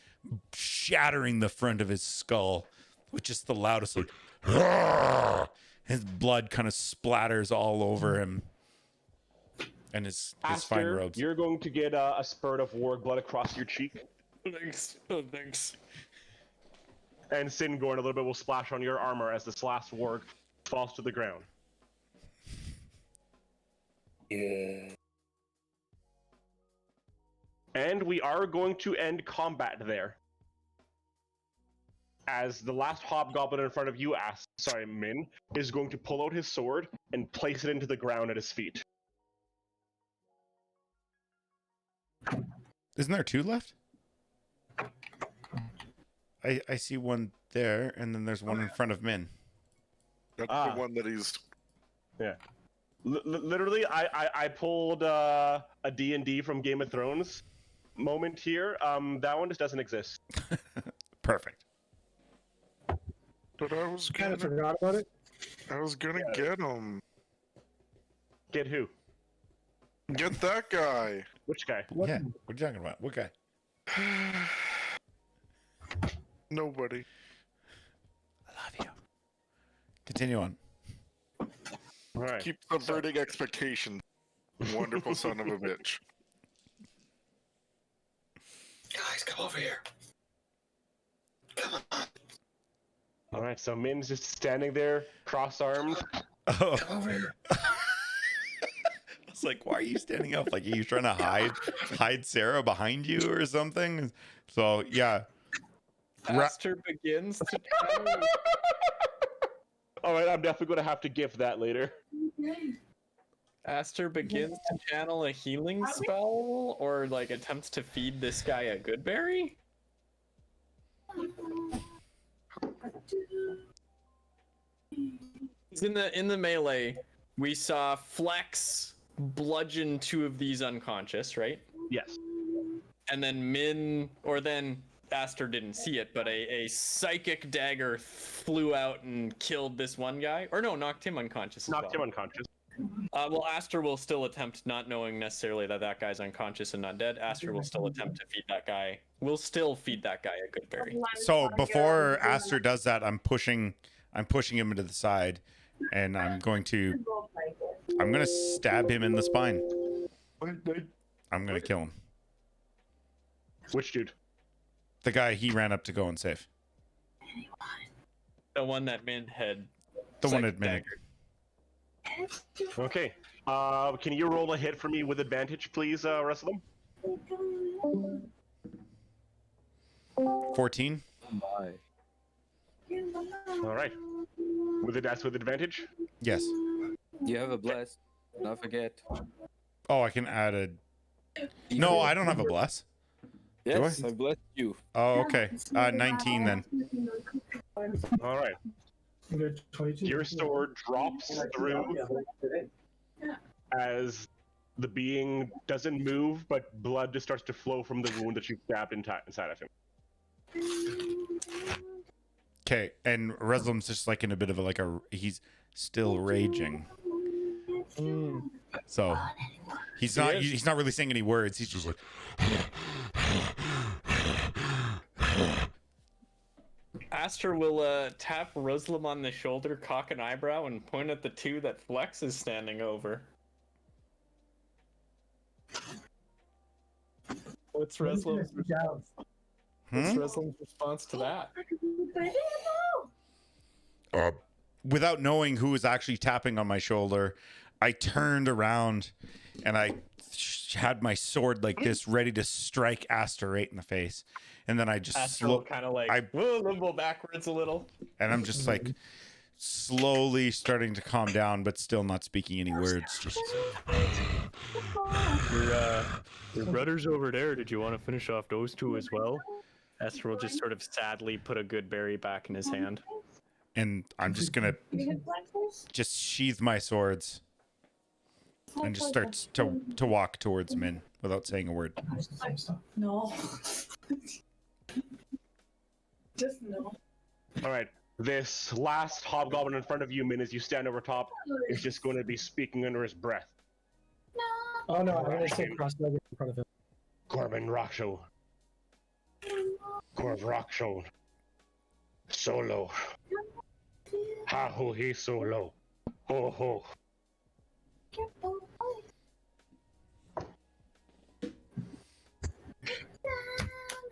shattering the front of his skull with just the loudest like. His blood kind of splatters all over him. And his fine Aster, robes. you're going to get a spurt of warg blood across your cheek. Thanks. Oh, thanks. And SIngorn, a little bit will splash on your armor as this last warg falls to the ground. Yeah. And we are going to end combat there. As the last hobgoblin in front of you, Min, is going to pull out his sword and place it into the ground at his feet. Isn't there 2 left? I see one there, and then there's one in front of Min. That's Ah. the one that he's. Yeah. Literally, I pulled a D&D from Game of Thrones moment here. That one just doesn't exist. Perfect. But I was Kind gonna, of forgot about it. get him. Get who? Get that guy. Which guy? Yeah. What are you talking about? What guy? Nobody. I love you. Continue on. All right. Keep subverting expectations. Wonderful son of a bitch. Guys, come over here. Come on. All right. So Min's just standing there, cross-armed. Oh. Come over here. I was like, why are you standing up? Like, are you trying to hide Sarah behind you or something? So, yeah. Aster begins to channel. All right. I'm definitely going to have to gift that later. Aster begins to channel a healing spell, or like attempts to feed this guy a good berry. In the melee, we saw Flex bludgeon 2 of these unconscious, right? Yes. And then Aster didn't see it, but a psychic dagger flew out and killed this one guy. Or no, knocked him unconscious. Knocked him unconscious. Well, Aster will still attempt, not knowing necessarily that guy's unconscious and not dead. Aster will still attempt to feed that guy. We'll still feed that guy a good berry. So before Aster does that, I'm pushing him into the side, and I'm gonna stab him in the spine. I'm gonna kill him. Which dude? The guy he ran up to go and save. The one that Min had. The one psychic at minute. daggered. Okay. Can you roll a hit for me with advantage, please, rest of them? 14. My. All right. With that's with advantage. Yes. You have a bless. Don't forget. Oh, I can add a. No, I don't have a bless. Yes, I bless you. Oh, okay. 19 then. All right. Your sword drops through as the being doesn't move, but blood just starts to flow from the wound that you stabbed inside of him. Okay, and Reslam's just like in a bit of he's still raging. So he's not really saying any words. He's just like Aster will tap Ruslam on the shoulder, cock an eyebrow, and point at the two that Flex is standing over. What's Ruslam's response to that? without knowing who was actually tapping on my shoulder, I turned around and I had my sword like this, ready to strike Aster right in the face. And then I just kind of like limbo backwards a little, and I'm just like slowly starting to calm down, but still not speaking any words. Just your brothers over there. Did you want to finish off those two as well? Aster will just sort of sadly put a good berry back in his hand, and I'm just gonna just sheath my swords and just start to walk towards Min without saying a word. No. Just no. All right. This last hobgoblin in front of you, Min, as you stand over top, is just going to be speaking under his breath. No. Oh no, I'm going to sit cross-legged in front of him. Corbin Rockshow. Corv Rockshow. Solo. Ha ho he solo. Ho ho.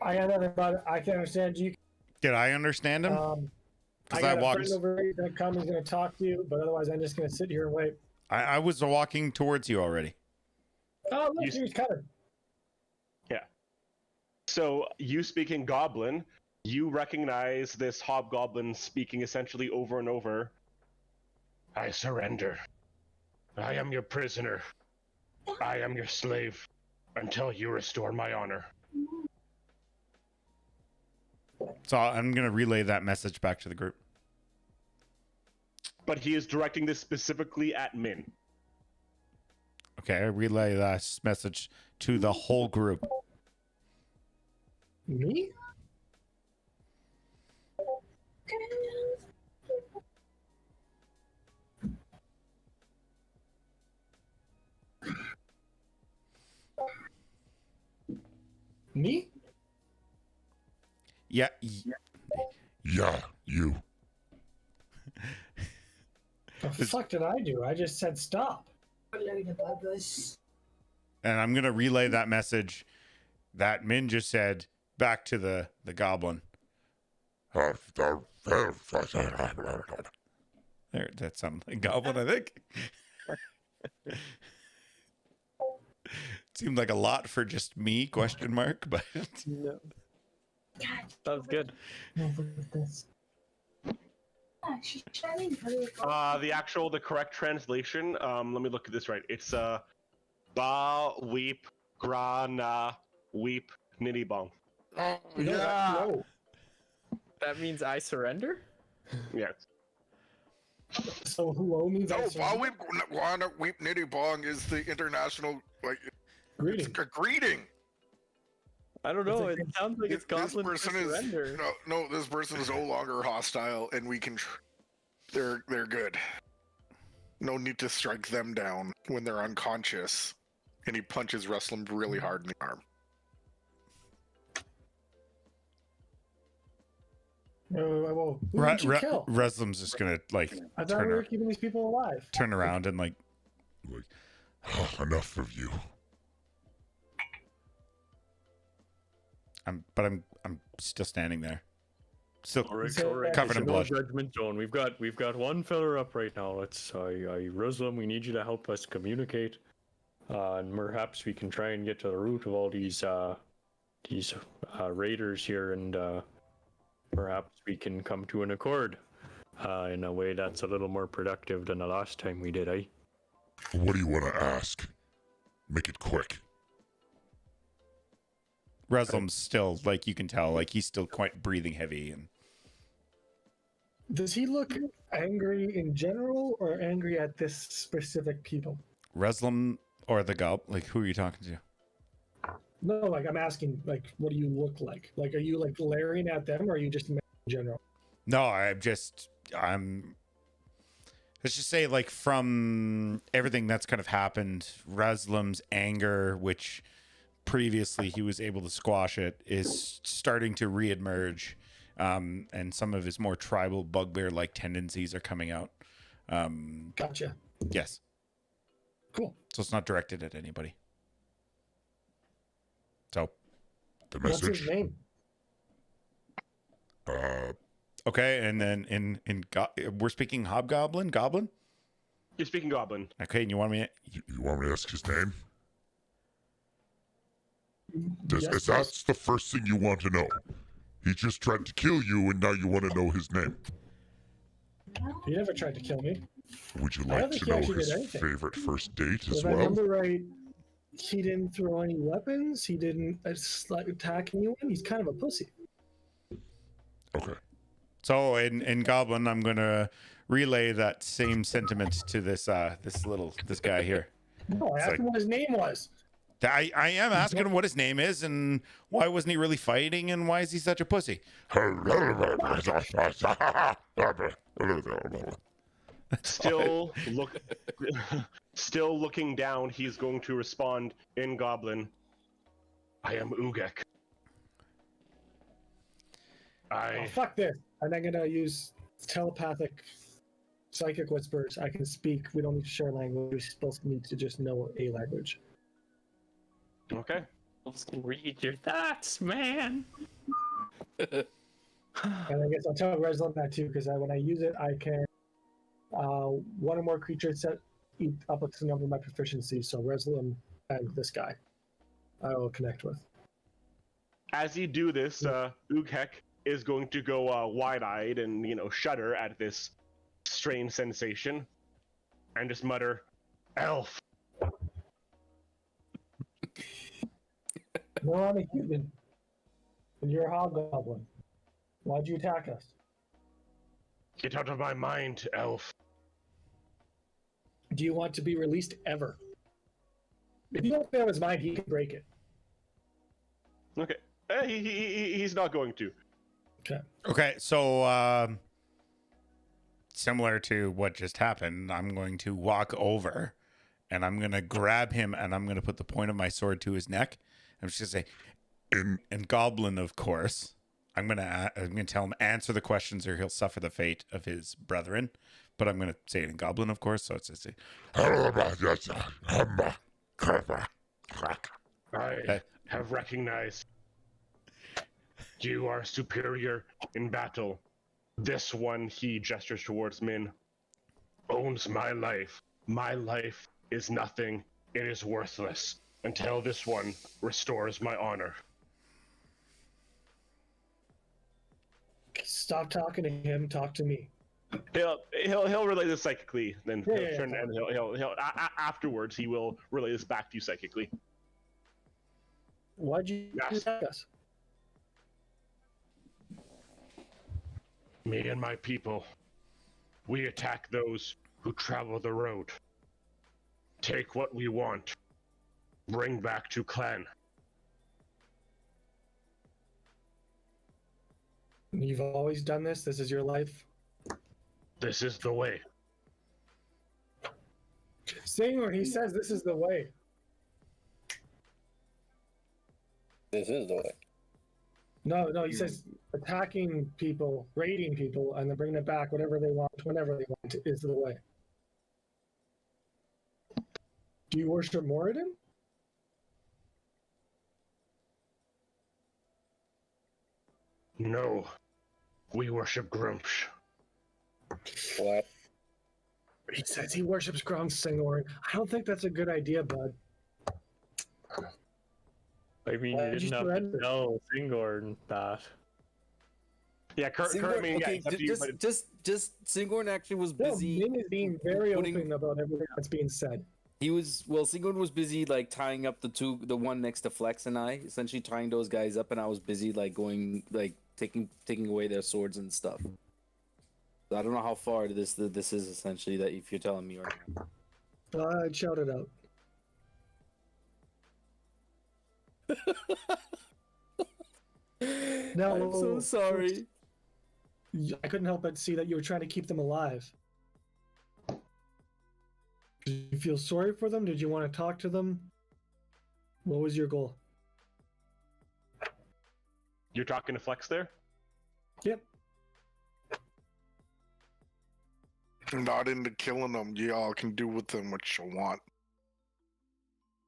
I got nothing about it. I can understand you. Did I understand him? I got a friend over here. He's gonna come. He's gonna talk to you, but otherwise, I'm just gonna sit here and wait. I was walking towards you already. Oh, look, he's coming. Yeah. So you speaking Goblin, you recognize this hobgoblin speaking essentially over and over. I surrender. I am your prisoner. I am your slave until you restore my honor. So I'm going to relay that message back to the group. But he is directing this specifically at Min. Okay, I relay that message to the whole group. Me? Me? Yeah. Yeah, you. The fuck did I do? I just said stop. And I'm going to relay that message that Min just said back to the goblin. There, that sounded like goblin, I think. Seemed like a lot for just me, question mark, but... No. That was good. The correct translation, let me look at this right. It's Ba Weep Gra Na Weep Nitty Bong. Yeah. No. That means I surrender? Yes. So who means I surrender? Ba Weep Gra Na Weep Nitty Bong is the international greeting. It's a greeting. I don't know. It sounds like it's Goblin This person surrender. No. This person is no longer hostile, and we can. They're good. No need to strike them down when they're unconscious. And he punches Ruslam really hard in the arm. Who did you kill? Reslam's just gonna I thought we were keeping these people alive. Turn around and enough of you. I'm still standing there, still Correct. covered in blood. Judgment zone. We've got one filler up right now. It's Ruslam. We need you to help us communicate, and perhaps we can try and get to the root of all these these raiders here, and perhaps we can come to an accord in a way that's a little more productive than the last time we did, eh? What do you want to ask? Make it quick. Reslim's still, like, you can tell, like, he's still quite breathing heavy. And Does he look angry in general or angry at this specific people? Reslim or the gob, like, who are you talking to? No, like I'm asking, like, what do you look like? Like, are you like glaring at them, or are you just in general? No, I'm. Let's just say, like, from everything that's kind of happened, Reslim's anger, which previously he was able to squash it, is starting to reemerge, and some of his more tribal bugbear-like tendencies are coming out. Gotcha. Yes. Cool. So it's not directed at anybody. So. The What's message. his name? Okay, and then we're speaking hobgoblin, goblin. You're speaking goblin. Okay, and you want me? You want me to ask his name? Yes, Is that the first thing you want to know? He just tried to kill you, and now you want to know his name. He never tried to kill me. Would you I don't like think to he know actually his did anything. favorite first date as If I well? remember right, he didn't throw any weapons. He didn't attack anyone. He's kind of a pussy. Okay. So in goblin, I'm gonna relay that same sentiment to this guy here. No, I It's asked like- him what his name was. I am asking him what his name is and why wasn't he really fighting and why is he such a pussy? Still still looking down, he's going to respond in goblin. I am Ugek. Oh, fuck this. And I'm gonna use telepathic psychic whispers. I can speak. We don't need to share language. We still need to just know a language. Okay. Read your thoughts, man. And I guess I'll tell Reslim that too, because when I use it, I can one or more creatures set up to the number of my proficiency. So Reslim and this guy, I will connect with. As you do this, Ugek is going to go wide-eyed and, shudder at this strange sensation and just mutter, "Elf." No, I'm a human. And you're a hobgoblin. Why'd you attack us? Get out of my mind, elf. Do you want to be released ever? If you don't stay on his mind, he can break it. Okay. He's not going to. Okay, so similar to what just happened, I'm going to walk over and I'm gonna grab him and I'm gonna put the point of my sword to his neck. I'm just gonna say, in goblin, of course. I'm gonna tell him answer the questions or he'll suffer the fate of his brethren. But I'm gonna say it in goblin, of course. So it's just I have recognized you are superior in battle. This one, he gestures towards Min, owns my life. My life is nothing. It is worthless until this one restores my honor. Stop talking to him. Talk to me. He'll relay this psychically. Then Yeah, turn and he'll afterwards he will relay this back to you psychically. Why'd you attack us? Me and my people, we attack those who travel the road. Take what we want. Bring back to clan. You've always done this? This is your life? This is the way. SIngorn, he says this is the way. This is the way. No, he says attacking people, raiding people, and then bringing it back, whatever they want, whenever they want, is the way. Do you worship Moradin? No, we worship Grumsh. What? He says he worships Grumsh, SIngorn. I don't think that's a good idea, bud. I mean, Why you did you didn't have to surrender? tell SIngorn that. Yeah, Kurt, SIngorn, yeah, okay, it's up to you, but just SIngorn actually was No, busy. Ming is being very putting- open about everything that's being said. SIngorn was busy like tying up the one next to Flex and I, essentially tying those guys up, and I was busy like going like taking away their swords and stuff. So I don't know how far this is essentially that if you're telling me or not. I'd shout it out. No, I'm so sorry. I couldn't help but see that you were trying to keep them alive. Did you feel sorry for them? Did you want to talk to them? What was your goal? you're talking to Flex there? Yep. I'm not into killing them. Y'all can do with them what you want.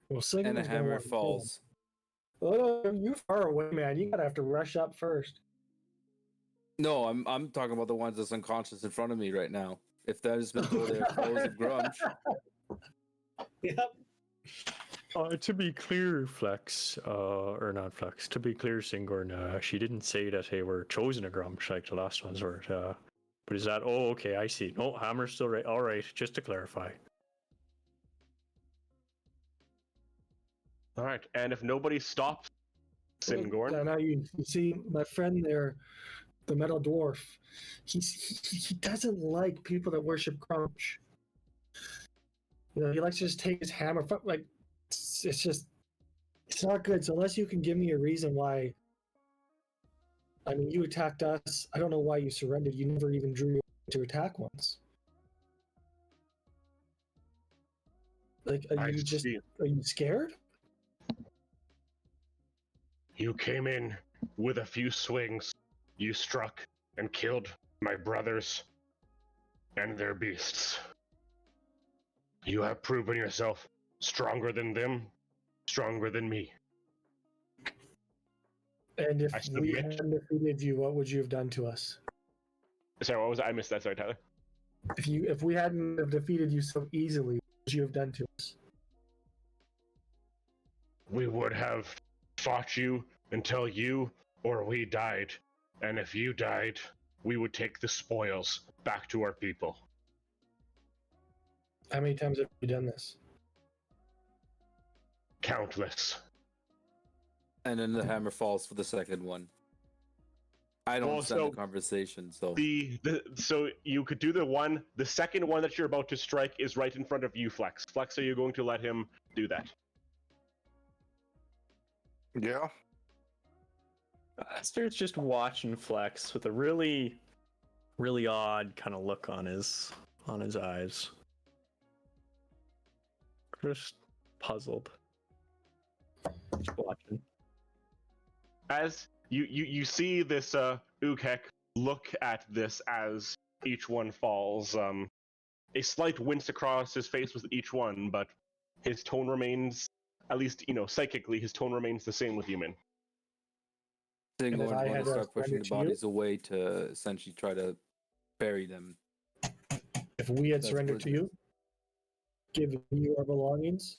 Well, Sigmund's And a gonna hammer want to kill falls. them. Oh, you're far away, man. You gotta have to rush up first. No, I'm talking about the ones that's unconscious in front of me right now. If that has been told their foes of grunge. Yep. To be clear, Flex, or not Flex, to be clear, SIngorn, she didn't say that they were chosen a grumsh like the last ones were. But is that, oh, okay, I see. No, hammer's still right. All right, just to clarify. All right, and if nobody stops SIngorn, Now you see my friend there, the metal dwarf. He doesn't like people that worship crunch. You know, he likes to just take his hammer. Like it's not good. So unless you can give me a reason why. I mean, you attacked us. I don't know why you surrendered. You never even drew to attack once. Like, are you scared? You came in with a few swings. You struck and killed my brothers and their beasts. You have proven yourself stronger than them, stronger than me. And if I we submit. hadn't defeated you, what would you have done to us? Sorry, what was that? I missed that. Sorry, Tyler. If we hadn't have defeated you so easily, what would you have done to us? We would have fought you until you or we died. And if you died, we would take the spoils back to our people. How many times have you done this? Countless. And then the hammer falls for the second one. I don't Well, understand so the conversation, so So you could do the second one that you're about to strike is right in front of you, Flex. Flex, are you going to let him do that? Yeah. Aster's just watching Flex with a really, really odd kind of look on his eyes. Just puzzled. Just watching. As you see this Ukek look at this as each one falls, a slight wince across his face with each one, but his tone remains, at least, psychically, his tone remains the same with you, man. SIngorn if I want had to start pushing the surrendered to you? bodies away to essentially try to bury them. If we had That's surrendered what to it you, give you our belongings,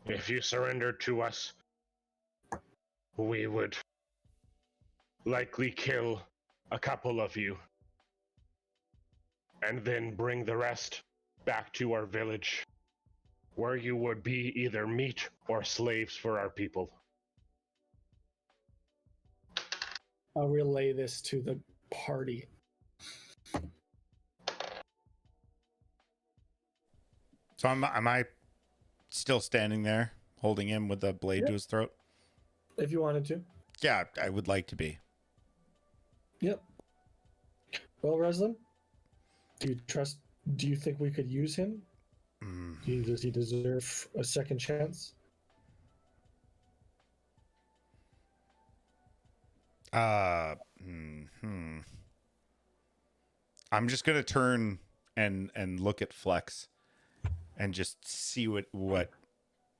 If you surrendered to us, we would likely kill a couple of you, and then bring the rest back to our village, where you would be either meat or slaves for our people. I'll relay this to the party. So am I still standing there, holding him with the blade Yep. to his throat? If you wanted to. Yeah, I would like to be. Yep. Well, Reslin, do you think we could use him? Does he deserve a second chance? I'm just gonna turn and look at Flex and just see what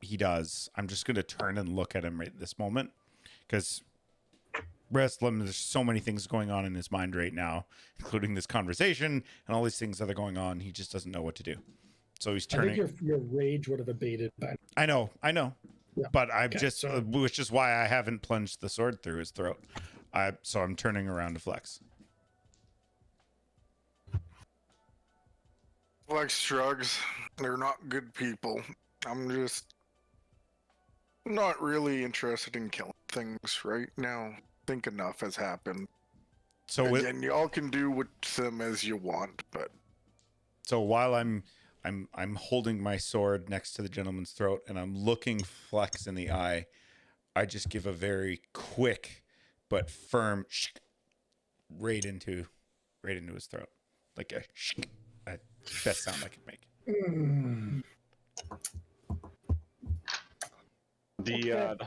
he does. I'm just gonna turn and look at him right this moment, because Wrestling, there's so many things going on in his mind right now, including this conversation and all these things that are going on. He just doesn't know what to do. So he's turning. I think your rage would have abated by I know. Yeah. But I'm Okay, just, so- which is why I haven't plunged the sword through his throat. So I'm turning around to Flex. Flex shrugs. They're not good people. I'm just not really interested in killing things right now. I think enough has happened. So with, Again, y'all can do with them as you want, but so while I'm holding my sword next to the gentleman's throat and I'm looking Flex in the eye, I just give a very quick but firm right into his throat, like a best sound I can make. The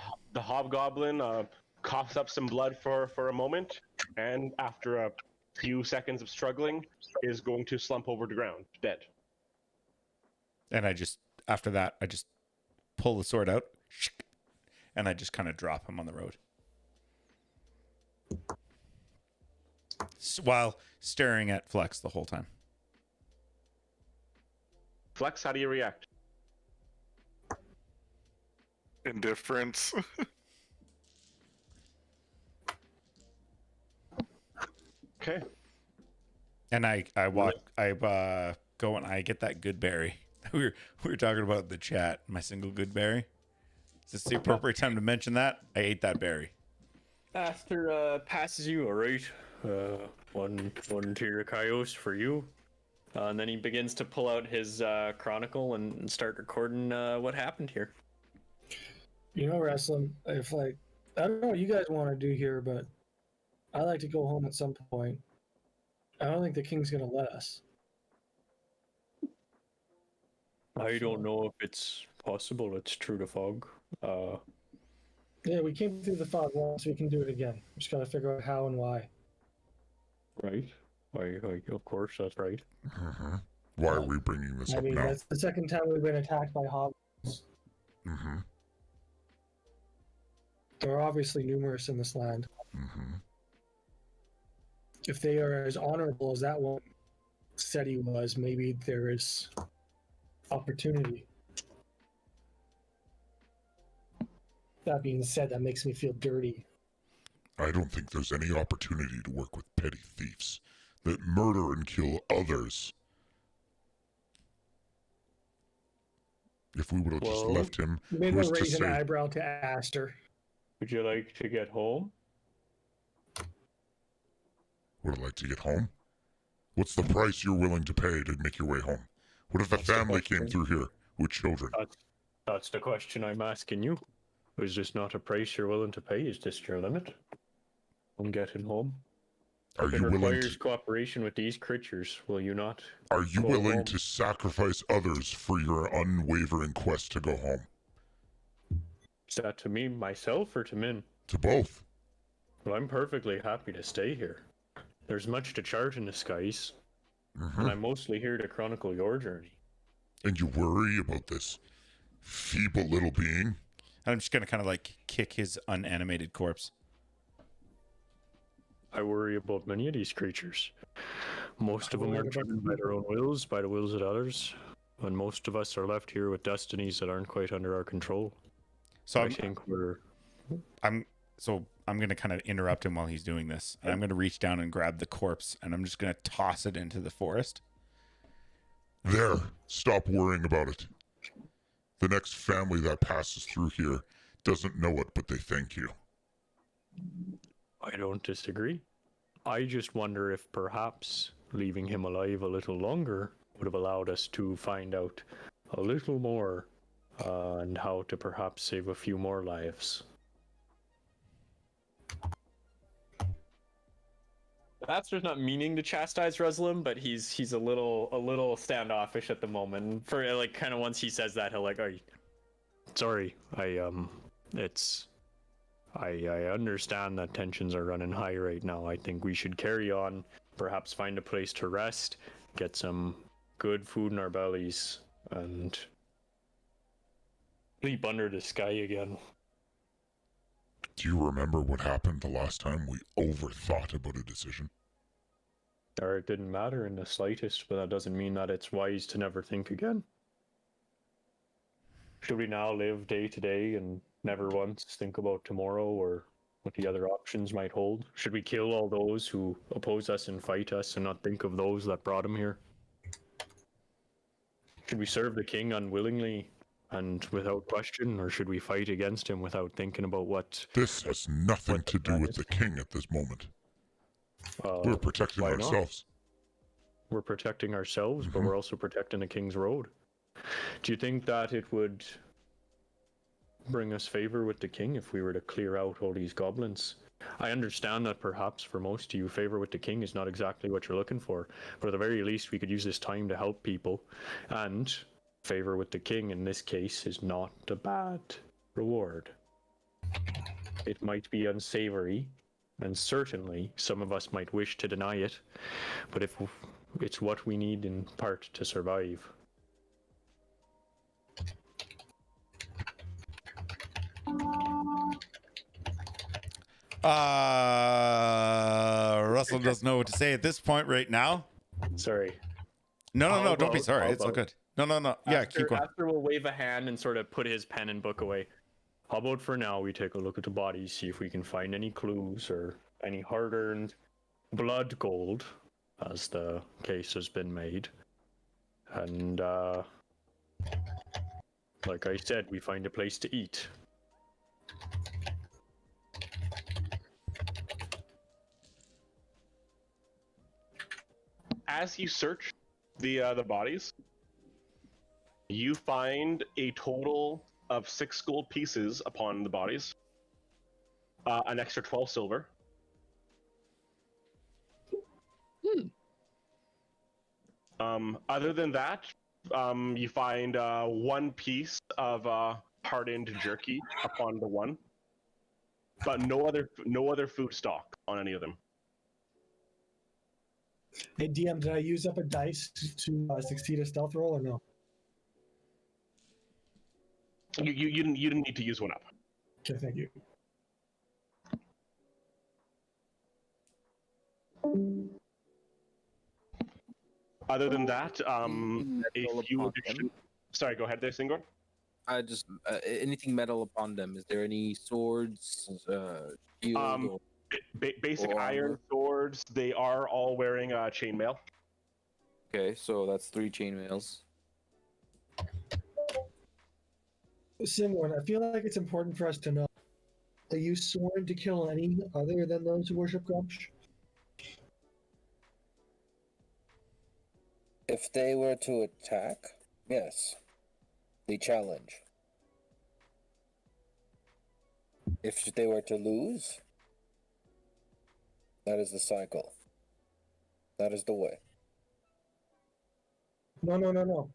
hobgoblin coughs up some blood for a moment, and after a few seconds of struggling, is going to slump over the ground, dead. And after that, I just pull the sword out, and I just kind of drop him on the road, while staring at Flex the whole time. Flex, how do you react? indifference. Okay. And I go and I get that good berry. We were talking about in the chat, my single good berry. Is this the appropriate time to mention that? I ate that berry. Aster passes you, all right. One tier of Kaios for you. And then he begins to pull out his chronicle and start recording what happened here. You know, wrestling. If I don't know what you guys want to do here, but I like to go home at some point. I don't think the king's gonna let us. I don't know if it's possible. It's true to fog. Yeah, we came through the fog once. We can do it again. We just gotta figure out how and why. Right. Of course, that's right. Why are we bringing this I up mean, now? that's the second time we've been attacked by hobgoblins. There are obviously numerous in this land. If they are as honorable as that one said he was, maybe there is opportunity. That being said, that makes me feel dirty. I don't think there's any opportunity to work with petty thieves that murder and kill others. If we would have just Well, left him, Maybe who's I'll to raise an say? eyebrow to Aster. Would you like to get home? Would I like to get home? What's the price you're willing to pay to make your way home? What if a That's the family came question. through here with children? That's the question I'm asking you. Is this not a price you're willing to pay? Is this your limit on getting home? Are If you it willing requires to? cooperation with these creatures, will you not? Are you go willing home? to sacrifice others for your unwavering quest to go home? Is that to me, myself, or to Min? To both. Well, I'm perfectly happy to stay here. There's much to chart in the skies, and I'm mostly here to chronicle your journey. And you worry about this feeble little being? And I'm just gonna kind of like kick his unanimated corpse. I worry about many of these creatures. Most of them are driven by their own wills, by the wills of others, and most of us are left here with destinies that aren't quite under our control. So I think I'm gonna kind of interrupt him while he's doing this, and I'm gonna reach down and grab the corpse, and I'm just gonna toss it into the forest. There. Stop worrying about it. The next family that passes through here doesn't know it, but they thank you. I don't disagree. I just wonder if perhaps leaving him alive a little longer would have allowed us to find out a little more and how to perhaps save a few more lives. Aster's not meaning to chastise Reslim, but he's a little standoffish at the moment. For like kind of once he says that, he'll like, sorry, I understand that tensions are running high right now. I think we should carry on, perhaps find a place to rest, get some good food in our bellies, and sleep under the sky again. Do you remember what happened the last time we overthought about a decision? Or it didn't matter in the slightest, but that doesn't mean that it's wise to never think again. Should we now live day to day and never once think about tomorrow or what the other options might hold? Should we kill all those who oppose us and fight us and not think of those that brought him here? Should we serve the king unwillingly and without question, or should we fight against him without thinking about what... This has nothing to do with the king at this moment. We're protecting why not? ourselves. We're protecting ourselves, but we're also protecting the king's road. Do you think that it would bring us favor with the king if we were to clear out all these goblins? I understand that perhaps for most of you, favor with the king is not exactly what you're looking for, but at the very least we could use this time to help people, and favor with the king in this case is not a bad reward. It might be unsavory, and certainly some of us might wish to deny it, but if it's what we need in part to survive. Russell doesn't know what to say at this point right now. Sorry. No, don't be sorry. It's all good. No. Yeah, keep going. After we'll wave a hand and sort of put his pen and book away. How about for now we take a look at the bodies, see if we can find any clues or any hard-earned blood gold, as the case has been made. And, like I said, we find a place to eat. As you search the bodies, you find a total of 6 gold pieces upon the bodies, an extra 12 silver. Other than that, you find 1 piece of hardened jerky upon the one, but no other food stock on any of them. Hey DM, did I use up a dice to succeed a stealth roll or no? You didn't need to use one up. Okay, thank you. Other than that, a few additional... Sorry, go ahead there, SIngorn. Just anything metal upon them. Is there any swords, shield, or... Basic or iron armor? swords. They are all wearing chainmail. Okay, so that's 3 chainmails. SIngorn, I feel like it's important for us to know. Are you sworn to kill any other than those who worship Grumsh? If they were to attack, yes. The challenge. If they were to lose, that is the cycle. That is the way. No.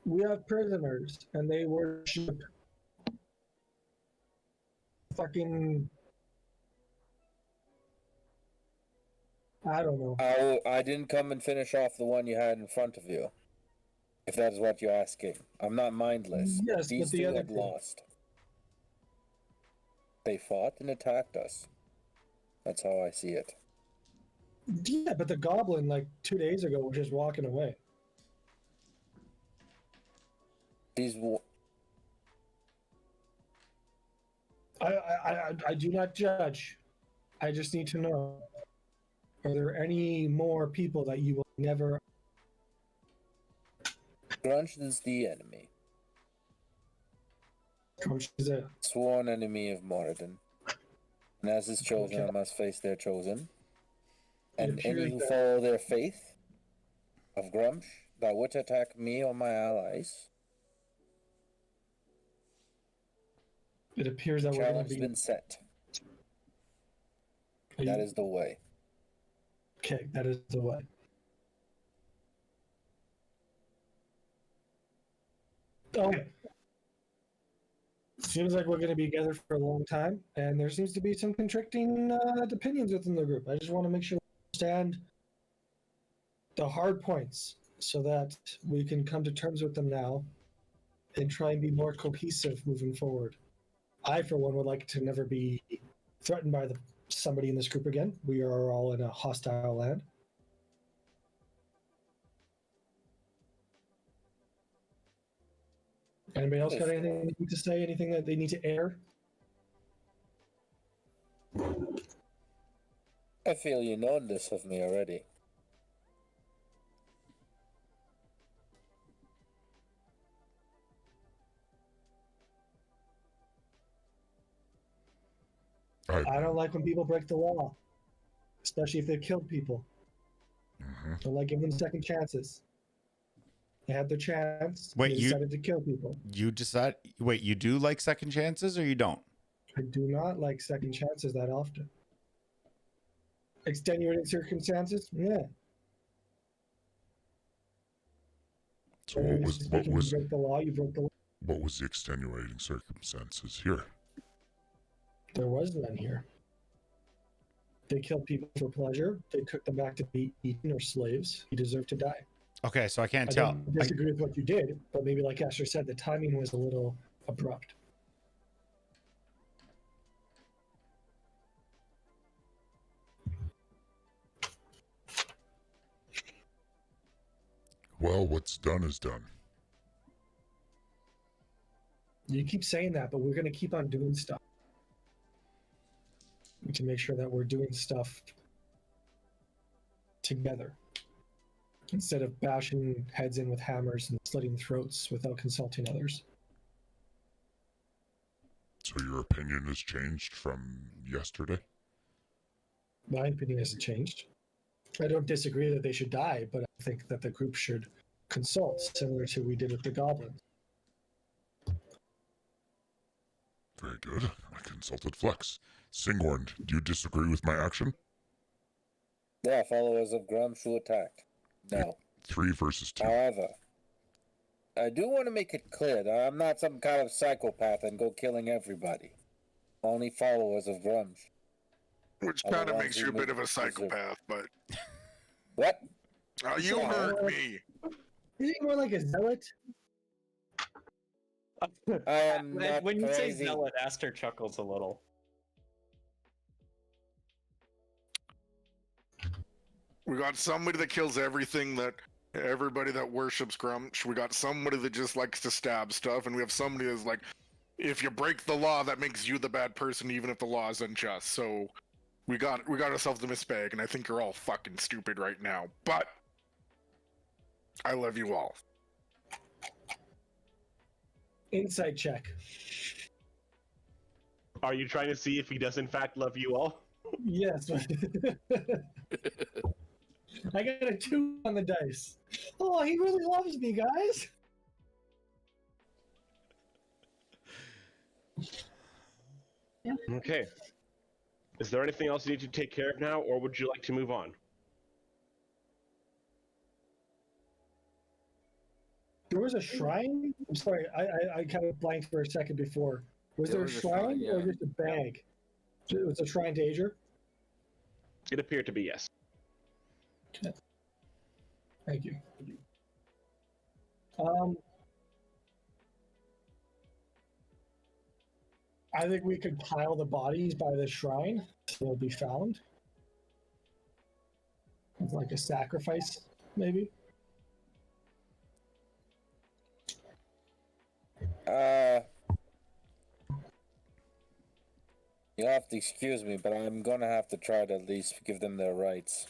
We have prisoners, and they worship fucking... I don't know. I didn't come and finish off the one you had in front of you. If that is what you're asking. I'm not mindless. Yes, These but the two other had two. lost. They fought and attacked us. That's how I see it. Yeah, but the goblin, like 2 days ago, was just walking away. I do not judge. I just need to know. Are there any more people that you will never... Grunge is the enemy. Grunge is a... Sworn enemy of Moradin. And as is chosen, I must face their chosen. And any who follow their faith of Grumsh that would attack me or my allies. It appears that we're going to be... been set. That is the way. Okay, that is the way. Okay. Seems like we're going to be together for a long time, and there seems to be some contradicting opinions within the group. I just want to make sure we understand the hard points so that we can come to terms with them now and try and be more cohesive moving forward. I, for one, would like to never be threatened by somebody in this group again. We are all in a hostile land. Anybody else got anything they need to say? Anything that they need to air? I feel you know this of me already. I don't like when people break the law, especially if they've killed people. I don't like giving them second chances. They had their chance. Wait, they decided to kill people. You decide. Wait, you do like second chances, or you don't? I do not like second chances that often. Extenuating circumstances? Yeah. So what was You break the law, you broke the law. what was the extenuating circumstances here? There was none here. They killed people for pleasure. They took them back to be eaten or slaves. He deserved to die. Okay, so I can't I tell. don't disagree with what you did, but maybe like Asher said, the timing was a little abrupt. Well, what's done is done. You keep saying that, but we're going to keep on doing stuff. We need to make sure that we're doing stuff together instead of bashing heads in with hammers and slitting throats without consulting others. So your opinion has changed from yesterday? My opinion hasn't changed. I don't disagree that they should die, but I think that the group should consult, similar to we did with the goblins. Very good. I consulted Flex. SIngorn, do you disagree with my action? Yeah, followers of Grum should attack. No. 3 versus 2. However, I do want to make it clear that I'm not some kind of psychopath and go killing everybody. Only followers of Grumsh. Which kind of makes you a bit of a psychopath, but... What? You heard me. Is he more like a zealot? I am not When you say crazy. zealot, Aster chuckles a little. We got somebody that kills everything that everybody that worships Grumsh. We got somebody that just likes to stab stuff, and we have somebody that's like, if you break the law, that makes you the bad person, even if the law is unjust. So we got ourselves a misbag, and I think you're all fucking stupid right now. But I love you all. Insight check. Are you trying to see if he does in fact love you all? Yes. I got a 2 on the dice. Oh, he really loves me, guys. Okay. Is there anything else you need to take care of now, or would you like to move on? There was a shrine? I'm sorry, I kind of blanked for a second before. Was there a was a shrine shrine, or yeah. just a bag? It was a shrine to Ager? It appeared to be yes. Thank you. I think we could pile the bodies by the shrine so they'll be found. It's like a sacrifice, maybe. You'll have to excuse me, but I'm gonna have to try to at least give them their rights.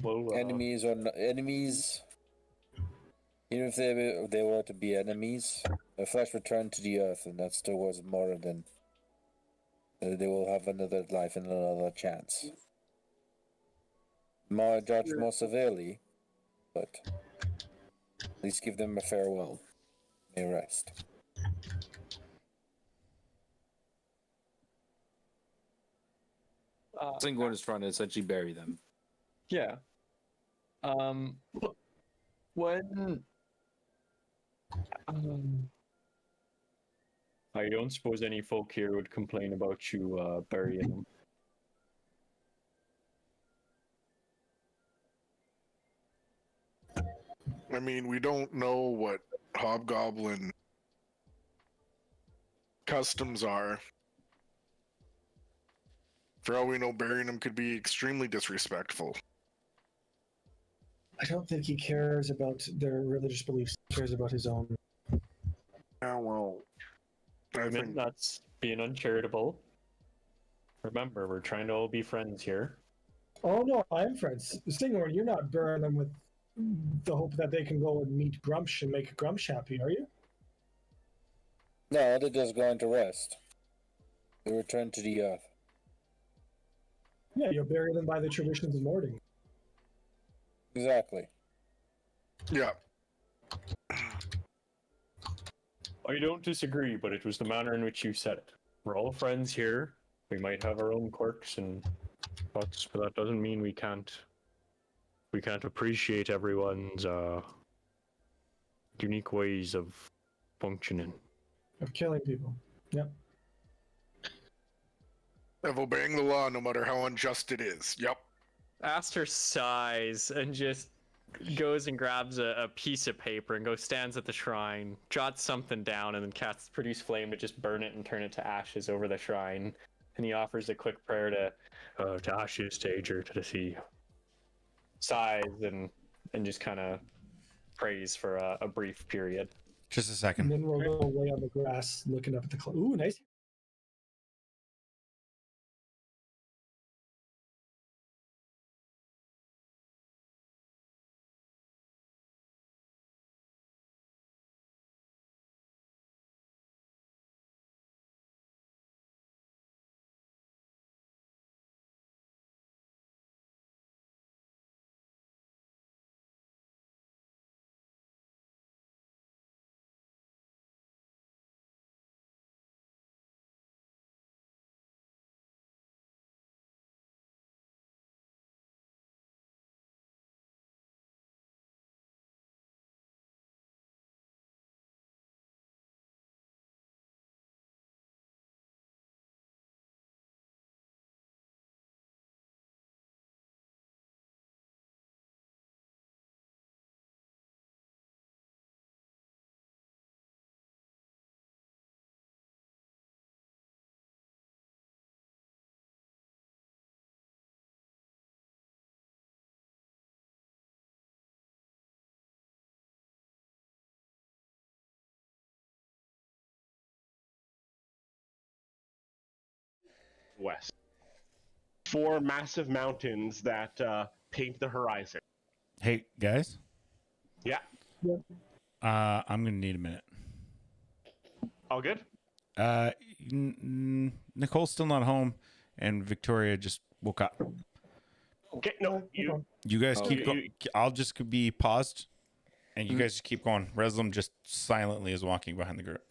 Well, Enemies or no, enemies, even if they were to be enemies, their flesh returned to the earth, and that still was more than they will have another life and another chance. More judge more severely, but at least give them a farewell. May rest. SIngorn is trying to essentially bury them. Yeah. When I don't suppose any folk here would complain about you burying them. I mean, we don't know what hobgoblin customs are. For all we know, burying them could be extremely disrespectful. I don't think he cares about their religious beliefs. He cares about his own. Yeah, well, I I mean, think that's being uncharitable. Remember, we're trying to all be friends here. Oh no, I'm friends. SIngorn, you're not burning them with the hope that they can go and meet Grumsh and make Grumsh happy, are you? No, they're just going to rest. They return to the earth. Yeah, you'll bury them by the traditions of Nording. Exactly. yeah. I don't disagree, but it was the manner in which you said it. We're all friends here. We might have our own quirks and thoughts, but that doesn't mean we can't appreciate everyone's unique ways of functioning. Of killing people. Yep. Of obeying the law, no matter how unjust it is. Yep. Aster sighs and just goes and grabs a piece of paper and stands at the shrine, jots something down, and then casts produce flame to just burn it and turn it to ashes over the shrine. And he offers a quick prayer to ashes, to Ager, to the sea. Sighs and just kind of prays for a brief period. Just a And second. then we'll go away on the grass looking up at the clouds. Ooh, nice. West. Four massive mountains that paint the horizon. Hey guys, Yeah, I'm gonna need a minute. all good? Nicole's still not home, and Victoria just woke up. Okay, no, you. You guys Oh, keep you- going. I'll just be paused, and you guys just keep going. Reslam just silently is walking behind the group.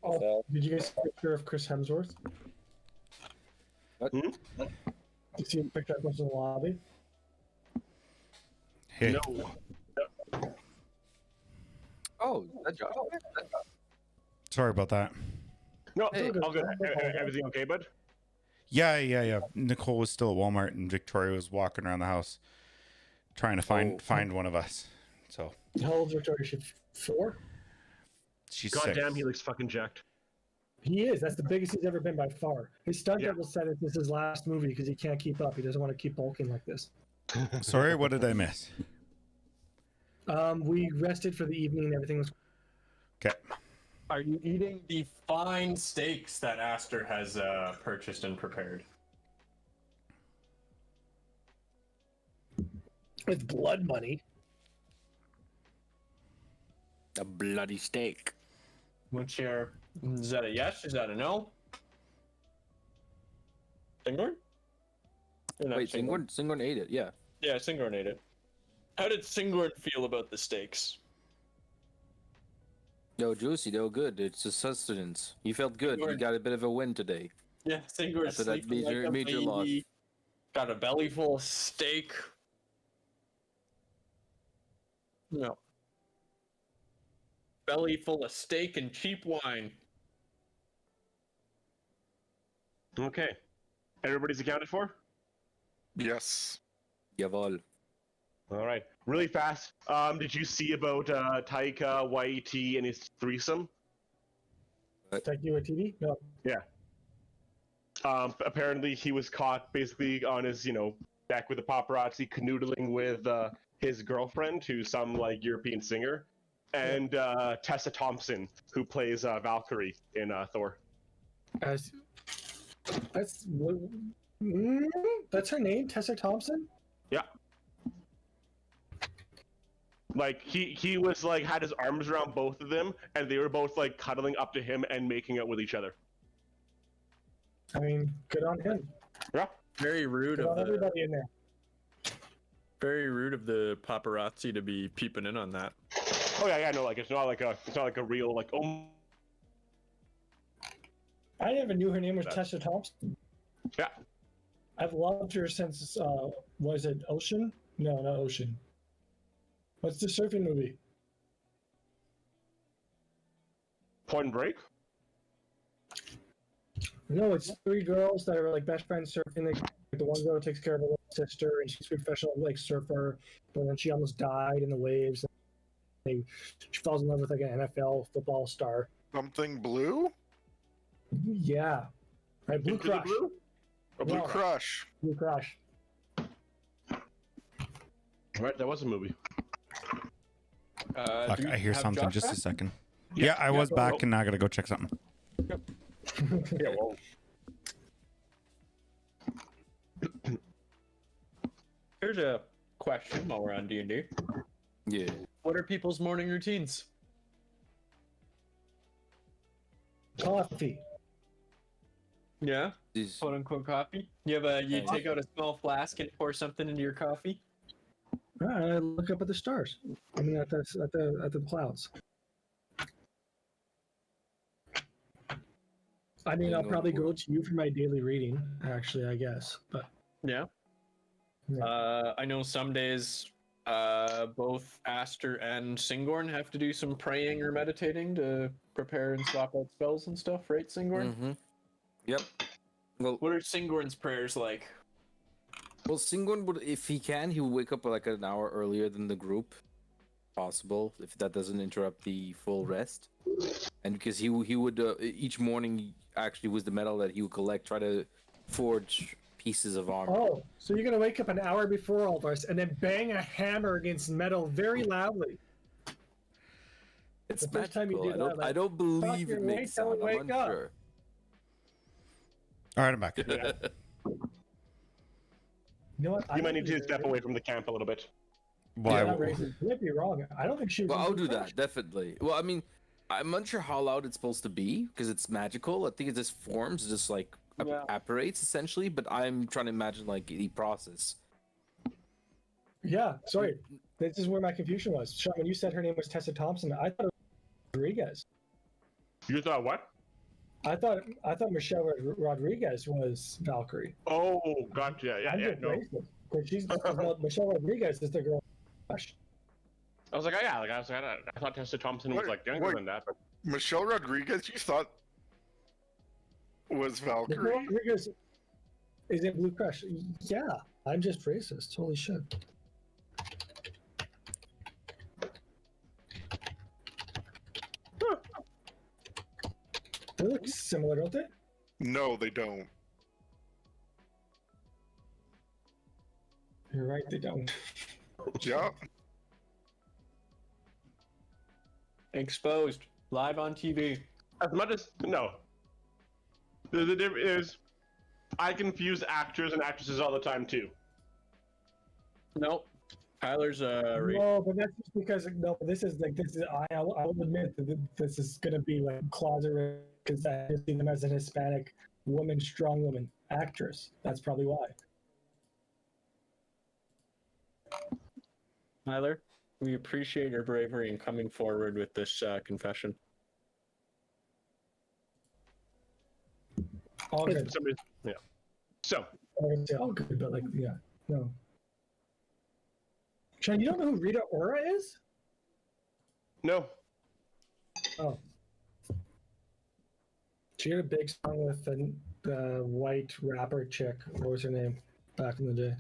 Oh, So, did you guys see a picture of Chris Hemsworth? what? Did you see him picked up in the lobby? Hey, No. Oh, that job. sorry about that. No, Hey. all good. Everything okay, bud? Yeah. Nicole was still at Walmart, and Victoria was walking around the house trying to find one of us. So How old is Victoria? She 4? she's God 6. damn, he looks fucking jacked. He is. That's the biggest he's ever been by far. His stunt Yeah. double said this is his last movie because he can't keep up. He doesn't want to keep bulking like this. Sorry, what did I miss? We rested for the evening. Everything was. Okay. Are you eating the fine steaks that Aster has purchased and prepared? With blood money. A bloody steak. What's your... Is that a yes? Is that a no? SIngorn? You're not Wait, SIngorn ate it, yeah. Yeah, SIngorn ate it. How did SIngorn feel about the steaks? They were juicy, they were good. It's a sustenance. You felt good. You SIngorn. got a bit of a win today. Yeah, SIngorn After that sleeping major- like a major loss. baby. Got a belly full of steak. No. Belly full of steak and cheap wine. Okay. Everybody's accounted for? Yes. Jawohl. All right. Really fast. Did you see about Taika Waititi and his threesome? Take you a TV? No. Apparently he was caught basically on his, deck with the paparazzi canoodling with his girlfriend, who's some like European singer, and Tessa Thompson, who plays Valkyrie in Thor. That's that's her name, Tessa Thompson. Yeah. Like he was like had his arms around both of them, and they were both like cuddling up to him and making out with each other. I mean, good on him. Yeah. Very rude Good of on the everybody in there. very rude of the paparazzi to be peeping in on that. Oh yeah, no, like it's not like a real like I never knew her name was Tessa Thompson. Yeah. I've loved her since was it Ocean? No, not Ocean. What's the surfing movie? Point Break. No, it's 3 girls that are like best friends surfing. Like, the one girl takes care of her little sister, and she's a professional like surfer. But then she almost died in the waves. She falls in love with like an NFL football star. Something blue? Yeah, right. Blue Into the Crush. Blue? A Blue No. Crush. Blue Crush. Right, that was a movie. Fuck, do we I hear have something. Josh Just back? a second. Yeah, I was back, well- and now I gotta go check something. Yeah, well, Here's a question while we're on D&D. Yeah. What are people's morning routines? Coffee. Yeah, These, quote unquote coffee. You take out a small flask and pour something into your coffee. I look up at the stars. I mean, at the clouds. I mean, I'll probably go to you for my daily reading. Actually, I guess, but Yeah. Yeah. I know some days both Aster and SIngorn have to do some praying or meditating to prepare and swap out spells and stuff, right, SIngorn? mm-hmm. Yep. Well, What are SIngorn's prayers like? well, SIngorn would, if he can, he would wake up like an hour earlier than the group. Possible, if that doesn't interrupt the full rest. And because he would each morning actually was the metal that he would collect, try to forge pieces of armor. oh, so you're gonna wake up an hour before all of us and then bang a hammer against metal very loudly. It's the first time you magical. do that, like, I don't believe your it way makes till sound. we I'm wake up. unsure. All right, I'm back. You know what? you might need to step away from the camp a little bit. Why? You might be wrong. I don't think she was. Well, in I'll Blue do Crush. that definitely. Well, I mean, I'm unsure how loud it's supposed to be because it's magical. I think it just forms, just like Yeah. apparates essentially. But I'm trying to imagine like the process. Yeah, sorry. This is where my confusion was. Sean, when you said her name was Tessa Thompson, I thought it was Rodriguez. You thought what? I thought Michelle Rodriguez was Valkyrie. Oh, gotcha. Yeah, I'm yeah. just No, racist. Because Michelle Rodriguez is the girl. I was like, oh, yeah. Like I thought Tessa Thompson was like younger Wait. than that, but Michelle Rodriguez, you thought was Michelle Valkyrie? Rodriguez is in Blue Crush. Yeah, I'm just racist. Holy shit. They look similar, don't they? No, they don't. You're right, they don't. Yeah. Exposed live on TV. as much as no, the difference is I confuse actors and actresses all the time too. Nope. Tyler's No, but that's just because this is I will admit that this is gonna be like closet because I see them as an Hispanic woman, strong woman actress. That's probably why. Tyler, we appreciate your bravery in coming forward with this confession. All good. Yeah. So I would say all good, but like yeah, no. Sean, you don't know who Rita Ora is? no, Oh. She had a big song with the white rapper chick. What was her name back in the day?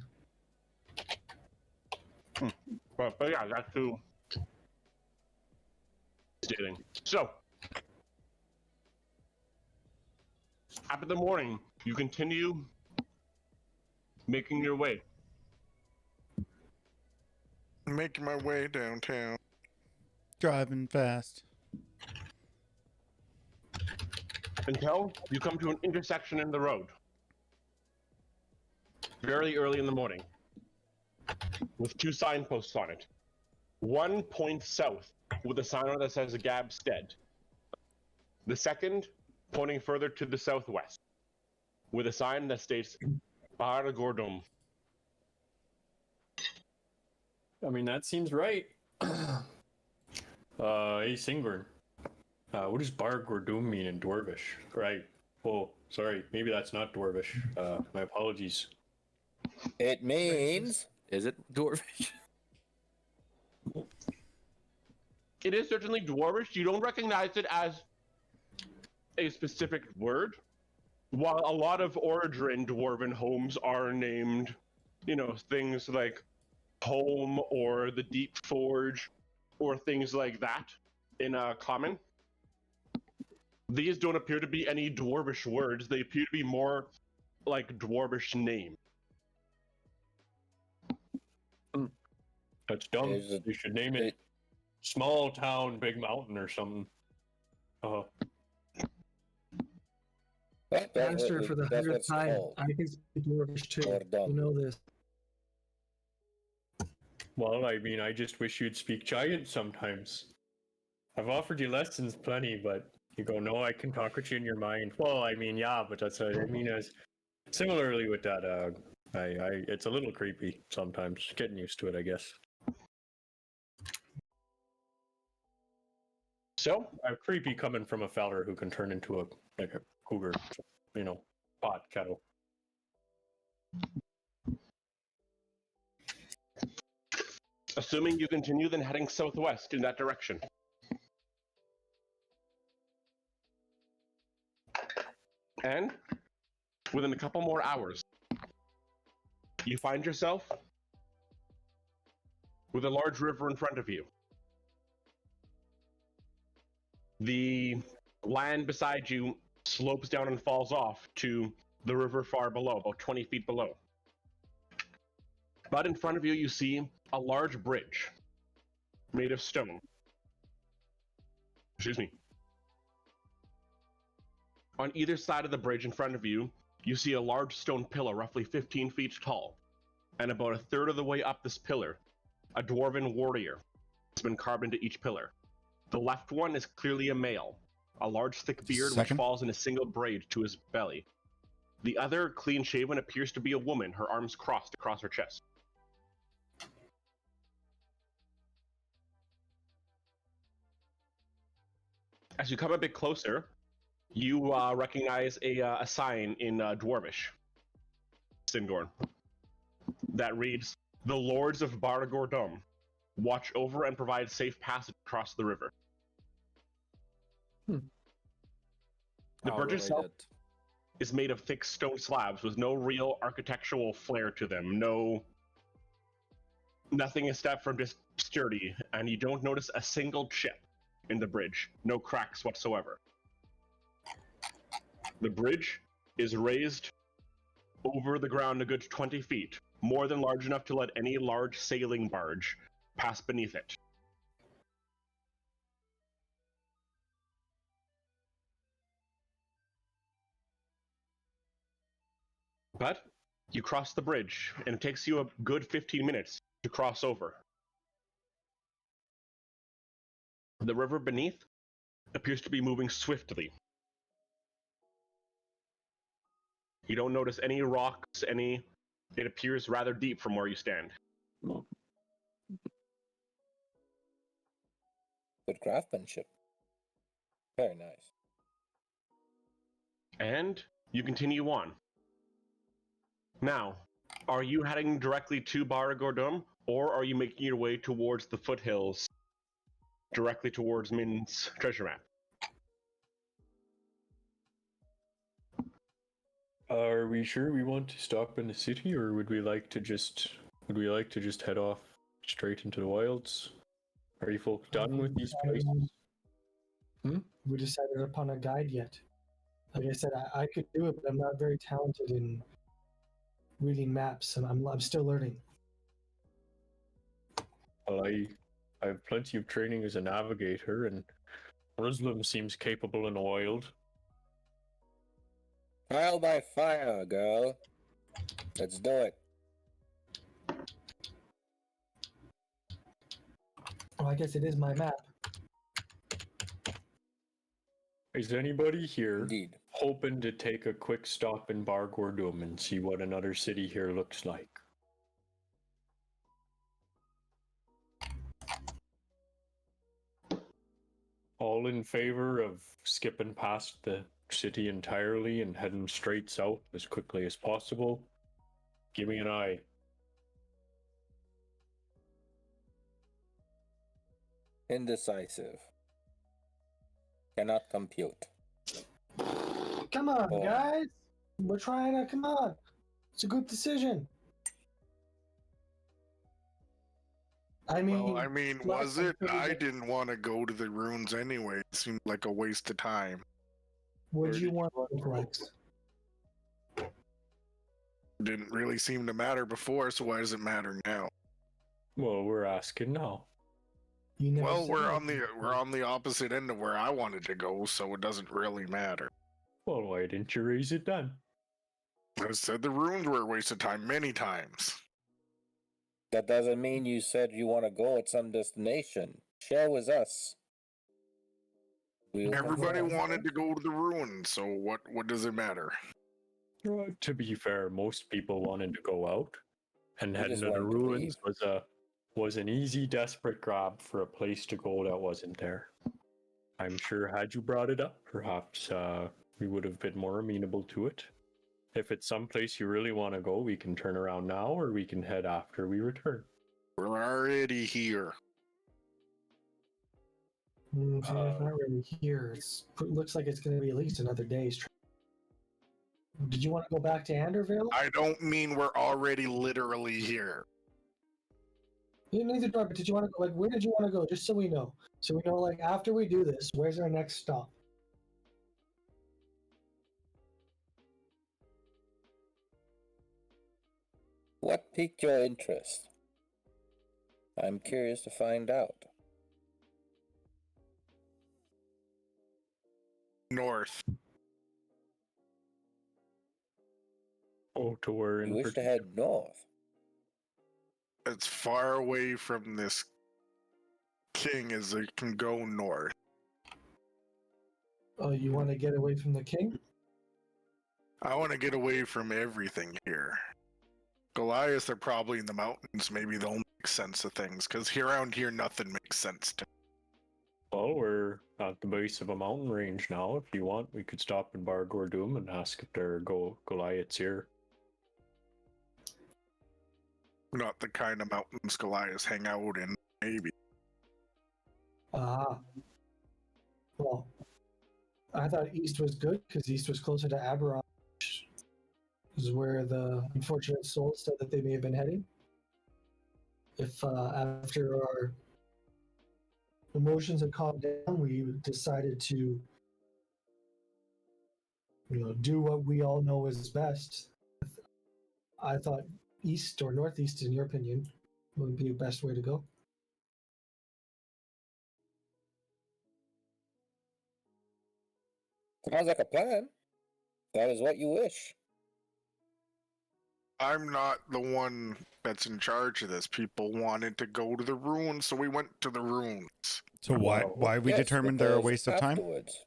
but yeah, that's who is dating. So after the morning, you continue making your way. Making my way downtown. Driving fast. Until you come to an intersection in the road. Very early in the morning. With two signposts on it. One points south with a sign on it that says Gabstead. The second pointing further to the southwest with a sign that states Bar Gordon. I mean, that seems right. Hey, SIngorn. What does Bar Gordum mean in Dwarvish? Right. Oh, sorry. Maybe that's not Dwarvish. My apologies. It means Is it Dwarvish? It is certainly Dwarvish. You don't recognize it as a specific word. While a lot of Ordrin dwarven homes are named, things like Home or the Deep Forge or things like that in common. These don't appear to be any Dwarvish words. They appear to be more like Dwarvish name. That's dumb. Is it- You should name it Small Town Big Mountain or something. Master for the that's 100th what's time. called. I can speak Dwarvish too. Gordon. You know this. Well, I mean, I just wish you'd speak giant sometimes. I've offered you lessons plenty, but you go, no, I can talk with you in your mind. Well, I mean, yeah, but that's what I mean. As similarly with that, it's a little creepy sometimes. Getting used to it, I guess. So, Creepy coming from a feller who can turn into a cougar, pot kettle. assuming you continue, then heading southwest in that direction. And within a couple more hours, you find yourself with a large river in front of you. The land beside you slopes down and falls off to the river far below, about 20 feet below. But in front of you, you see a large bridge made of stone. Excuse me. On either side of the bridge in front of you, you see a large stone pillar roughly 15 feet tall. And about a third of the way up this pillar, a dwarven warrior has been carved into each pillar. The left one is clearly a male, a large thick beard which falls in a single braid to his belly. The other, clean shaven, appears to be a woman, her arms crossed across her chest. As you come a bit closer, You recognize a sign in Dwarvish, SIngorn, that reads, "The Lords of Baragordum watch over and provide safe passage across the river." The I'll bridge relay itself that. is made of thick stone slabs with no real architectural flair to them. Nothing is stepped from just sturdy, and you don't notice a single chip in the bridge. No cracks whatsoever. The bridge is raised over the ground a good 20 feet, more than large enough to let any large sailing barge pass beneath it. But you cross the bridge, and it takes you a good 15 minutes to cross over. The river beneath appears to be moving swiftly. You don't notice any rocks, it appears rather deep from where you stand. Good craftsmanship. Very nice. And you continue on. Now, are you heading directly to Baragordum, or are you making your way towards the foothills, directly towards Min's treasure map? Are we sure we want to stop in the city, or would we like to just head off straight into the wilds? Are you folks done with these places? We decided upon a guide yet. Like I said, I could do it, but I'm not very talented in reading maps, and I'm still learning. Well, I have plenty of training as a navigator, and Ruslam seems capable in the wild. Trial by fire, girl. Let's do it. Well, I guess it is my map. Is anybody here Indeed. hoping to take a quick stop in Baragordum and see what another city here looks like? All in favor of skipping past the city entirely and heading straight south as quickly as possible? Give me an eye. Indecisive. Cannot compute. Come on, Oh. guys. We're trying to, come on. It's a good decision. I mean, Was it? I didn't want to go to the ruins anyway. It seemed like a waste of time. what do you want, Flex? Didn't really seem to matter before, so why does it matter now? Well, we're asking now. You never Well, said we're anything. on the opposite end of where I wanted to go, so it doesn't really matter. Well, why didn't you raise it then? I said the ruins were a waste of time many times. That doesn't mean you said you want to go at some destination. Share with us. Everybody wanted to go to the ruins, so what does it matter? To be fair, most people wanted to go out, and We heading just to the wanted to ruins was an easy, desperate grab for a place to go that wasn't there. I'm sure had you brought it up, perhaps we would have been more amenable to it. If it's someplace you really want to go, we can turn around now, or we can head after we return. We're already here. It's not really here. It looks like it's going to be at least another day's trip. Did you want to go back to Andervale? I don't mean we're already literally here. Neither do I, but did you want to go? Like, where did you want to go? Just so we know. So we know, like, after we do this, where's our next stop? What piqued your interest? I'm curious to find out. North. Oh, to where You in wish to head north? As far away from this king as it can go north. Oh, you want to get away from the king? I want to get away from everything here. Goliath are probably in the mountains. Maybe they'll make sense of things, because around here nothing makes sense to me. Well, we're at the base of a mountain range now. If you want, we could stop in Bar Gordum and ask if there are Goliaths here. Not the kind of mountains Goliaths hang out in, maybe. Ah. Well, I thought east was good because east was closer to Aberron, which is where the unfortunate souls said that they may have been heading. If after our emotions had calmed down, we decided to, do what we all know is best. I thought east or northeast, in your opinion, would be the best way to go. Sounds like a plan. That is what you wish. I'm not the one that's in charge of this. People wanted to go to the ruins, so we went to the ruins. So why we Yes, determined they're a because waste of time? afterwards.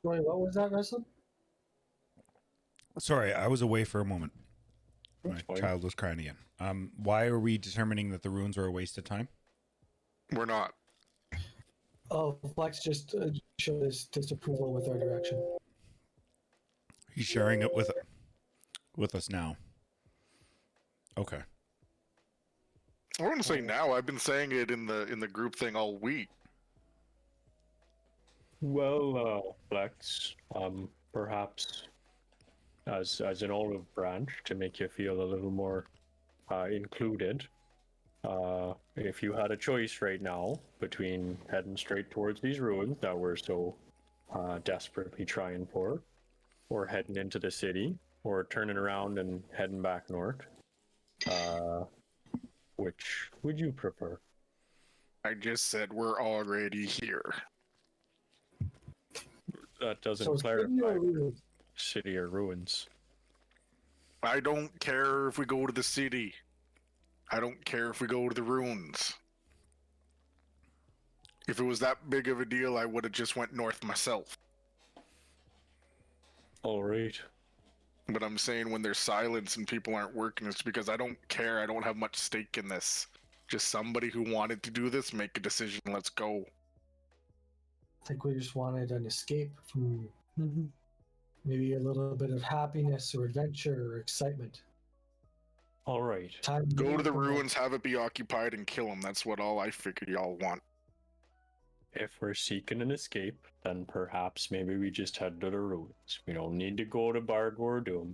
Sorry, what was that, Russell? Sorry, I was away for a moment. My That's fine. child was crying again. Why are we determining that the ruins are a waste of time? We're not. Oh, Flex just showed his disapproval with our direction. He's sharing it with us now. Okay. I wouldn't say now. I've been saying it in the group thing all week. Well, Flex, perhaps as an olive branch to make you feel a little more included. If you had a choice right now between heading straight towards these ruins that we're so desperately trying for, or heading into the city, or turning around and heading back north, which would you prefer? I just said we're already here. That doesn't So clarify city or ruins. I don't care if we go to the city. I don't care if we go to the ruins. If it was that big of a deal, I would have just went north myself. All right. But I'm saying when there's silence and people aren't working, it's because I don't care. I don't have much stake in this. Just somebody who wanted to do this, make a decision. Let's go. I think we just wanted an escape from maybe a little bit of happiness or adventure or excitement. All right. Time Go to the ruins, have it be occupied, and kill them. That's what all I figured y'all want. If we're seeking an escape, then perhaps maybe we just head to the ruins. We don't need to go to Bar Gordum.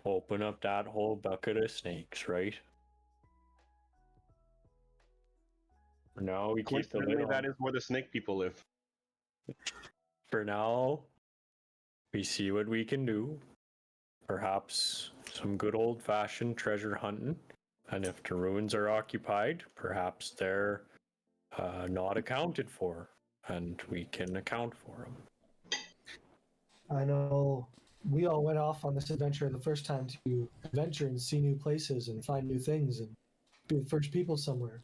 Open up that whole bucket of snakes, right? For now, we keep the lid Coincidentally, on. that is where the snake people live. For now, we see what we can do. Perhaps some good old-fashioned treasure hunting. And if the ruins are occupied, perhaps they're not accounted for, and we can account for them. I know we all went off on this adventure the first time to adventure and see new places and find new things and be the first people somewhere.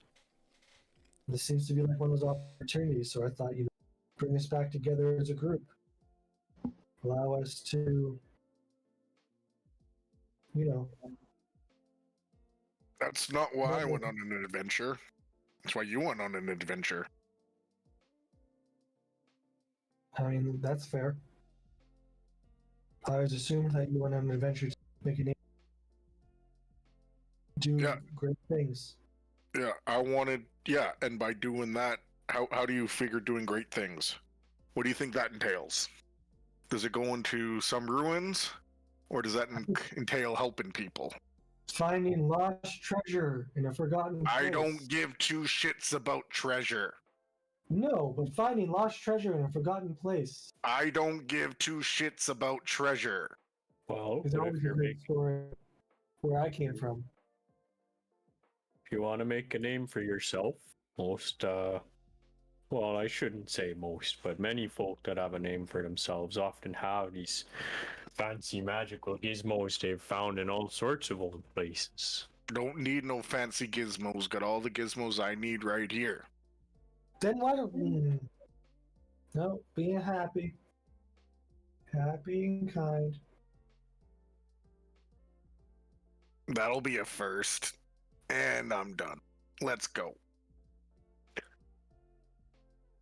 This seems to be like one of those opportunities, so I thought, bring us back together as a group. Allow us to, That's not why I went on an adventure. That's why you went on an adventure. I mean, that's fair. I was assumed that you went on an adventure to make a name. Do great things. Yeah, and by doing that, how do you figure doing great things? What do you think that entails? Does it go into some ruins, or does that entail helping people? Finding lost treasure in a forgotten place. I don't give two shits about treasure. No, but finding lost treasure in a forgotten place. I don't give two shits about treasure. Well, There's always a great story where I came from. If you want to make a name for yourself, well, I shouldn't say most, but many folk that have a name for themselves often have these fancy magical gizmos they've found in all sorts of old places. Don't need no fancy gizmos. Got all the gizmos I need right here. Then why don't No, being happy. Happy and kind. That'll be a first. And I'm done. Let's go.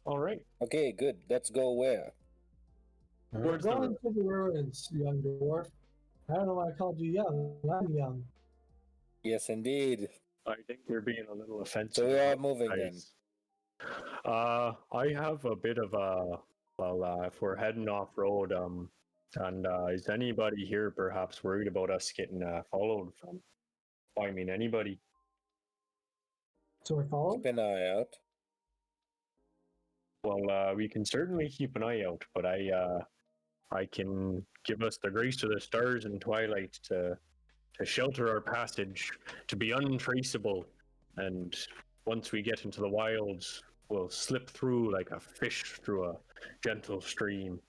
All right. Okay, good. Let's go where? We're Where's the going to the ruins, young dwarf. I don't know why I called you young. I'm young. Yes, indeed. I think you're being a little offensive. So we are moving then. guys. I have a bit of a if we're heading off road, and is anybody here perhaps worried about us getting followed from? I mean, anybody? So we're followed? Keep an eye out. Well, we can certainly keep an eye out, but I can give us the grace of the stars and twilight to shelter our passage, to be untraceable, and once we get into the wilds, we'll slip through like a fish through a gentle stream.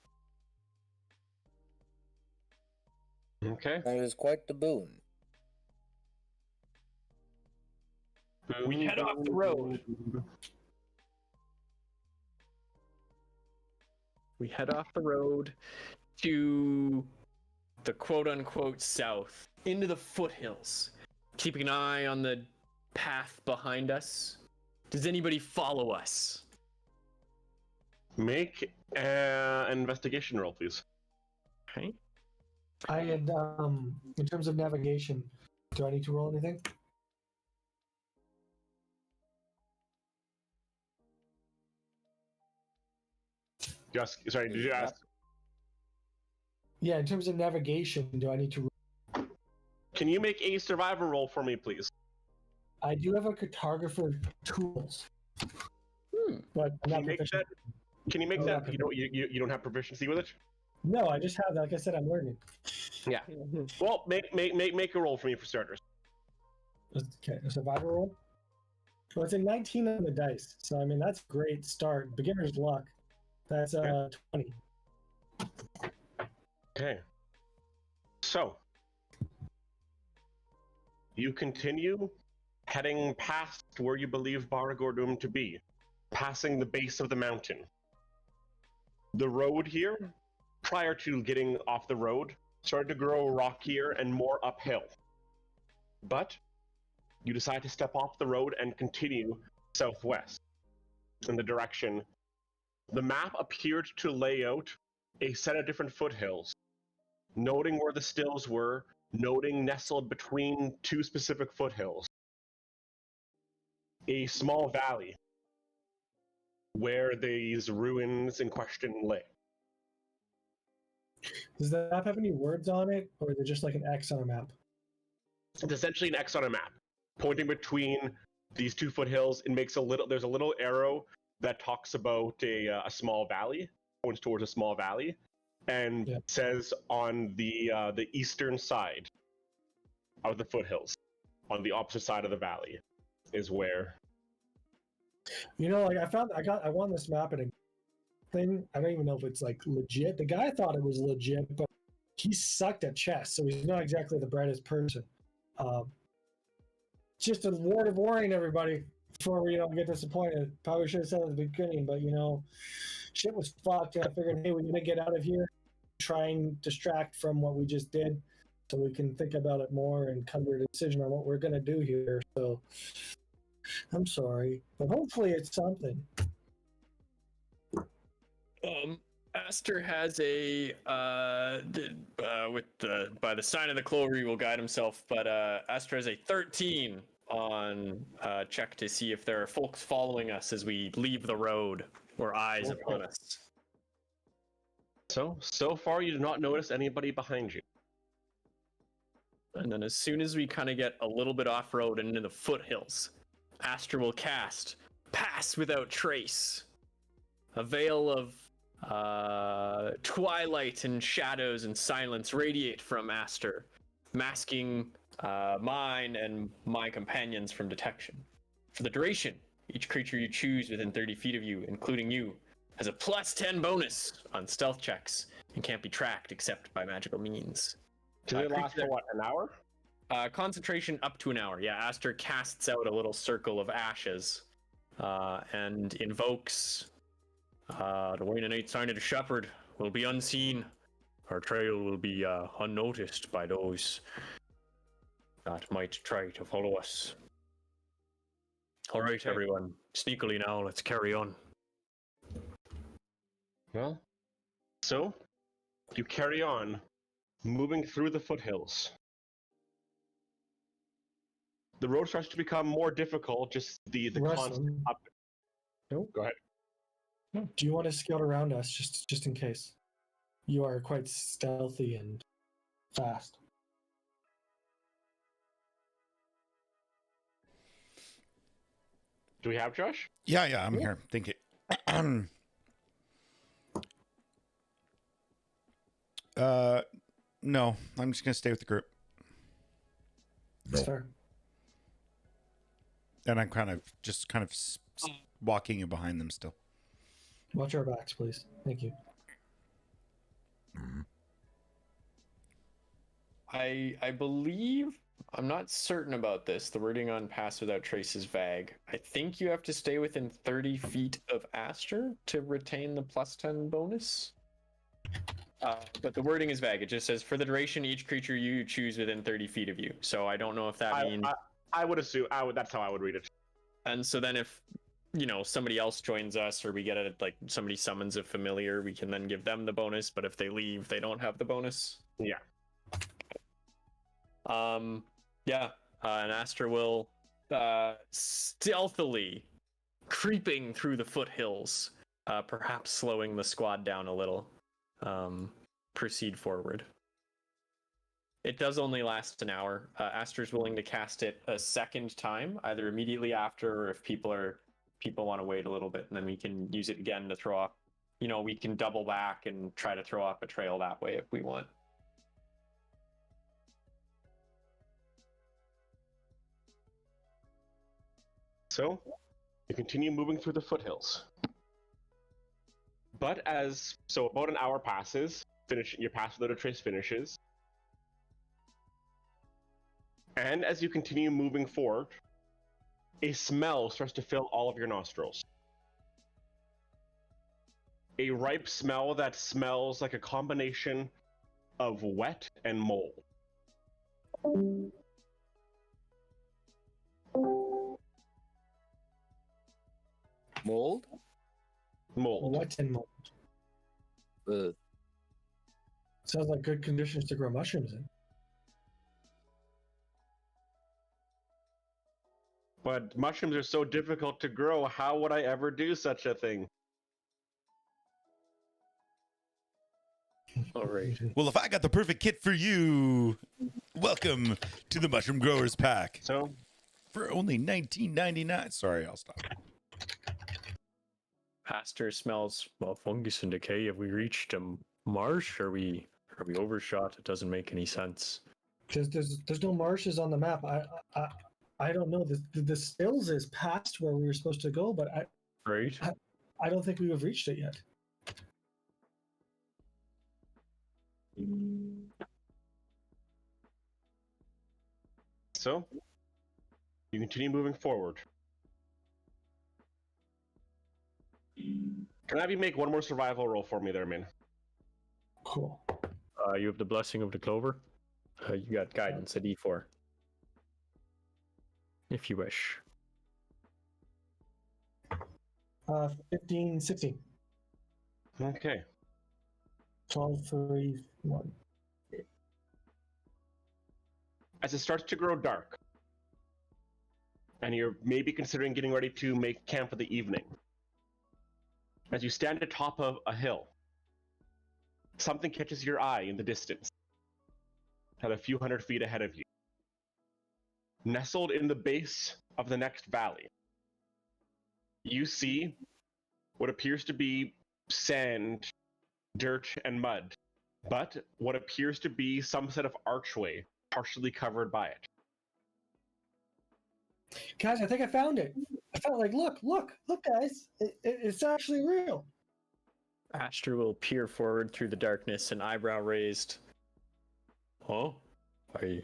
Okay. That is quite the boon. We head off the road. We head off the road to the quote-unquote south, into the foothills, keeping an eye on the path behind us. Does anybody follow us? Make an investigation roll, please. Okay. I had, in terms of navigation, do I need to roll anything? Just sorry, did you ask? Yeah, in terms of navigation, do I need to? Can you make a survivor roll for me, please? I do have a cartographer tools, but I'm Can not you make proficient. that? Can you make Oh, that? okay. You don't have proficiency with it. No, I just have that. Like I said, I'm learning. Yeah. Well, make a roll for me for starters. Okay, a survivor roll. Well, it's a 19 on the dice, so I mean that's a great start. Beginner's luck. That's 20. Okay. So you continue heading past where you believe Baragordum to be, passing the base of the mountain. The road here, prior to getting off the road, started to grow rockier and more uphill. But you decide to step off the road and continue southwest in the direction. The map appeared to lay out a set of different foothills, noting where the stills were, noting nestled between two specific foothills, a small valley where these ruins in question lay. Does the map have any words on it, or is it just like an X on a map? It's essentially an X on a map, pointing between these two foothills. It makes there's a little arrow that talks about a small valley, points towards a small valley, and says on the eastern side of the foothills, on the opposite side of the valley, is where. You know, like I won this map at a thing. I don't even know if it's like legit. The guy thought it was legit, but he sucked at chess, so he's not exactly the brightest person. Just a word of warning, everybody, before we get disappointed. Probably should have said at the beginning, but shit was fucked, and I figured, hey, we're gonna get out of here, try and distract from what we just did, so we can think about it more and come to a decision on what we're gonna do here. So, I'm sorry, but hopefully it's something. Aster has a by the sign of the clover he will guide himself, but Aster has a 13 on check to see if there are folks following us as we leave the road or eyes upon us. So far you do not notice anybody behind you. And then as soon as we kind of get a little bit off road and into the foothills, Aster will cast Pass Without Trace. A veil of twilight and shadows and silence radiate from Aster, masking mine and my companions from detection. For the duration, each creature you choose within 30 feet of you, including you, has a +10 bonus on stealth checks and can't be tracked except by magical means. Does it last for what, an hour? Concentration up to an hour. Yeah, Aster casts out a little circle of ashes and invokes the Wainanite sign of the shepherd will be unseen. Our trail will be unnoticed by those that might try to follow us. All right, everyone. Sneakily now, let's carry on. Well, so you carry on, moving through the foothills. The road starts to become more difficult, just the constant Russell, up. Nope. Go ahead. do you want to scout around us just in case? You are quite stealthy and fast. Do we have Josh? Yeah, I'm here. Thank you. No, I'm just gonna stay with the group, That's fair. and I'm kind of walking in behind them still. Watch our backs, please. Thank you. I believe, I'm not certain about this. The wording on Pass Without Trace is vague. I think you have to stay within 30 feet of Aster to retain the +10 bonus. But the wording is vague. It just says, for the duration, each creature you choose within 30 feet of you. So I don't know if that means... I would assume, that's how I would read it. And so then if, somebody else joins us or we get it, like somebody summons a familiar, we can then give them the bonus. But if they leave, they don't have the bonus. Yeah. And Aster will stealthily creeping through the foothills, perhaps slowing the squad down a little, proceed forward. It does only last an hour. Aster's willing to cast it a second time, either immediately after, or if people want to wait a little bit, and then we can use it again to throw up. We can double back and try to throw up a trail that way if we want. So, you continue moving through the foothills. But about an hour passes, your Pass Without a Trace finishes. And as you continue moving forward, a smell starts to fill all of your nostrils. A ripe smell that smells like a combination of wet and mold. Mold? Mold. What's in mold? Sounds like good conditions to grow mushrooms in. But mushrooms are so difficult to grow, how would I ever do such a thing? All right. Well, if I got the perfect kit for you, welcome to the Mushroom Growers Pack. So, for only $19.99. Sorry, I'll stop. Aster smells, fungus and decay. Have we reached a marsh? Are we overshot? It doesn't make any sense. There's no marshes on the map. I don't know. The Stills is past where we were supposed to go, but I don't think we have reached it yet. So, you continue moving forward. Can I have you make one more survival roll for me there, Min? Cool. You have the Blessing of the Clover. You got Guidance, a D4. If you wish. 15, 16. Okay. 12, 3, 1. As it starts to grow dark, and you're maybe considering getting ready to make camp for the evening, as you stand atop of a hill, something catches your eye in the distance, at a few hundred feet ahead of you. Nestled in the base of the next valley, you see what appears to be sand, dirt, and mud, but what appears to be some sort of archway partially covered by it. Guys, I think I found it. I found look, guys. It's actually real. Aster will peer forward through the darkness, an eyebrow raised. Oh? Well,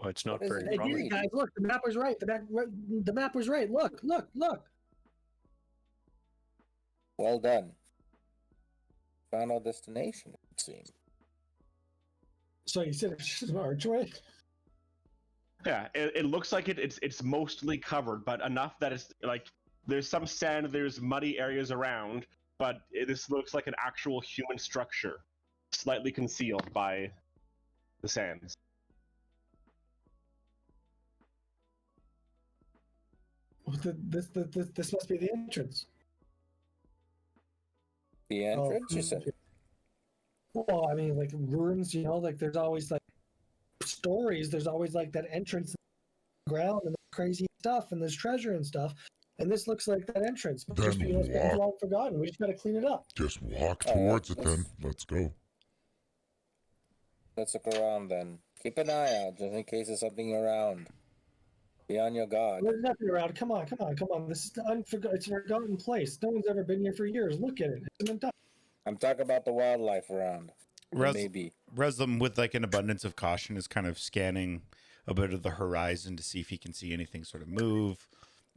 it's not very Hey, promising. guys, look, the map was right. The map was right. Look. Well done. Found our destination, it would seem. So you said it's just an archway? Yeah, it looks like it's mostly covered, but enough that it's like There's some sand, there's muddy areas around, but this looks like an actual human structure, slightly concealed by the sands. This must be the entrance. The entrance, you said? Well, I mean, like ruins, like there's always like stories. There's always like that entrance in the ground and crazy stuff, and there's treasure and stuff. And this looks like that entrance, but Then just it's been long forgotten. We just gotta clean it up. Just walk towards it then. Let's go. Let's look around then. Keep an eye out just in case there's something around. Be on your guard. There's nothing around. Come on. This is it's a forgotten place. No one's ever been here for years. Look at it. It's been done. I'm talking about the wildlife around. Maybe. Reslam, with like an abundance of caution, is kind of scanning a bit of the horizon to see if he can see anything sort of move,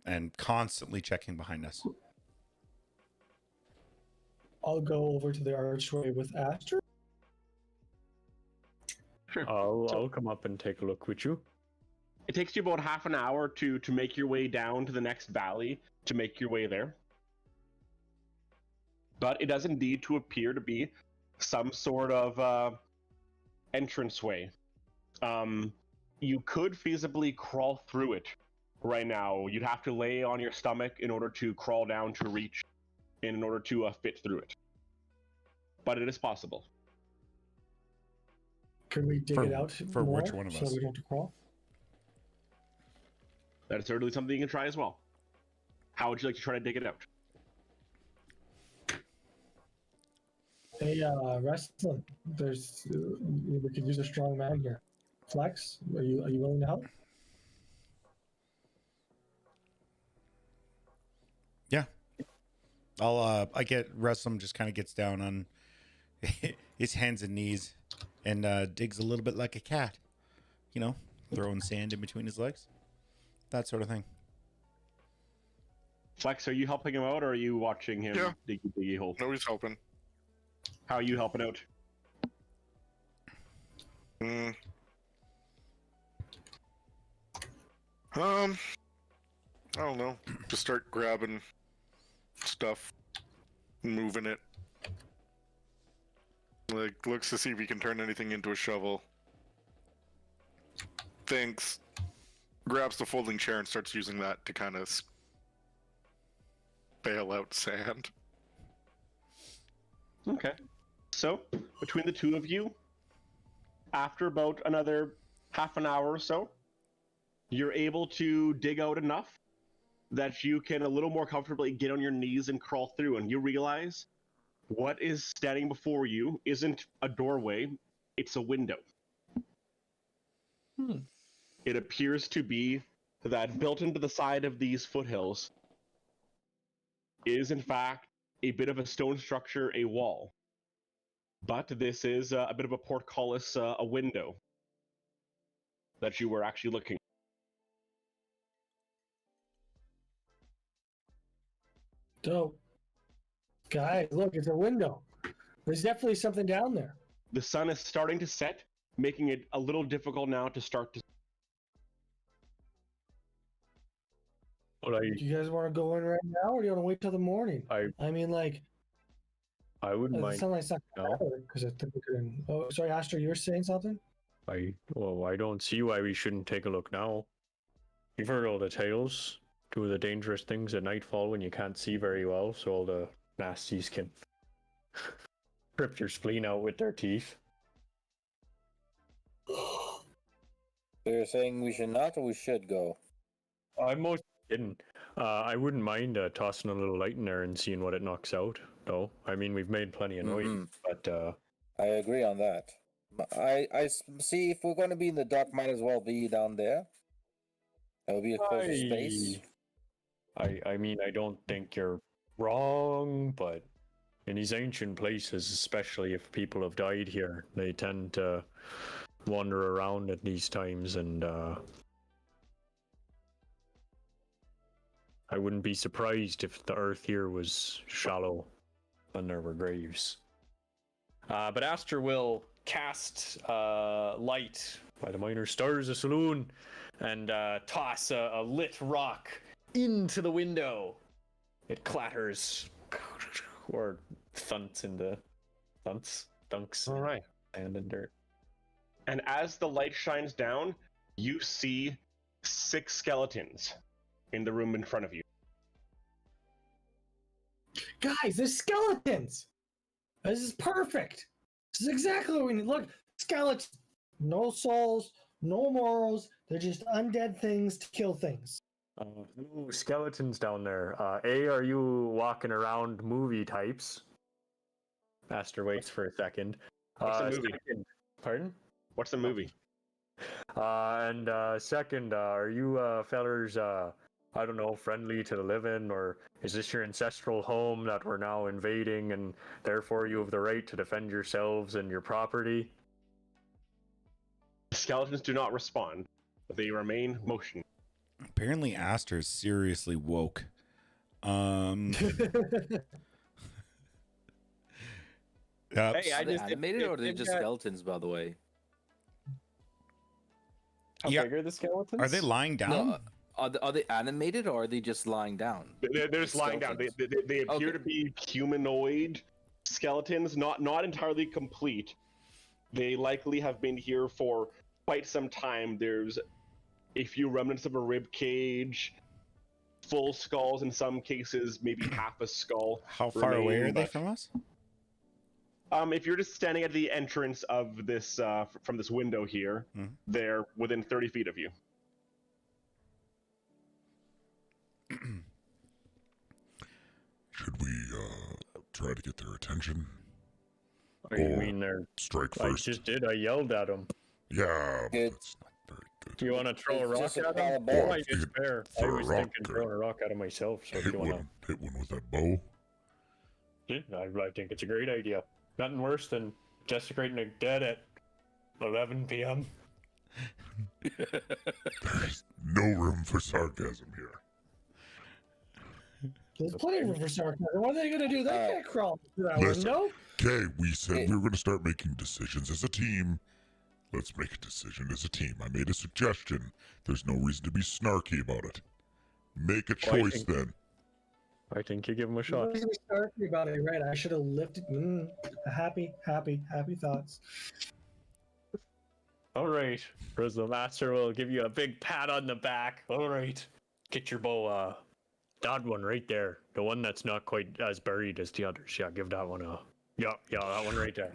and constantly checking behind us. I'll go over to the archway with Aster. Sure. I'll come up and take a look with you. It takes you about half an hour to make your way down to the next valley, to make your way there. But it does indeed to appear to be some sort of entranceway. You could feasibly crawl through it right now. You'd have to lay on your stomach in order to crawl down to reach, and in order to fit through it. But it is possible. Can we dig it out for more which one of so us? we don't have to crawl? That is certainly something you can try as well. How would you like to try to dig it out? Hey, Wrestling, we could use a strong man here. Flex, are you willing to help? Yeah. I get Reslam just kind of gets down on his hands and knees and digs a little bit like a cat, throwing sand in between his legs, that sort of thing. Flex, are you helping him out, or are you watching him dig the diggy hole? No, he's helping. How are you helping out? I don't know. Just start grabbing stuff, moving it. Like, looks to see if he can turn anything into a shovel. Thinks, grabs the folding chair and starts using that to kind of bail out sand. Okay. So, between the two of you, after about another half an hour or so, you're able to dig out enough that you can a little more comfortably get on your knees and crawl through, and you realize what is standing before you isn't a doorway, it's a window. It appears to be that built into the side of these foothills is in fact a bit of a stone structure, a wall. But this is a bit of a portcullis, a window that you were actually looking. Dope. Guys, look, it's a window. There's definitely something down there. The sun is starting to set, making it a little difficult now to start to... Well, Do you guys want to go in right now, or do you want to wait till the morning? I mean, like... I wouldn't mind. Sunlight's not because I think we could... Oh, sorry, Aster, you were saying something? I don't see why we shouldn't take a look now. You've heard all the tales. Two of the dangerous things at nightfall when you can't see very well, so all the nasties can rip your spleen out with their teeth. So you're saying we should not, or we should go? I'm most kidding. I wouldn't mind tossing a little light in there and seeing what it knocks out, though. I mean, we've made plenty of noise, but... I agree on that. I see if we're going to be in the dark, might as well be down there. That would be a closer space. I mean, I don't think you're wrong, but in these ancient places, especially if people have died here, they tend to wander around at these times, and I wouldn't be surprised if the earth here was shallow and there were graves. But Aster will cast light by the minor stars of Saloon and toss a lit rock into the window it clatters or thunks into dunks All right. sand and dirt. And as the light shines down, you see 6 skeletons in the room in front of you. Guys, there's skeletons. This is perfect. This is exactly what we need. Look, skeletons. No souls, no morals. They're just undead things to kill things. Ooh, skeletons down there. Are you walking around movie types? Master waits for a second. What's the movie? Second, pardon? What's the movie? And second, are you fellers, I don't know, friendly to the living, or is this your ancestral home that we're now invading, and therefore you have the right to defend yourselves and your property? The skeletons do not respond, but they remain motionless. Apparently, Aster is seriously woke. Yep. Hey, I Are they just animated or are they they've just got- skeletons, by the way? How Yeah. big are the skeletons? Are they lying down? No, are they animated or are they just lying down? They're just lying down. They appear Okay. to be humanoid skeletons, not entirely complete. They likely have been here for quite some time. There's a few remnants of a rib cage, full skulls in some cases, maybe half a skull. How far away remaining, are they but- from us? If you're just standing at the entrance of this from this window here, Mhm. they're within 30 feet of you. Should we try to get their attention? Or you Or mean they're... strike I first? just did, I yelled at them. Yeah, but Good. that's not very good. Do you want to throw a It's rock just a at them? fireball. Oh, it's fair. I Throw a was rock thinking or- throwing a rock at him myself, so if hit you want one with that bow. to... I think it's a great idea. Nothing worse than desecrating a dead at 11 p.m. There's no room for sarcasm here. There's plenty of room for sarcasm. What are they going to do? They can't crawl through that Listen. window. Okay, we said we were going to start making decisions as a team. Let's make a decision as a team. I made a suggestion. There's no reason to be snarky about it. Make a Well, I choice think- then. I think you give him a shot. What is we sarcastic about it? Right. I should have lifted. Happy thoughts. All right, Rizzo Master will give you a big pat on the back. All right, get your bow. That one right there, the one that's not quite as buried as the others. Yeah, give that one a. Yeah, that one right there.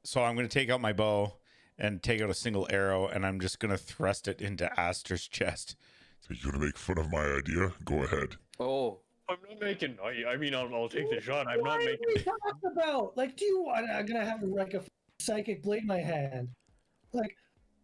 So I'm going to take out my bow and take out a single arrow, and I'm just going to thrust it into Aster's chest. So you gonna make fun of my idea? Go ahead. Oh, I'm not making. I mean, I'll take the shot. I'm What not are making. we talking about? Like, do you want? I'm gonna have like a psychic blade in my hand. Like,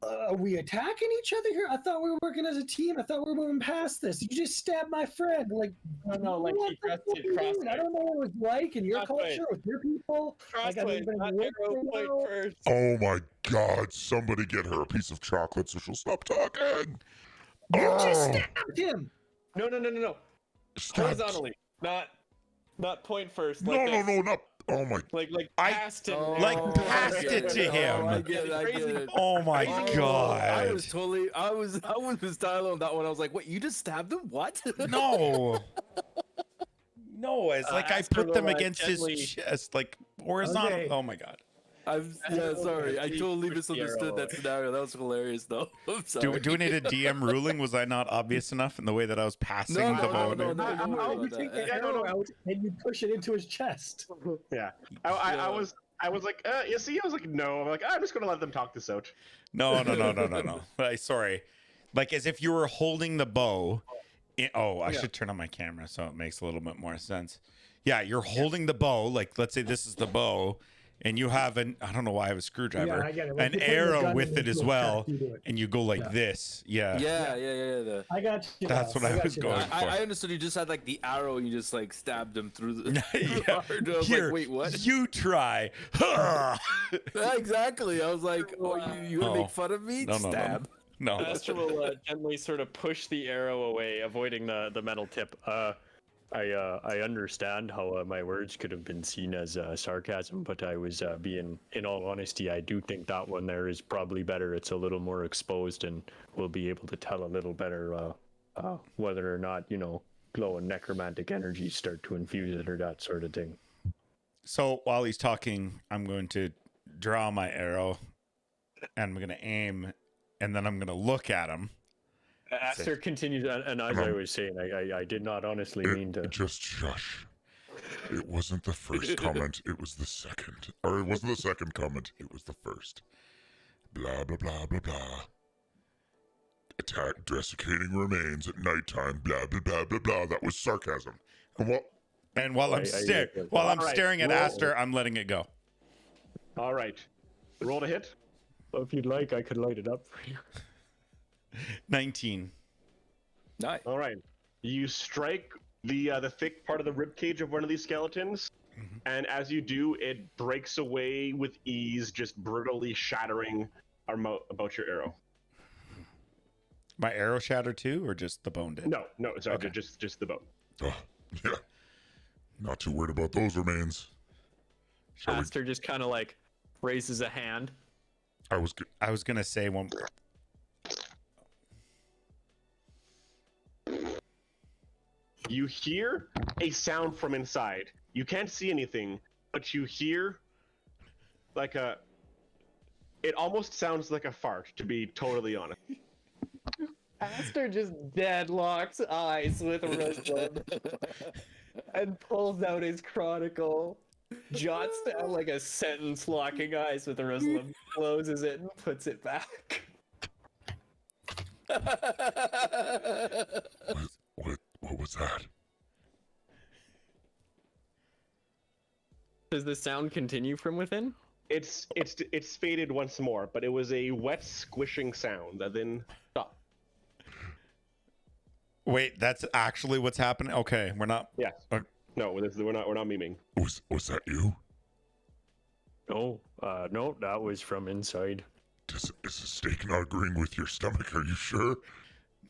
are we attacking each other here? I thought we were working as a team. I thought we were moving past this. You just stabbed my friend. Like, No, like what he the thrust fuck it are you doing? crosswise. I don't know what it was like in your Crosswise. culture with your people. Like, I've Crossways, been not awake arrow for a point while. first. Oh my God! Somebody get her a piece of chocolate so she'll stop talking. You just Oh, stabbed him. No. stabbed- Horizontally, not point first. No, Like no, this. no, not. Oh my. Like I- past him. Like, Oh, passed I get it to him. Oh, I get it. I get Crazy. it. Oh my Oh, God. I was totally. I was with style on that one. I was like, "Wait, you just stabbed him? What?" No. No, it's like I Aster put them will, against gently- his chest, like horizontal. Okay. Oh my God. Yeah, sorry. I totally Push the misunderstood arrow that scenario. That was hilarious, though. I'm sorry. Do we need a DM ruling? Was I not obvious enough in the way that I was passing No, the no, bow? no, no, How no, would you no, take no, the no. arrow out and you push it into his chest? Yeah. I was like, you see, I was like, no. I'm like, I'm just gonna let them talk this out. No. Sorry. Like as if you were holding the bow. I should turn on my camera so it makes a little bit more sense. Yeah, you're holding the bow. Like let's say this is the bow, and you have I don't know why I have a screwdriver, Yeah, I get it. Like an you're putting the arrow gun with it into as his well, chest, you do it. and you go like Yeah. this. Yeah. Yeah. I got you. That's now. what I got was you going now. for. I understood you just had like the arrow and you just like stabbed him through the. Yeah. heart. I was Here, like, wait, what? you try. Yeah, exactly. I was like, oh, you gonna Oh. make fun of me? No. No. Aster will gently sort of push the arrow away, avoiding the metal tip. I understand how my words could have been seen as sarcasm, but I was being, in all honesty, I do think that one there is probably better. It's a little more exposed, and we'll be able to tell a little better whether or not, glow and necromantic energies start to infuse it or that sort of thing. So while he's talking, I'm going to draw my arrow and I'm going to aim and then I'm going to look at him. Aster continues, and as I was saying, I did not honestly mean to. Just shush. It wasn't the first comment, it was the second. Or it wasn't the second comment, it was the first. Blah, blah, blah, blah, blah. Attack desiccating remains at nighttime, blah, blah, blah, blah, blah. That was sarcasm. And while I'm staring at Aster, I'm letting it go. All right. Roll to hit. Well, if you'd like, I could light it up for you. 19. Nice. All right. You strike the thick part of the rib cage of one of these skeletons, and as you do, it breaks away with ease, just brutally shattering about your arrow. My arrow shattered too, or just the bone did? No, sorry, Okay. just the bone. Oh, yeah. Not too worried about those remains. Aster just kind of like raises a hand. I was gonna say one. You hear a sound from inside. You can't see anything, but you hear like it almost sounds like a fart, to be totally honest. Aster just deadlocks eyes with Ruslan and pulls out his chronicle, jots down like a sentence, locking eyes with Ruslan, closes it and puts it back. What was that? Does the sound continue from within? It's faded once more, but it was a wet squishing sound that then stopped. Wait, that's actually what's happening. Okay, we're not. Yes. No, we're not memeing. Was that you? No, no, that was from inside. Is the steak not agreeing with your stomach? Are you sure?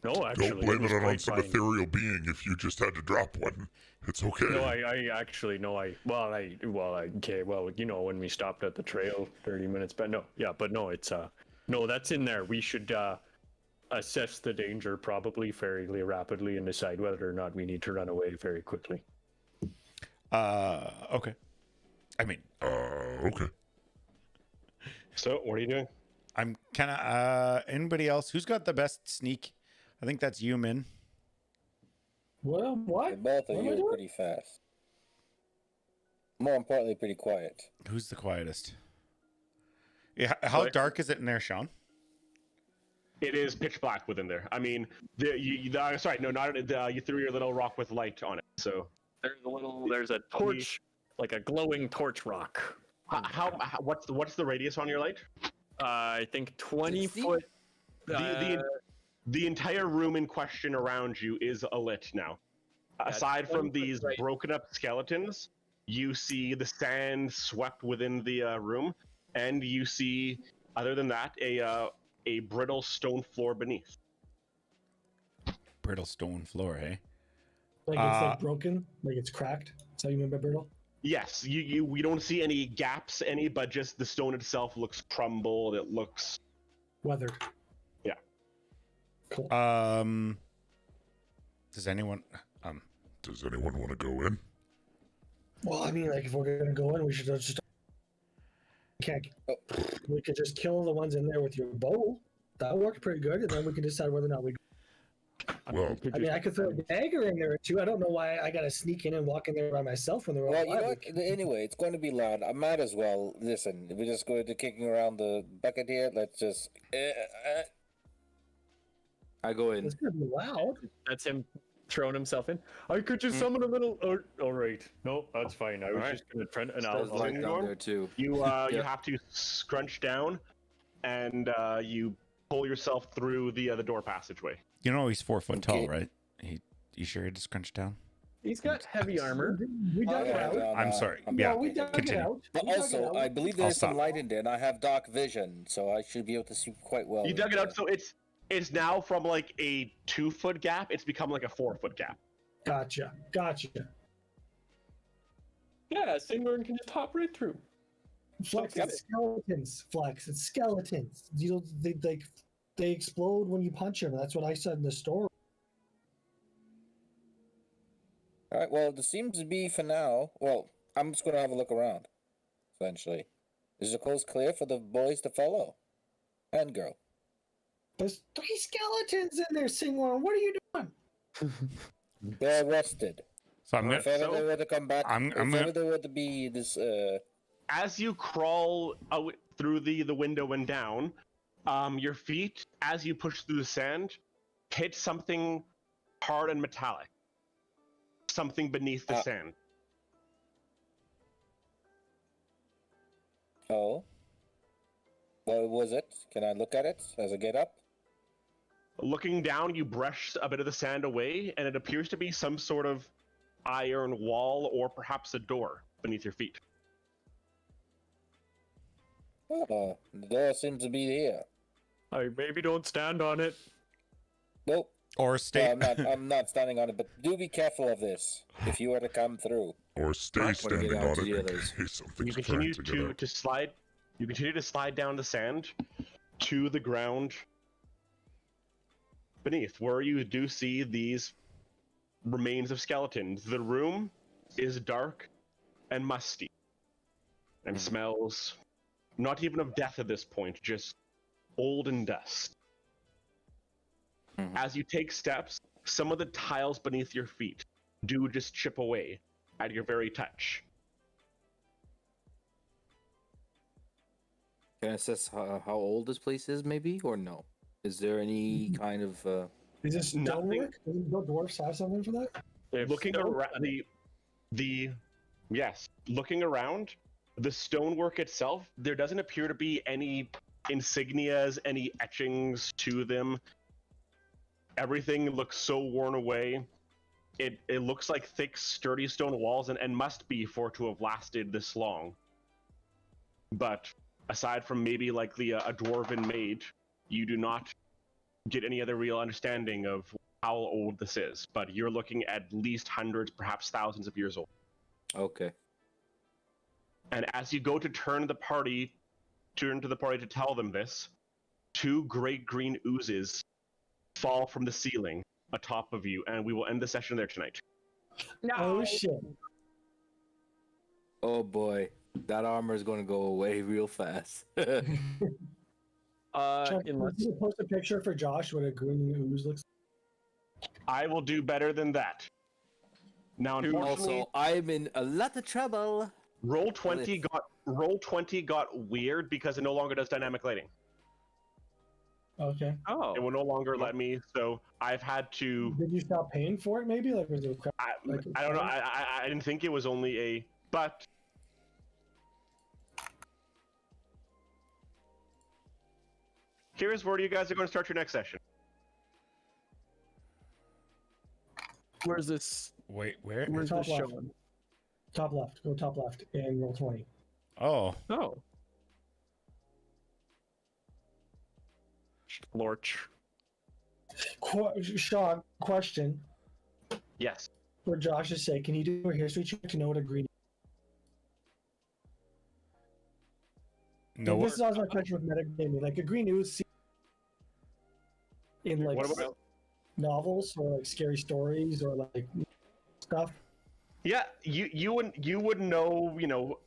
No, actually. Don't blame was it on quite some fine. ethereal being if you just had to drop one. It's okay. No, I actually, no, okay, well, when we stopped at the trail 30 minutes, but no, it's, no, that's in there. We should, assess the danger probably fairly rapidly and decide whether or not we need to run away very quickly. Okay. I mean, okay. So, what are you doing? I'm kind of, anybody else? Who's got the best sneak? I think that's you, Min. Well, what? Both What of am I you are doing? pretty fast. More importantly, pretty quiet. Who's the quietest? Yeah, how dark is it in there, Sean? It is pitch black within there. I mean, you threw your little rock with light on it. So there's a torch, like a glowing torch rock. What's the radius on your light? I think 20 foot. The entire room in question around you is alit now. Aside from these broken up skeletons, you see the sand swept within the room, and you see, other than that, a brittle stone floor beneath. Brittle stone floor, eh? Like it's like broken, like it's cracked. That's how you mean by brittle? Yes, we don't see any gaps, but just the stone itself looks crumbled. It looks weathered. Yeah. Cool. Does anyone want to go in? Well, I mean, like if we're gonna go in, we should just we could just kill the ones in there with your bow. That worked pretty good, and then we can decide whether or not we. Well, I mean, I could throw a dagger in there too. I don't know why I gotta sneak in and walk in there by myself when they're all Well, alive. you know what? Anyway, it's going to be loud. I might as well listen. We're just going to kicking around the bucket here. Let's just. I go in. It's gonna be loud. That's him throwing himself in. I could just summon a little. Oh, all right. No, that's fine. I was just gonna try and There's light down there too. You have to scrunch down, and you pull yourself through the door passageway. You know he's 4 foot tall, right? You sure he just crunched down? He's got heavy armor. We dug it out. I'm sorry. Yeah, Yeah, we dug it continue. out. But We dug also, it out. I believe I'll there's some stop. light in there, and I have dark vision, so I should be able to see quite well. You dug it out, so it's now from like a 2 foot gap. It's become like a 4 foot gap. Gotcha. Yeah, SIngorn can just hop right through. Flex, it's skeletons. Flex, it's skeletons. You know, they explode when you punch them. That's what I said in the story. Alright, well, there seems to be for now. Well, I'm just gonna have a look around, essentially. Is the coast clear for the boys to follow? And girl. There's 3 skeletons in there, SIngorn. What are you doing? They're arrested. So I'm gonna. If ever So- they were to come back, I'm if gonna- ever there were to be this, As you crawl out through the window and down, your feet, as you push through the sand, hit something hard and metallic. Something beneath the sand. oh. What was it? Can I look at it as I get up? Looking down, you brush a bit of the sand away, and it appears to be some sort of iron wall or perhaps a door beneath your feet. Oh, the door seems to be here. Maybe don't stand on it. Nope. Or stay. I'm not standing on it, but do be careful of this if you were to come through. Or stay Right, when we standing get out on to it the in others. case You something's continue trying to get out. to slide. You continue to slide down the sand to the ground beneath, where you do see these remains of skeletons. The room is dark and musty, and smells not even of death at this point, just old and dust. As you take steps, some of the tiles beneath your feet do just chip away at your very touch. Can I assess how old this place is, maybe, or no? Is there any kind of Is this Nothing. stonework? Doesn't the dwarfs have something for that? Looking around looking around, the stonework itself, there doesn't appear to be any insignias, any etchings to them. Everything looks so worn away. It looks like thick, sturdy stone walls, and must be for it to have lasted this long. But aside from maybe like a dwarven maid, you do not get any other real understanding of how old this is. But you're looking at least hundreds, perhaps thousands of years old. okay? And as you go to turn to the party to tell them this, 2 great green oozes fall from the ceiling atop of you, and we will end the session there tonight. Oh shit! Oh boy, that armor is going to go away real fast. Chuck, Unless can you post a picture for Josh what a green ooze looks I will do better than that. Now, unfortunately, Also, I'm in a lot of trouble. roll 20 got weird because it no longer does dynamic lighting. like. Okay. oh, It will no longer let me, so I've had to. Did you stop paying for it? Maybe like was it? I don't know. I didn't think it was only a, but here's where you guys are going to start your next session. where's this? Wait, where? Where's Top this left. showing? Top left. Go top left and roll 20. Oh, Oh, Lorch. Sean, question Yes. for Josh's sake: can you do a history check to know what a green? no. This is always my question with metagaming. Like a green ooze in like What about? novels or like scary stories or like stuff. Yeah, you would know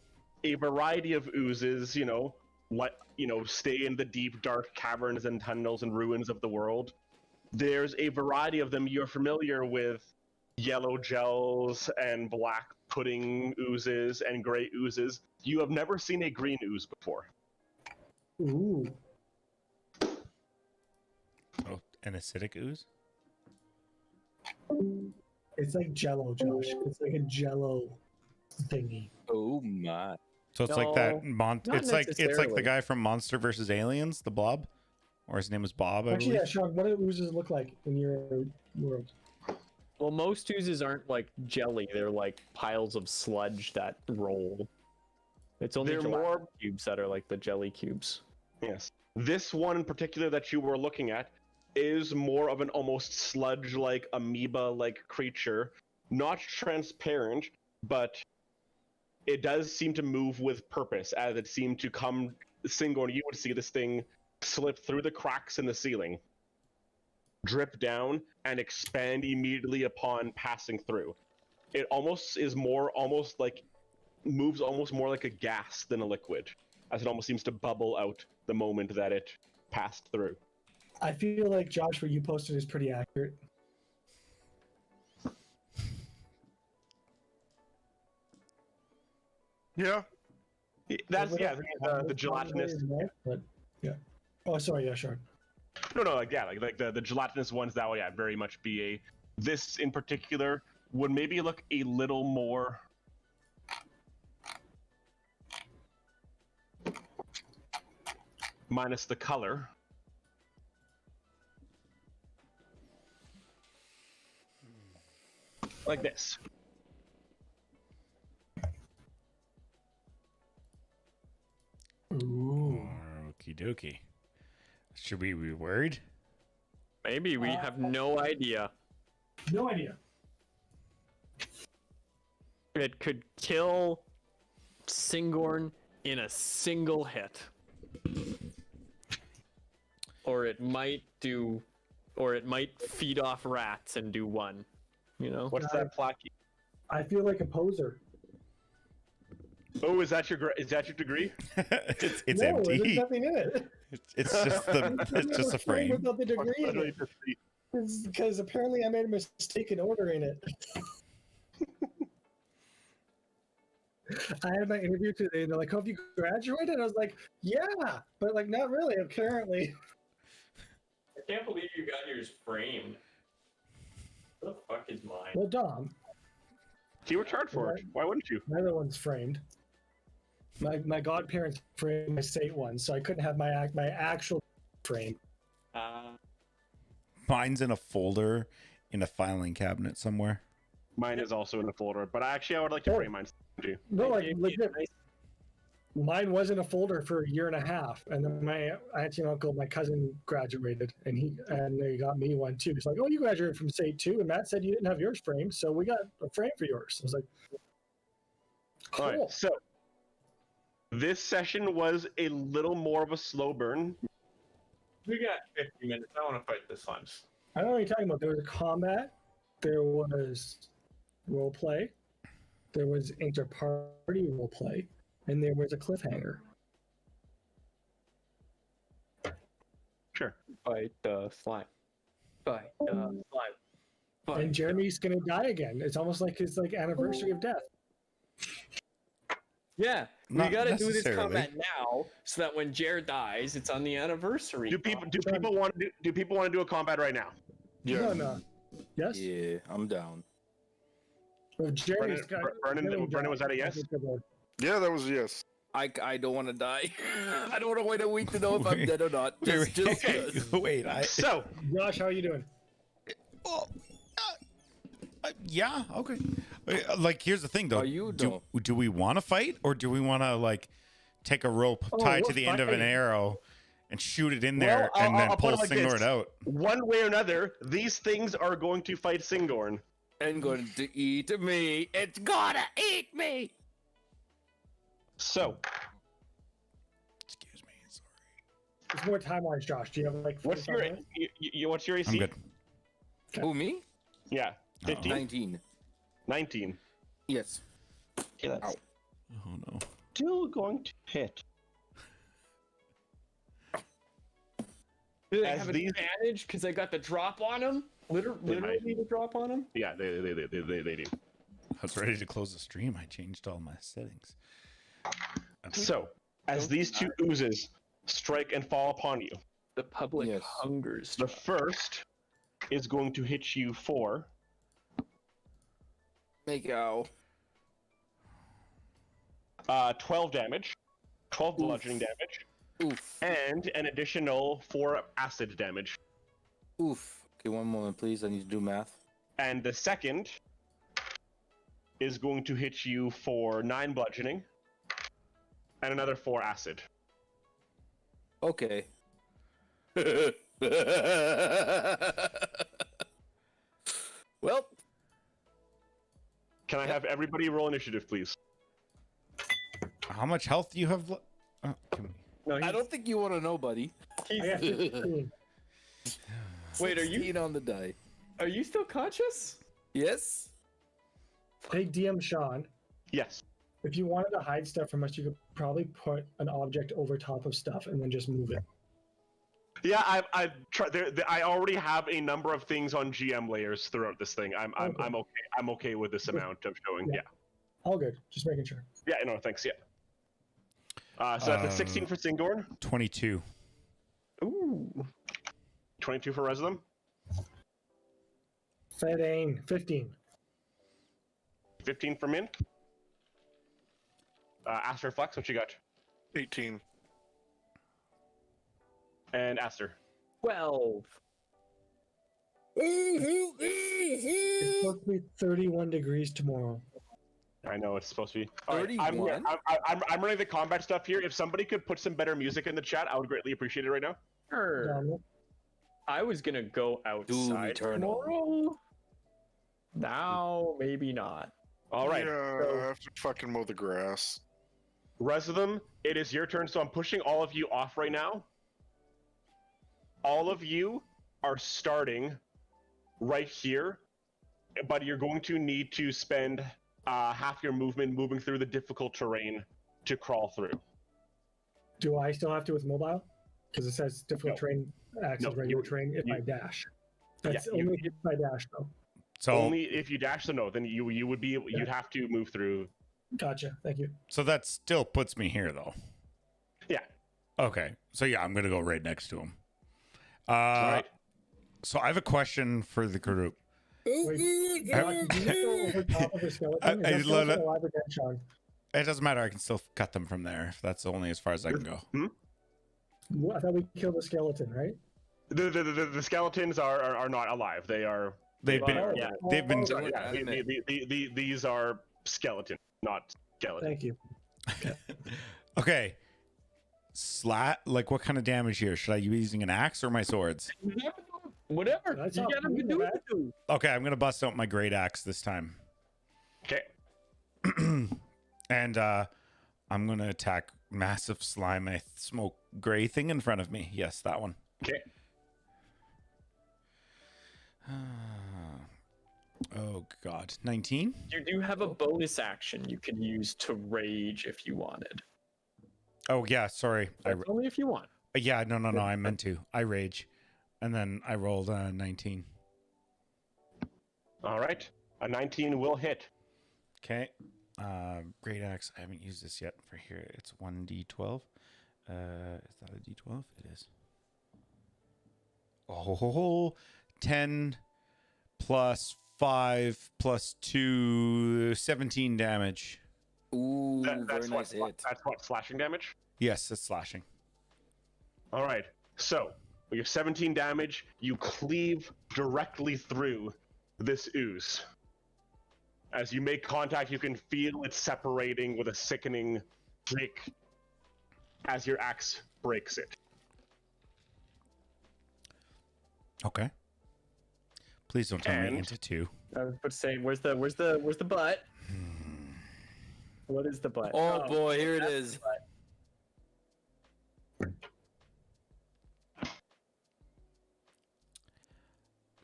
a variety of oozes. Stay in the deep dark caverns and tunnels and ruins of the world. There's a variety of them. You're familiar with yellow gels and black pudding oozes and gray oozes. You have never seen a green ooze before. Ooh. Oh, an acidic ooze. It's like Jello, Josh. It's like a Jello thingy. Oh my! So it's like that. not It's like the necessarily. guy from Monster vs. Aliens, the Blob, or his name is Bob. I Actually, yeah, believe. Sean, what do oozes look like in your world? Well, most oozes aren't like jelly; they're like piles of sludge that roll. It's only They're gelatin more- cubes that are like the jelly cubes. Yes. This one in particular that you were looking at is more of an almost sludge-like, amoeba-like creature. Not transparent, but it does seem to move with purpose, as it seemed to come. SIngorn, you would see this thing slip through the cracks in the ceiling, drip down, and expand immediately upon passing through. it almost is moves almost more like a gas than a liquid, as it almost seems to bubble out the moment that it passed through. I feel like Josh, what you posted is pretty accurate. Yeah. That's the gelatinous. But yeah. Oh, sorry. Yeah, sure. No, like the gelatinous ones that would very much be a. This in particular would maybe look a little more. Minus the color. Like this. Ooh. Okie dokie. Should we be worried? Maybe we have no idea. No idea. It could kill SIngorn in a single hit. Or it might feed off rats and do one. You know? What's that plaque? I feel like a poser. Oh, is that your degree? it's no, empty. There's nothing in it. It's just a frame. Without the degree in it. Because apparently I made a mistake in ordering it. I had my interview today, and they're like, "Oh, have you graduated?" I was like, "Yeah," but like, not really. Apparently. I can't believe you got yours framed. What the fuck is mine? Well, Dom. You were charged for it. Why wouldn't you? My other one's framed. My godparents framed my state one, so I couldn't have my actual frame. Mine's in a folder in a filing cabinet somewhere. Mine is also in a folder, but I would like to frame mine too. No, like legit. Mine was in a folder for a year and a half, and then my auntie and uncle, my cousin graduated, and they got me one too. It's like, oh, you graduated from state too, and Matt said you didn't have yours framed, so we got a frame for yours. I was like, cool. All right, so this session was a little more of a slow burn. We got 50 minutes. I want to fight this one. I don't know what you're talking about. There was combat, there was role play, there was inter-party role play, and there was a cliffhanger. Sure. Fight slime. Fight slime. Fight. And Jeremy's gonna die again. It's almost like his anniversary of death. Yeah, we Not gotta do this necessarily. combat now, so that when Jared dies, it's on the anniversary. Do people want to do a combat right now? Yeah. No. Yes. Yeah, I'm down. Well, Jeremy's Brennan, was that a yes? Yeah, that was a yes. I don't want to die. I don't want to wait a week to know if I'm dead or not. Just Okay, wait. So, Josh, how are you doing? Well, yeah, okay. Like, here's the thing, though. Are you do we want to fight, or do we want to take a rope tied to the end of an arrow and shoot it in there and then pull SIngorn out? One way or another, these things are going to fight SIngorn. And going to eat me. It's gonna eat me. So, Excuse me, sorry. It's more time-wise, Josh. Do you have what's 45 minutes? what's your AC? I'm good. Who, me? Yeah, 15, 19. 19. Yes. Okay, that's Oh no. still going to hit. Do they As have an these- advantage because they got the drop on him? Literally the drop on him? Yeah, they do. I was ready to close the stream. I changed all my settings. So, as these two oozes strike and fall upon you, The public Yes. hungers. the first is going to hit you for Make out. 12 damage, 12 bludgeoning damage, Oof. and an additional 4 acid damage. Oof. Okay, one moment, please. I need to do math. And the second is going to hit you for 9 bludgeoning and another 4 acid. Okay. Well, Can I have everybody roll initiative, please? How much health do you have? I don't think you want to know, buddy. I got 15. Wait, are you 16 on the die? still conscious? Yes. Hey, DM Sean, Yes. if you wanted to hide stuff from us, you could probably put an object over top of stuff and then just move it. Yeah, I've tried. I already have a number of things on GM layers throughout this thing. I'm okay. I'm okay with this amount of showing. Yeah. All good. Just making sure. Yeah. No. Thanks. Yeah. So that's a 16 for Singorn. 22. Ooh. 22 for Reslam. Fedane, 15. 15 for Min. Aster Flex, what you got? 18. And Aster. 12. It's supposed to be 31 degrees tomorrow. I know it's supposed to be. All right, 31? I'm running the combat stuff here. If somebody could put some better music in the chat, I would greatly appreciate it right now. Sure. Dominic? I was gonna go outside Eternal. tomorrow. Now, maybe not. All right. Yeah, I have to fucking mow the grass. Rest of them, it is your turn. So I'm pushing all of you off right now. All of you are starting right here, but you're going to need to spend half your movement moving through the difficult terrain to crawl through. Do I still have to with mobile? Because it says difficult terrain acts as regular terrain if I dash. That's only if I dash, though. So only if you dash, so no, then you would be you'd have to move through. Gotcha. Thank you. So that still puts me here, though. Yeah. Okay. So yeah, I'm gonna go right next to him. All right. So I have a question for the group. Wait, did you just go over top of the skeleton? Is that skeleton alive or dead, Sean? It doesn't matter. I can still cut them from there. If that's only as far as I can go. I thought we killed the skeleton, right? The skeletons are not alive. They are. They've been. Yeah. They've been. These are skeleton, not skeleton. Thank you. Okay. Like what kind of damage here? Should I be using an axe or my swords? Whatever. That's You not gotta me, do man. it. Okay, I'm gonna bust out my great axe this time. Okay. And I'm gonna attack massive slime smoke gray thing in front of me. Yes, that one. Okay. Oh god, 19. You do have a bonus action you can use to rage if you wanted. Oh yeah, sorry. Only if you want. Yeah, no. I meant to. I rage, and then I rolled a 19. All right. A 19 will hit. Okay. Great axe. I haven't used this yet for here. It's 1d12. Is that a d12? It is. Oh, 10 plus 5 plus 2, 17 damage. Ooh, very nice hit. That's what, slashing damage? Yes, it's slashing. All right. So, with your 17 damage, you cleave directly through this ooze. As you make contact, you can feel it separating with a sickening click as your axe breaks it. Okay. Please don't turn me into 2. I was about to say, where's the butt? What is the butt? Oh boy, here it is.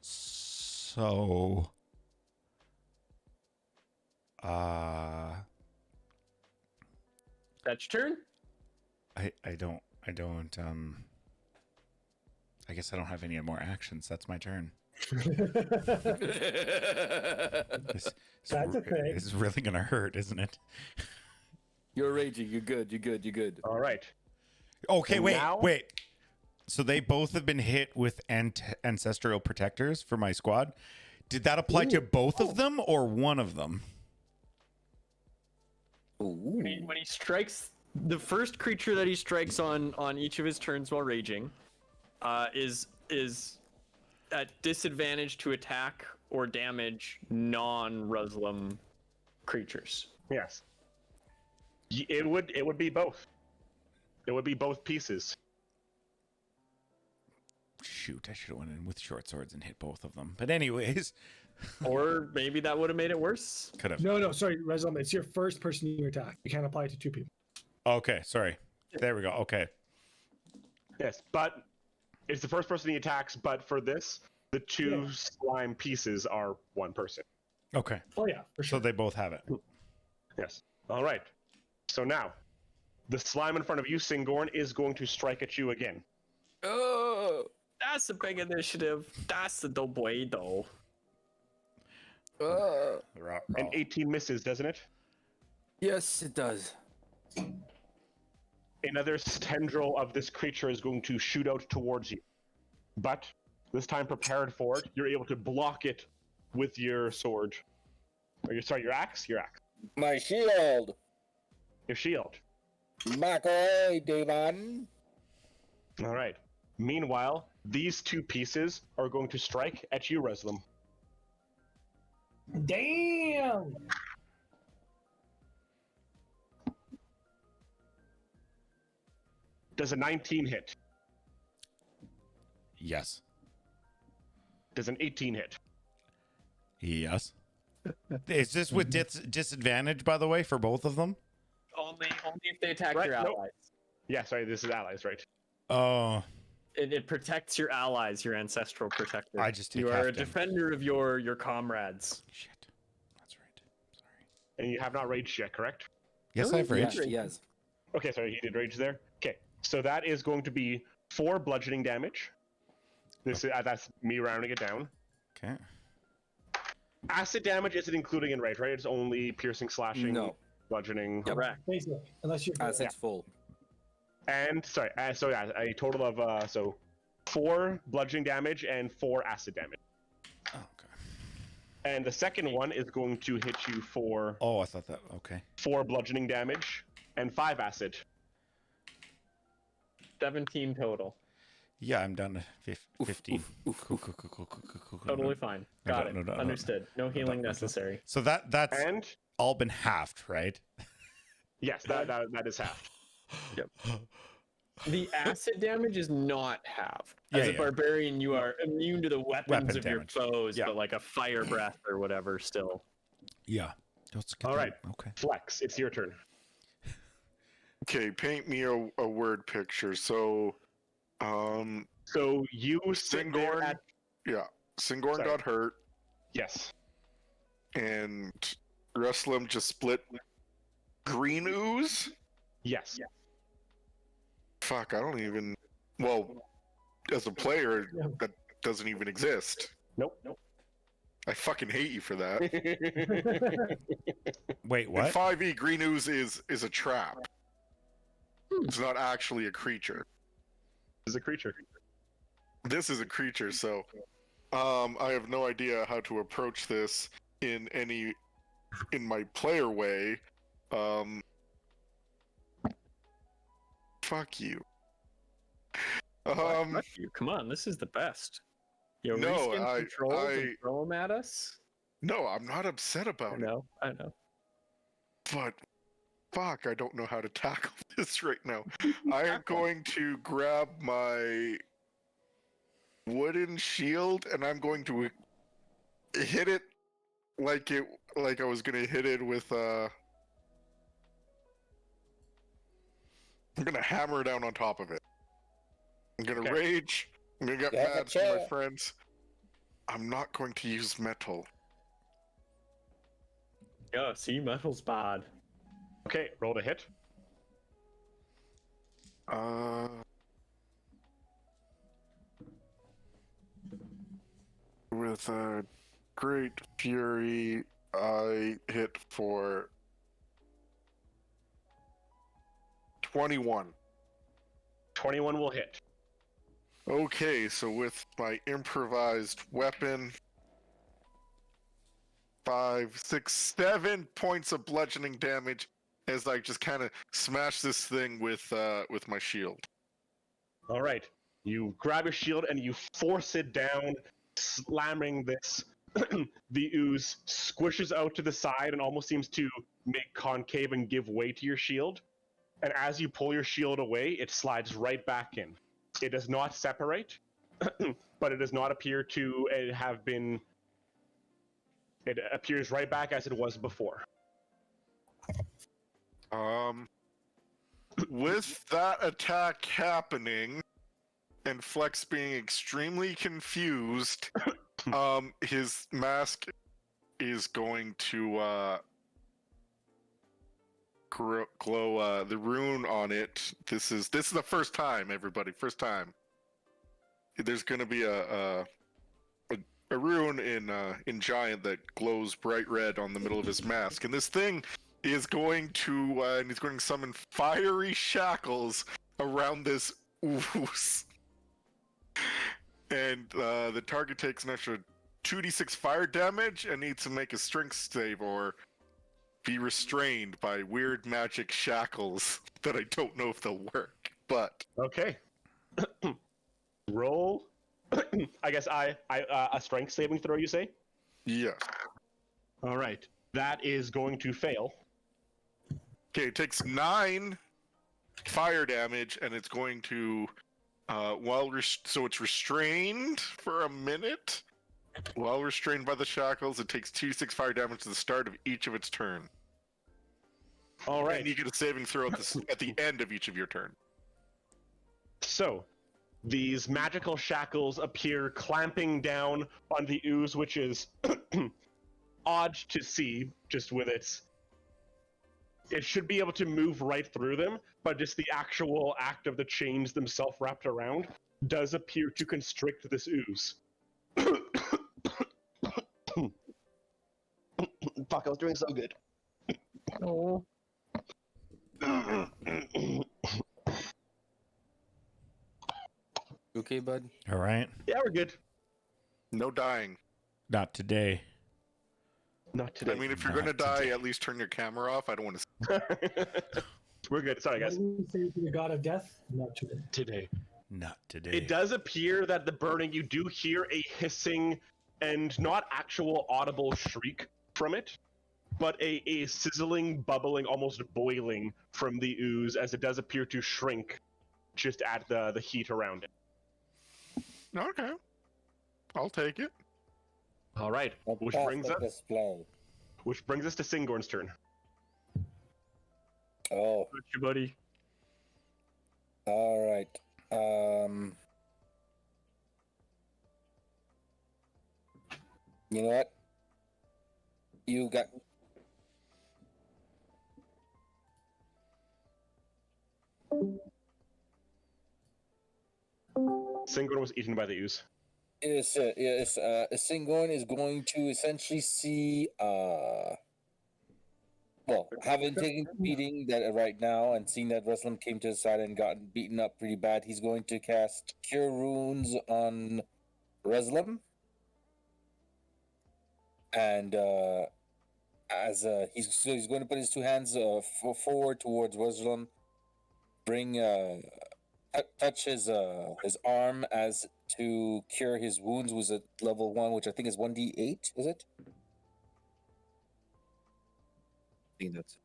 So, That's your turn? I don't, I guess I don't have any more actions. That's my turn. That's okay. This is really gonna hurt, isn't it? You're raging. You're good. You're good. You're good. All right. Okay, And wait. now- So they both have been hit with ancestral protectors for my squad. Did that apply to both of them or one of them? When he strikes, the first creature that he strikes on each of his turns while raging, is at disadvantage to attack or damage non-Ruslam creatures. Yes. It would be both. It would be both pieces. Shoot, I should have went in with short swords and hit both of them. But anyways. Or maybe that would have made it worse. Could have. No, sorry, Reslam. It's your first person you attack. You can't apply it to 2 people. Okay, sorry. There we go. Okay. Yes, but it's the first person he attacks, but for this, the 2 slime pieces are one person. Okay. Oh yeah, for So sure. they both have it. Yes. All right. So now, the slime in front of you, Singorn, is going to strike at you again. Oh, That's a big initiative. That's the dope way, though. An 18 misses, doesn't it? yes, it does. Another tendril of this creature is going to shoot out towards you. But this time prepared for it, you're able to block it with your sword. Or your axe? Your axe. My shield! Your shield. Back away, demon! All right. Meanwhile, these two pieces are going to strike at you, Reslam. Damn! Does a 19 hit? Yes. Does an 18 hit? Yes. Is this with disadvantage, by the way, for both of them? Only if they attack Right, your nope. allies. Yeah, sorry, this is allies, right? Oh, It protects your allies, your ancestral protector. I just take You are half a damage. defender of your comrades. shit. That's right. Sorry. And you have not raged yet, correct? Yes, Oh, I've yeah. raged. Yes. Okay, sorry, he did rage there. Okay, so that is going to be 4 bludgeoning damage. This is that's me rounding it down. Okay. Acid damage isn't including in rage, right? It's only piercing, slashing, No. bludgeoning, Correct. Basically, unless you're As it's full. and sorry. So yeah, a total of 4 bludgeoning damage and 4 acid damage. Oh, okay. And the second one is going to hit you for Oh, I thought that. Okay. 4 bludgeoning damage and 5 acid. 17 total. Yeah, I'm down to 15. Cool. Totally fine. No, Got no, it. no, no. Understood. No healing no. necessary. So that's And all been halved, right? yes, that is half. The acid damage is not halved. Yeah, As a yeah. barbarian, you are immune to the weapons Weapon of damage. your foes, Yeah. but like a fire breath or whatever still. Yeah. Let's get All that- right. Okay. Flex, it's your turn. Okay, paint me a word picture. So, So you sit there Singorn, at Singorn Sorry. got hurt, yes. and Reslam just split green ooze. Yes. Fuck, I don't even. Well, as a player, that doesn't even exist. Nope. I fucking hate you for that. Wait, In what? 5e, green ooze is a trap. It's not actually a creature. Is a creature. This is a creature, so I have no idea how to approach this in my player way. Fuck you. Fuck you. Come on, this is the best. You No, reskin controls and throw them at us? No, I'm not upset I about it. know. But fuck, I don't know how to tackle this right now. I am going to grab my wooden shield and I'm going to hit it like I was gonna hit it with I'm gonna hammer down on top of it. I'm gonna Okay. rage. I'm gonna get You have a mad for my chair. friends. I'm not going to use metal. Yeah, see, metal's bad. Okay, roll to hit. With a great fury, I hit for 21. 21 will hit. Okay, so with my improvised weapon, 5, 6, 7 points of bludgeoning damage as I just kind of smash this thing with my shield. All right. You grab your shield and you force it down, slamming this. The ooze squishes out to the side and almost seems to make concave and give way to your shield. And as you pull your shield away, it slides right back in. It does not separate, but it does not appear to have been. It appears right back as it was before. With that attack happening and Flex being extremely confused, his mask is going to glow the rune on it. This is the first time, everybody. First time. There's going to be a rune in Giant that glows bright red on the middle of his mask, and this thing is going to and he's going to summon fiery shackles around this ooze. And the target takes an extra 2d6 fire damage and needs to make a strength save or be restrained by weird magic shackles that I don't know if they'll work. But Okay. Roll. I guess a strength saving throw, you say? yes. All right. That is going to fail. Okay, it takes 9 fire damage, and it's going to so it's restrained for a minute. While restrained by the shackles, it takes 2d6 fire damage at the start of each of its turn. All right. And you get a saving throw at the end of each of your turn. So, these magical shackles appear clamping down on the ooze, which is odd to see, just with its... It should be able to move right through them, but just the actual act of the chains themselves wrapped around does appear to constrict this ooze. Fuck, I was doing so good. Oh, Okay, bud. All right. Yeah, we're good. No dying. Not today. Not today. I mean, if you're Not going to die, today. at least turn your camera off. I don't want to... We're good. Sorry, guys. What do you say to the god of death? Not today. Today. Not today. It does appear that the burning, you do hear a hissing and not actual audible shriek from it, but a sizzling, bubbling, almost boiling from the ooze as it does appear to shrink just at the heat around it. Okay. I'll take it. All right, which brings us to SIngorn's turn. Oh, Got you, buddy. all right. You know what? You got. SIngorn was eaten by the ooze. Yes, SIngorn is going to essentially see, well, having taken the beating that right now and seeing that Ruslam came to his side and gotten beaten up pretty bad, he's going to cast Cure Wounds on Ruslam. And he's going to put his two hands forward towards Ruslam, touch his arm as to cure his wounds was at level 1, which I think is 1d8, is it? I think that's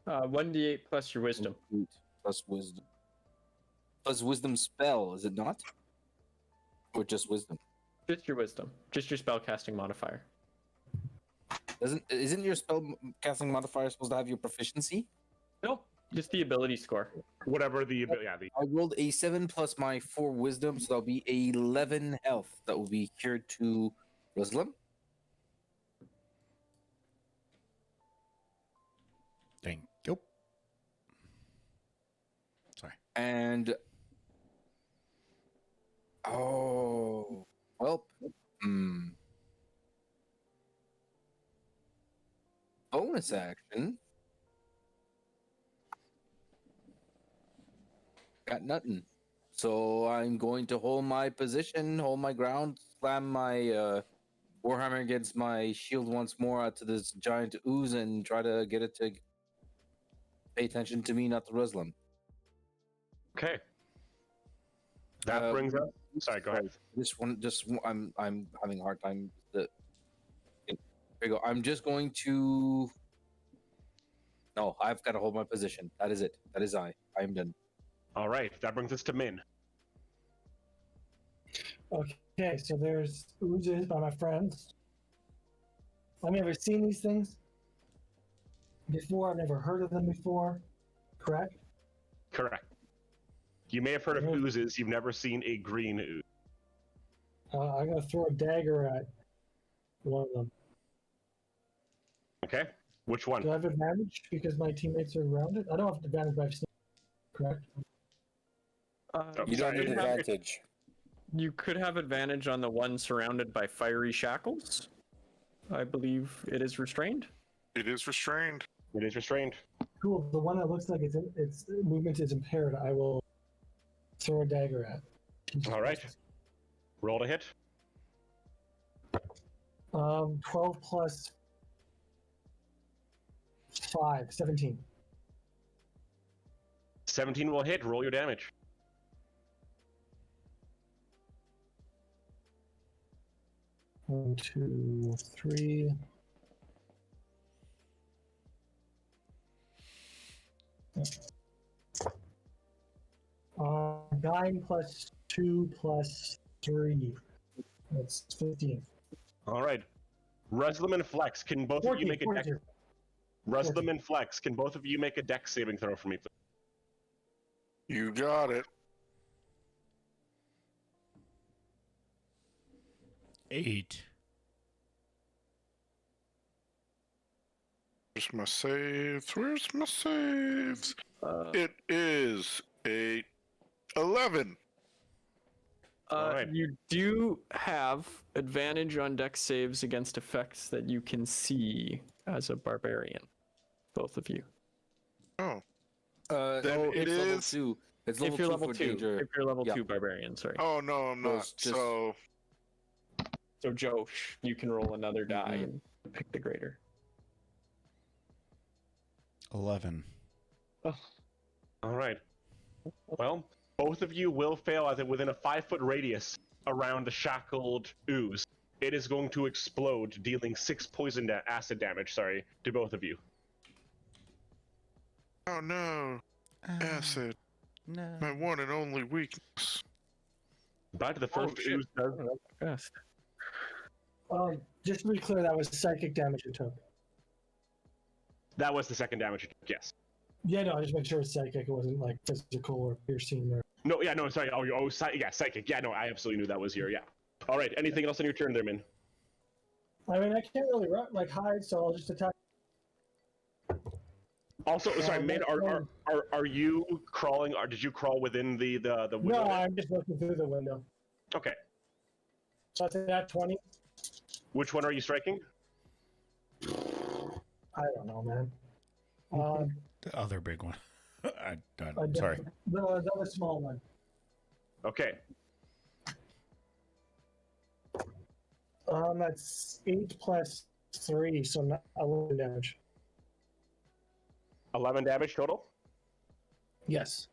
1d8 plus your wisdom. 8 plus wisdom. Plus wisdom spell, is it not? Or just wisdom? Just your wisdom. Just your spellcasting modifier. Isn't your spell casting modifier supposed to have your proficiency? Nope. Just the ability score. Whatever the yeah, the I rolled a 7 plus my 4 wisdom, so that'll be 11 health that will be cured to Ruslam. Thank you. Sorry. And oh, well, bonus action. Got nothing. So I'm going to hold my position, hold my ground, slam my Warhammer against my shield once more out to this giant ooze and try to get it to pay attention to me, not to Ruslam. okay. That brings up. Sorry, go ahead. I'm having a hard time. Here you go. I'm just going to. No, I've got to hold my position. That is it. That is I am done. All right, that brings us to Min. Okay, so there's oozes by my friends. I've never seen these things before. I've never heard of them before. Correct? Correct. You may have heard of oozes. You've never seen a green ooze. I'm gonna throw a dagger at one of them. Okay. Which one? Do I have advantage because my teammates are around it? I don't have advantage, but I've seen. Correct. You don't need you have- advantage. You could have advantage on the one surrounded by fiery shackles. I believe it is restrained. It is restrained. It is restrained. Cool. The one that looks like its movement is impaired, I will throw a dagger at. All right. Roll to hit. 12 plus 5, 17. 17 will hit. Roll your damage. One, 2, 3. Uh, 9 plus 2 plus 3. That's 15. All right. Ruslam and Flex, can both of you 14, make a dex? 14. Ruslam and Flex, can both of you make a dex saving throw for me, please? You got it. 8. Where's my saves? Where's my saves? It is a 11. Alright. You do have advantage on dex saves against effects that you can see as a barbarian. Both of you. Oh. Then it it's level is- 2. It's level If you're 2 level for 2. danger. If you're level Yeah. 2 barbarian, sorry. Oh no, I'm Well, not. it's just- So So Josh, you can roll another die Mhm. and pick the greater. 11. All right. Well, both of you will fail as it within a 5-foot radius around the shackled ooze. It is going to explode, dealing 6 poison acid damage. Sorry, to both of you. oh no, acid, No. my one and only weakness. But the first shit. ooze does. Yes. Just to be clear, that was psychic damage it took. That was the second damage. Yes. Yeah, no, I just make sure it's psychic. It wasn't like physical or piercing or. No. Yeah. No. Sorry. Yeah. Psychic. Yeah. No. I absolutely knew that was your. Yeah. All right. Anything else on your turn, there, Min? I mean, I can't really like hide, so I'll just attack. Also, sorry, Min. that's Are you crawling? Or did you crawl within the window? No, I'm just looking through the window. Okay. So it's at 20. Which one are you striking? I don't know, man. The other big one. I'm I sorry. The other small one. Okay. That's 8 plus 3, so not 11 damage. 11 damage total. Yes.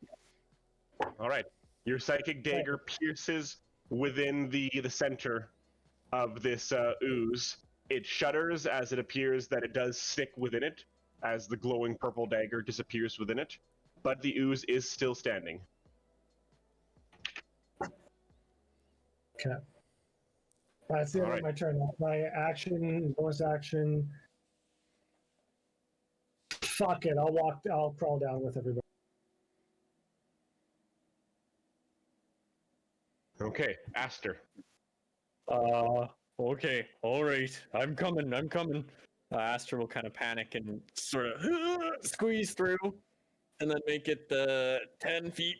All right. Your psychic dagger pierces within the center of this ooze. It shudders as it appears that it does stick within it, as the glowing purple dagger disappears within it. But the ooze is still standing. Okay. That's the end Alright. of my turn. My action, bonus action. Fuck it. I'll crawl down with everybody. Okay, Aster. Okay, all right. I'm coming. Aster will kind of panic and sort of squeeze through, and then make it 10 feet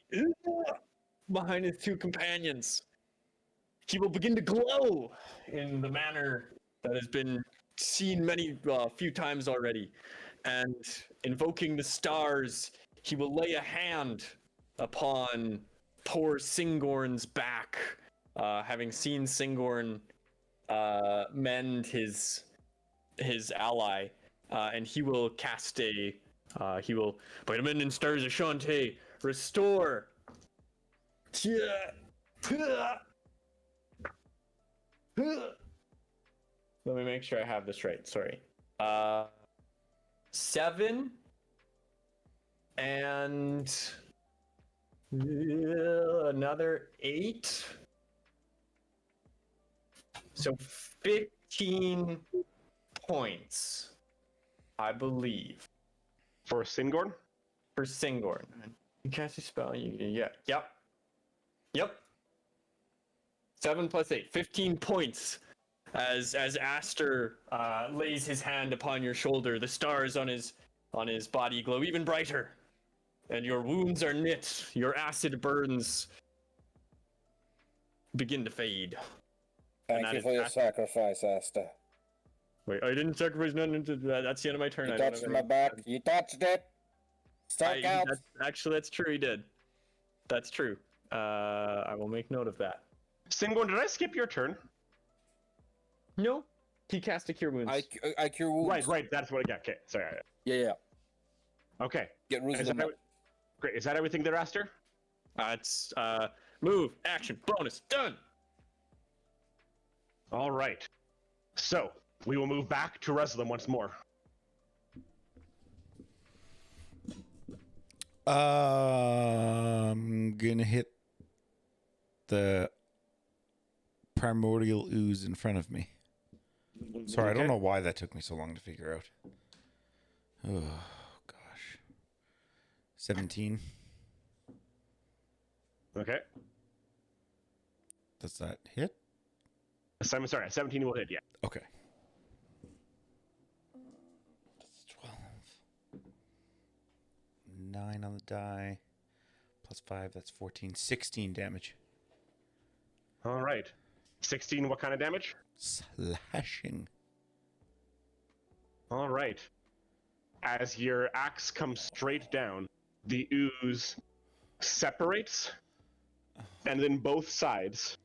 behind his two companions. He will begin to glow in the manner that has been seen few times already, and invoking the stars, he will lay a hand upon poor SIngorn's back, having seen SIngorn mend his ally, and he will cast he will vitamin and stars of Shantae restore. Let me make sure I have this right. Sorry. 7 and another 8. So 15 points, I believe. For SIngorn? For SIngorn. You cast a spell, yep. 7 plus 8, 15 points as Aster lays his hand upon your shoulder. The stars on his body glow even brighter, and your wounds are knit. Your acid burns begin to fade. Thank you for your sacrifice, Asta. Wait, I didn't sacrifice none. That's the end of my turn. You I don't touched have my any- back. You touched it. Stuck out. That's true. He did. That's true. I will make note of that. SIngorn, did I skip your turn? No, he cast a cure wounds. I cure wounds. Right. That's what I got. Okay, sorry. Yeah. Okay. Get rid of Is them. that, great. Is that everything there, Aster? It's move, action, bonus, done. All right. So we will move back to Reslam once more. I'm gonna hit the primordial ooze in front of me. Sorry, I don't know why that took me so long to figure out. Oh gosh. 17. Okay. Does that hit? Sorry, 17 will hit, yeah. Okay. That's 12. 9 on the die. Plus 5, that's 14. 16 damage. All right. 16, what kind of damage? Slashing. All right. As your axe comes straight down, the ooze separates, and then both sides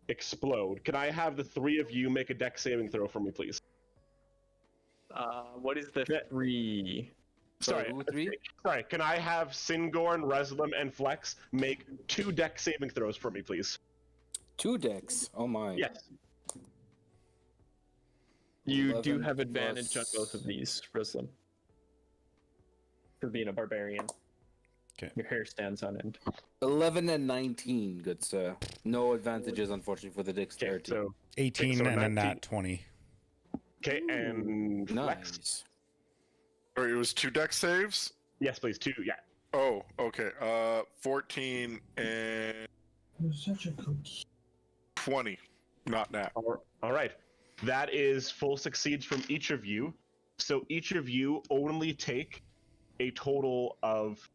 explode. Can I have the three of you make a dex saving throw for me, please? What is the 3? Sorry, who, 3? Sorry, can I have Singorn, Reslam, and Flex make 2 dex saving throws for me, please? 2 decks. Oh my. Yes. You 11 do have advantage on plus- both of these, Ruslam. For being a barbarian. Okay. Your hair stands on end. 11 and 19, good sir. No advantages, unfortunately, for the Okay, dexterity. so 18 so and a 19. nat 20. okay, and Flex. Nice. Or it was 2 deck saves? Yes, please. 2. Yeah. Oh, okay. 14 and You're such a cookie. 20. Not nat. All right. That is full succeeds from each of you. So each of you only take a total of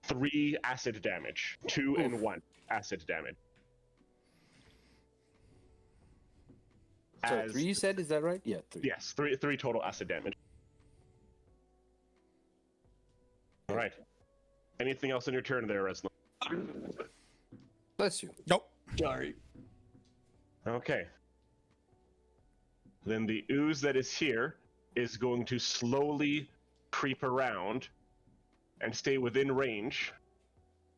3 acid damage. 2 and 1 acid damage. So As- 3 you said, is that right? Yeah, 3. Yes, 3 total acid damage. All right. Anything else on your turn there, Reslam? Bless you. Nope. Sorry. Okay. Then the ooze that is here is going to slowly creep around and stay within range.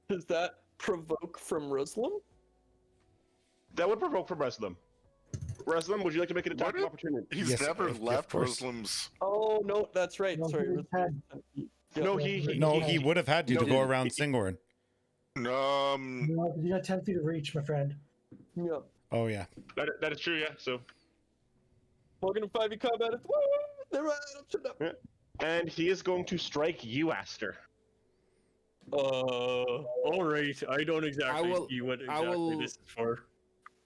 Does that provoke from Ruslam? That would provoke from Reslam. Reslam, would you like to make an attack What of if- opportunity? He's Yes, never of left course. Ruslam's. Oh no, that's right. No, Sorry. he had- No, he No, he would have had to No, go he- around Singorn. No, you got 10 feet of reach, my friend. Yeah. Oh, yeah. that is true, yeah. So, Welcome to 5e combat. Woo! They're right up to them. and he is going to strike you, Aster. All right. I don't exactly will- see what I exactly will- this is for.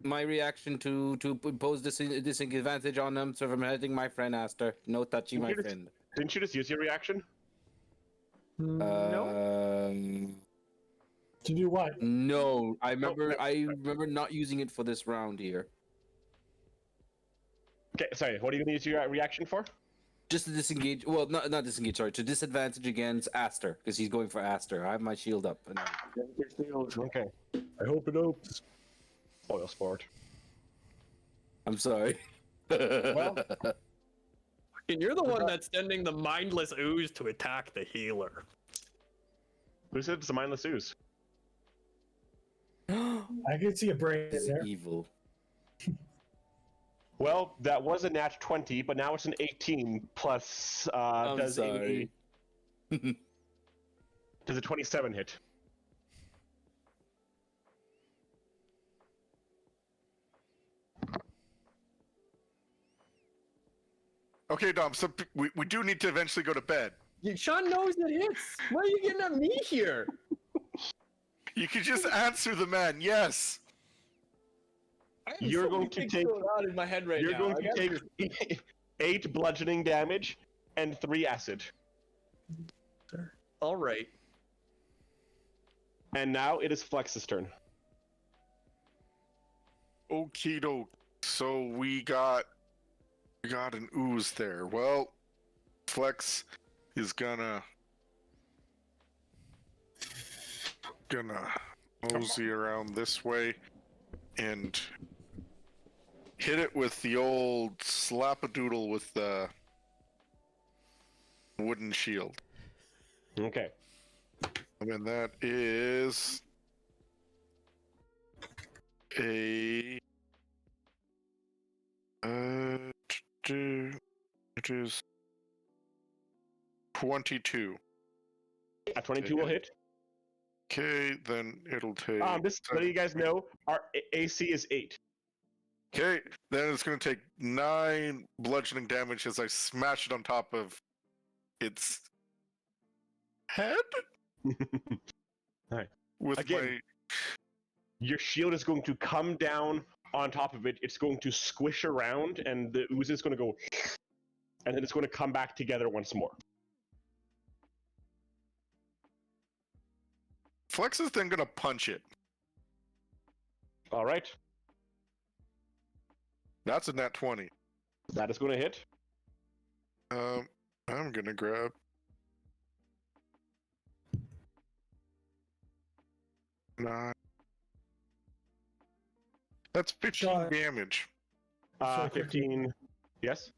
My reaction to impose this disadvantage on them, so from hitting my friend Aster. No touchy, my Computer- friend. Didn't you just use your reaction? No. To do what? No. I remember not using it for this round here. Okay, sorry. What are you going to use your reaction for? Just to disengage. Well, not disengage. Sorry, to disadvantage against Aster because he's going for Aster. I have my shield up. And Okay. I hope it helps. Oil sport. I'm sorry. Well, And you're the one that's sending the mindless ooze to attack the healer. who said it's a mindless ooze? I can see a brain there. Evil. Well, that was a nat 20, but now it's an 18 plus. I'm Does sorry. does a 27 hit? Okay, Dom, so we do need to eventually go to bed. Sean knows it hits. Why are you getting at me here? You could just answer the man, yes. You're going to take. in my head right You're now. going I to gotta take 8 bludgeoning damage and 3 acid. All right. And now it is Flex's turn. Okie doke. So we got an ooze there. Well, Flex is gonna mosey around this way and hit it with the old slap-a-doodle with the wooden shield. Okay. And then that is a it is 22. A 22 will hit. Okay, then it'll take. Just so you guys know, our AC is 8. Okay, then it's going to take 9 bludgeoning damage as I smash it on top of its head. Alright. With Again, your shield is going to come down on top of it. It's going to squish around, and the ooze is going to go, and then it's going to come back together once more. Flex is then going to punch it. All right. That's a nat 20. That is going to hit. I'm going to grab. Nine. That's 15 Shot. damage. 15. Yes?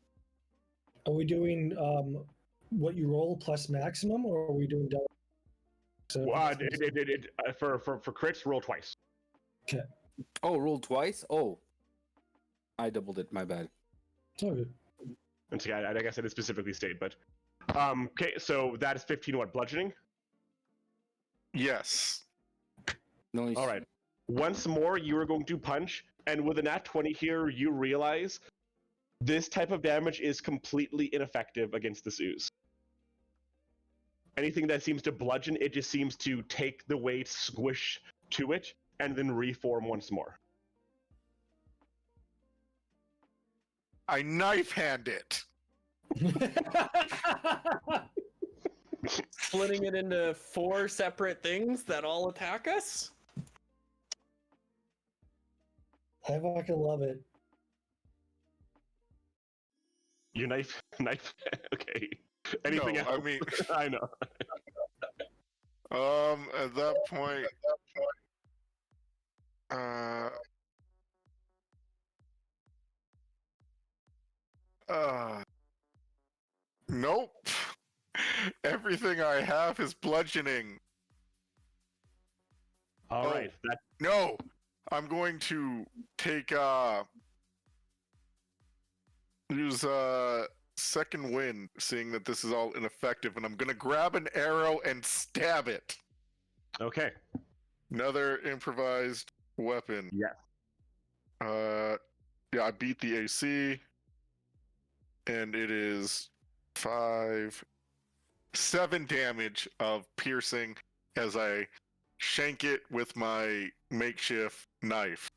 Are we doing what you roll plus maximum, or are we doing double? So For crits, roll twice. okay, Oh, rolled twice? Oh. I doubled it, my bad. it's all good. And so, I guess I didn't specifically state, but okay. So that is 15. What, bludgeoning? Yes. Nice. All right. Once more, you are going to punch, and with a nat 20 here, you realize this type of damage is completely ineffective against this ooze. Anything that seems to bludgeon, it just seems to take the weight, squish to it, and then reform once more. I knife hand it. Splitting it into 4 separate things that all attack us? I fucking love it. You knife. Okay. Anything No, else? I mean, I know. at that point, nope. Everything I have is bludgeoning. All right. No, I'm going to take use second wind, seeing that this is all ineffective, and I'm gonna grab an arrow and stab it. Okay. Another improvised weapon. Yes. Yeah, I beat the AC, and it is 7 damage of piercing as I shank it with my makeshift knife.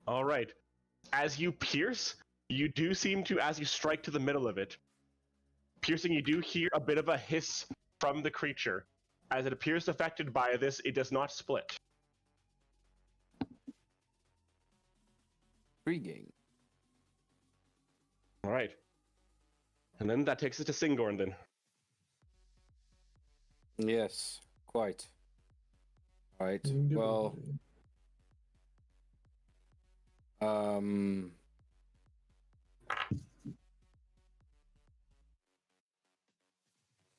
All right. As you pierce, you do seem to, as you strike to the middle of it, piercing, you do hear a bit of a hiss from the creature. As it appears affected by this, it does not split. Intriguing. All right. And then that takes us to SIngorn then. Yes, quite. Right. Well,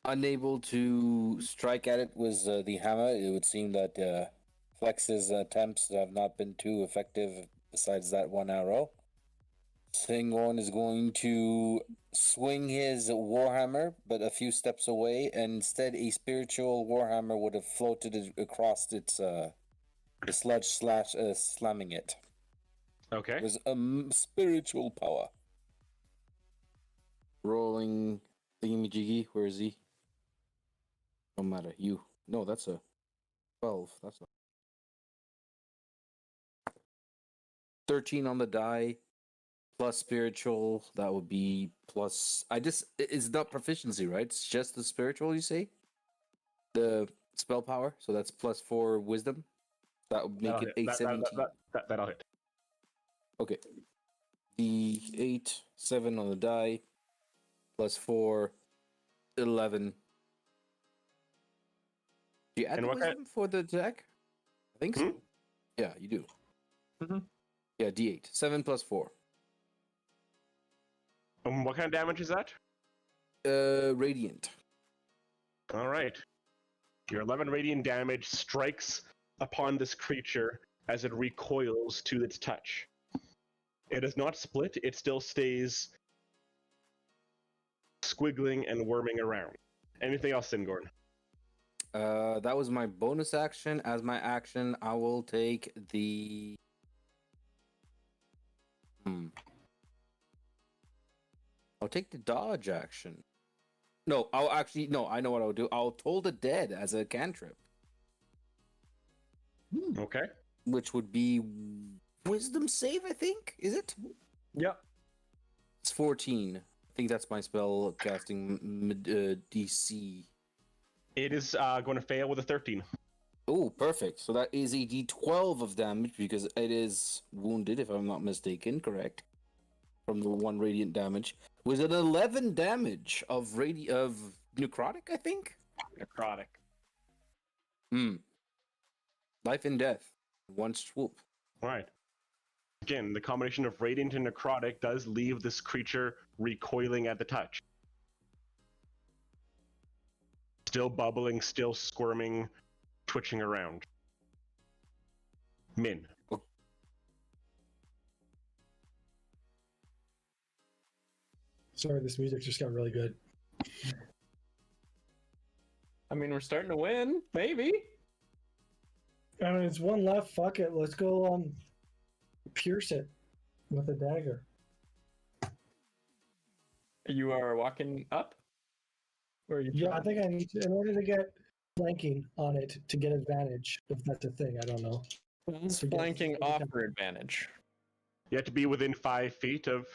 Unable to strike at it with the hammer, it would seem that Flex's attempts have not been too effective besides that one arrow. SIngorn is going to swing his warhammer, but a few steps away, and instead a spiritual warhammer would have floated across its the sludge slamming it. Okay. With spiritual power. rolling thingy-majiggy. Where is he? No matter. You. No, that's a 12. That's a 13 on the die, plus spiritual. That would be plus. It's not proficiency, right? It's just the spiritual. You say the spell power. So that's plus 4 wisdom. That would make it 817. That'll hit. Okay. The 8, 7 on the die, plus 4, 11. Do you add And the what kind- wisdom for the attack? I think so. Yeah, you do. Yeah, D8. 7 plus 4. What kind of damage is that? Radiant. All right. Your 11 radiant damage strikes upon this creature as it recoils to its touch. It is not split, it still stays squiggling and worming around. Anything else, SIngorn? That was my bonus action. As my action, I will take the. I'll take the dodge action. No, I know what I'll do. I'll Toll the Dead as a cantrip. Okay. Which would be wisdom save, I think? Is it? Yep. It's 14. I think that's my spell casting DC. It is going to fail with a 13. Oh, perfect. So that is a d12 of damage because it is wounded, if I'm not mistaken, correct? From the 1 radiant damage. Was it 11 damage of necrotic, I think? Necrotic. Life and death. One swoop. All right. Again, the combination of radiant and necrotic does leave this creature recoiling at the touch. Still bubbling, still squirming, twitching around. Min. Sorry, this music just got really good. I mean, we're starting to win. Maybe. I mean, it's one left. Fuck it. Let's go pierce it with a dagger. You are walking up? Or are you Yeah, I think I need to, in order to get flanking on it to get advantage, if that's a thing, I don't know. flanking offer advantage. You have to be within 5 feet of...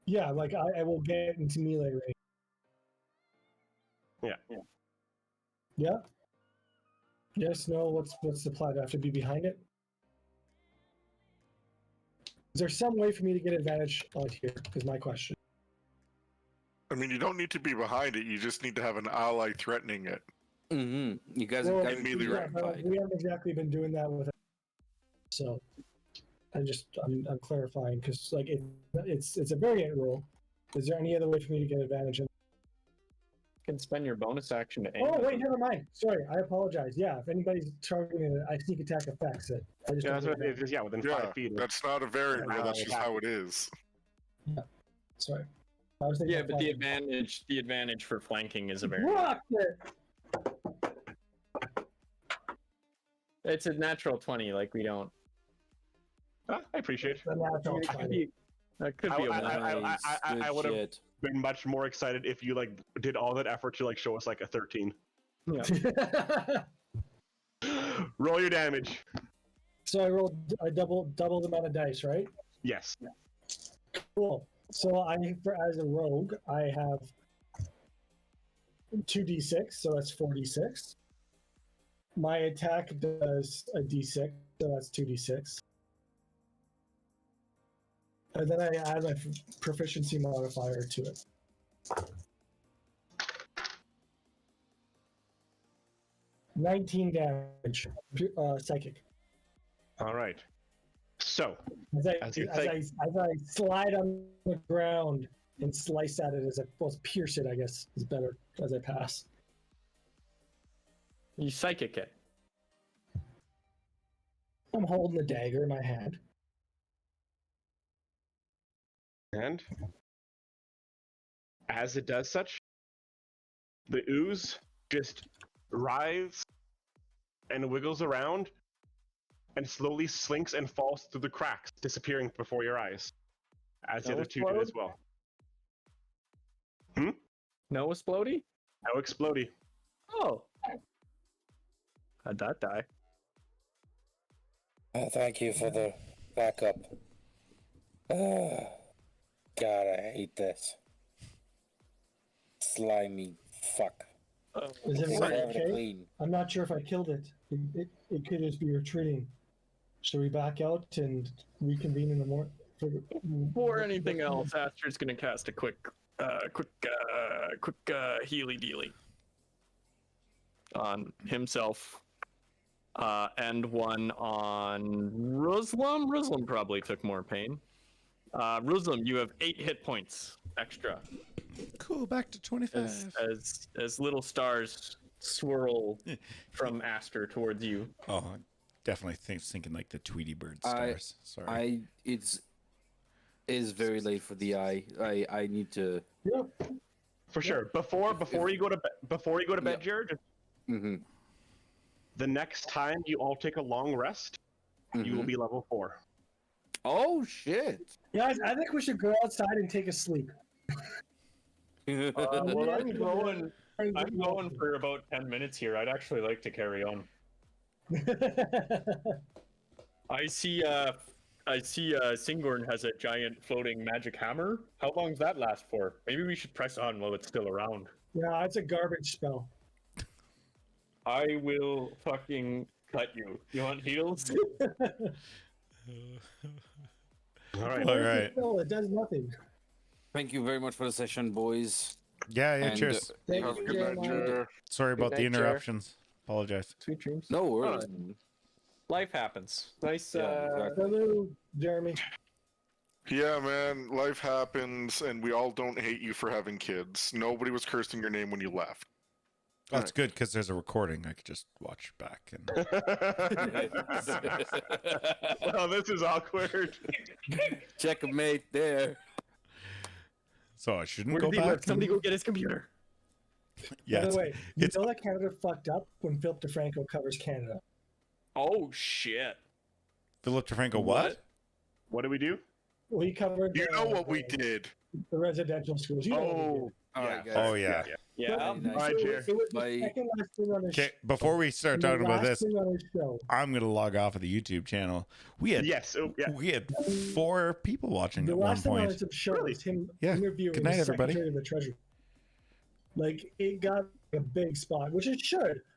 Yeah, like I will get into melee range. Yeah. Yeah? Yes, no, what's the plot? Do I have to be behind it? Is there some way for me to get advantage on here, is my question. I mean, you don't need to be behind it. You just need to have an ally threatening it. You guys Well, have immediately yeah, but we haven't exactly been doing that with it. So I'm clarifying because like it's a variant rule. Is there any other way for me to get advantage? You can spend your bonus action to aim. Oh wait, never mind. Sorry, I apologize. Yeah, if anybody's targeting it, I sneak attack affects it. I just Yeah, don't that's what do it is. Yeah, within Yeah, 5 feet. that's not a variant rule. That's just how it is. that. Sorry, I was thinking. Yeah, of but the flanking. advantage for flanking is a variant. Rock it! It's a natural 20. Like we don't. I appreciate it. The natural It could 20. be. That could be a one. I would have been much more excited if you like did all that effort to like show us like a 13. Yeah. Roll your damage. So I rolled a double the amount of dice, right? Yes. Cool. So as a rogue, I have 2d6, so that's 4d6. My attack does a d6, so that's 2d6. And then I add my proficiency modifier to it. $19 damage, psychic. All right. So, As I As you slide on the ground and slice at it, pierce it, I guess, is better as I pass. You psychic it. I'm holding the dagger in my hand. and as it does such, the ooze just writhes and wiggles around and slowly slinks and falls through the cracks, disappearing before your eyes, as the No other two did as well. No explodey? No explodey. Oh. How'd that die? Thank you for the backup. Oh, God, I hate this. Slimy fuck. Is It's everybody hard to okay? clean. I'm not sure if I killed it. It could just be retreating. Should we back out and reconvene in the morning? Before anything else, Aster's gonna cast a quick healy dealy on himself, and one on Ruslam. Ruslam probably took more pain. Ruslam, you have 8 hit points extra Cool, back to 25. as little stars swirl from Aster towards you. Oh, I definitely thinking like the Tweety Bird stars. Sorry. It is very late for the eye. I need to. Yep. For sure. Before you go to bed, Jared. Mm-hmm. The next time you all take a long rest, you will be level 4. Oh shit! Guys, I think we should go outside and take a sleep. Well, I'm going for about 10 minutes here. I'd actually like to carry on. I see SIngorn has a giant floating magic hammer. How long does that last for? Maybe we should press on while it's still around. Yeah, it's a garbage spell. I will fucking cut you. You want heals? All right. All right. No, it does nothing. Thank you very much for the session, boys. Yeah, And, cheers. Thank Have a you, good night, Jeremiah. Jer. Sorry about the night, Jer. interruptions. Apologize. Sweet dreams. No worries. Life happens. Nice. Yeah, exactly. Hello, Jeremy. Yeah, man, life happens, and we all don't hate you for having kids. Nobody was cursing your name when you left. That's good because there's a recording. I could just watch back. And Well, this is awkward. Checkmate there. so I shouldn't Where go did he back. live? Somebody go get his computer. Yeah, By the way, you it's- know that Canada fucked up when Philip DeFranco covers Canada. Oh shit! Philip DeFranco. What? What do we do? Well, he covered. You know what we did. The residential schools. You know what we did. All right, guys. Oh yeah. Yeah. Very nice. All right, Jer. It was the Bye. second last thing on his Okay, before we start and the talking about last this, thing on his show. I'm gonna log off of the YouTube channel. We had Yes. Oh, yeah. 4 people watching The at one last thing on point. his show was him Yeah. interviewing Good night, the everybody. Secretary of the Treasury. Like, it got a big spot, which it should.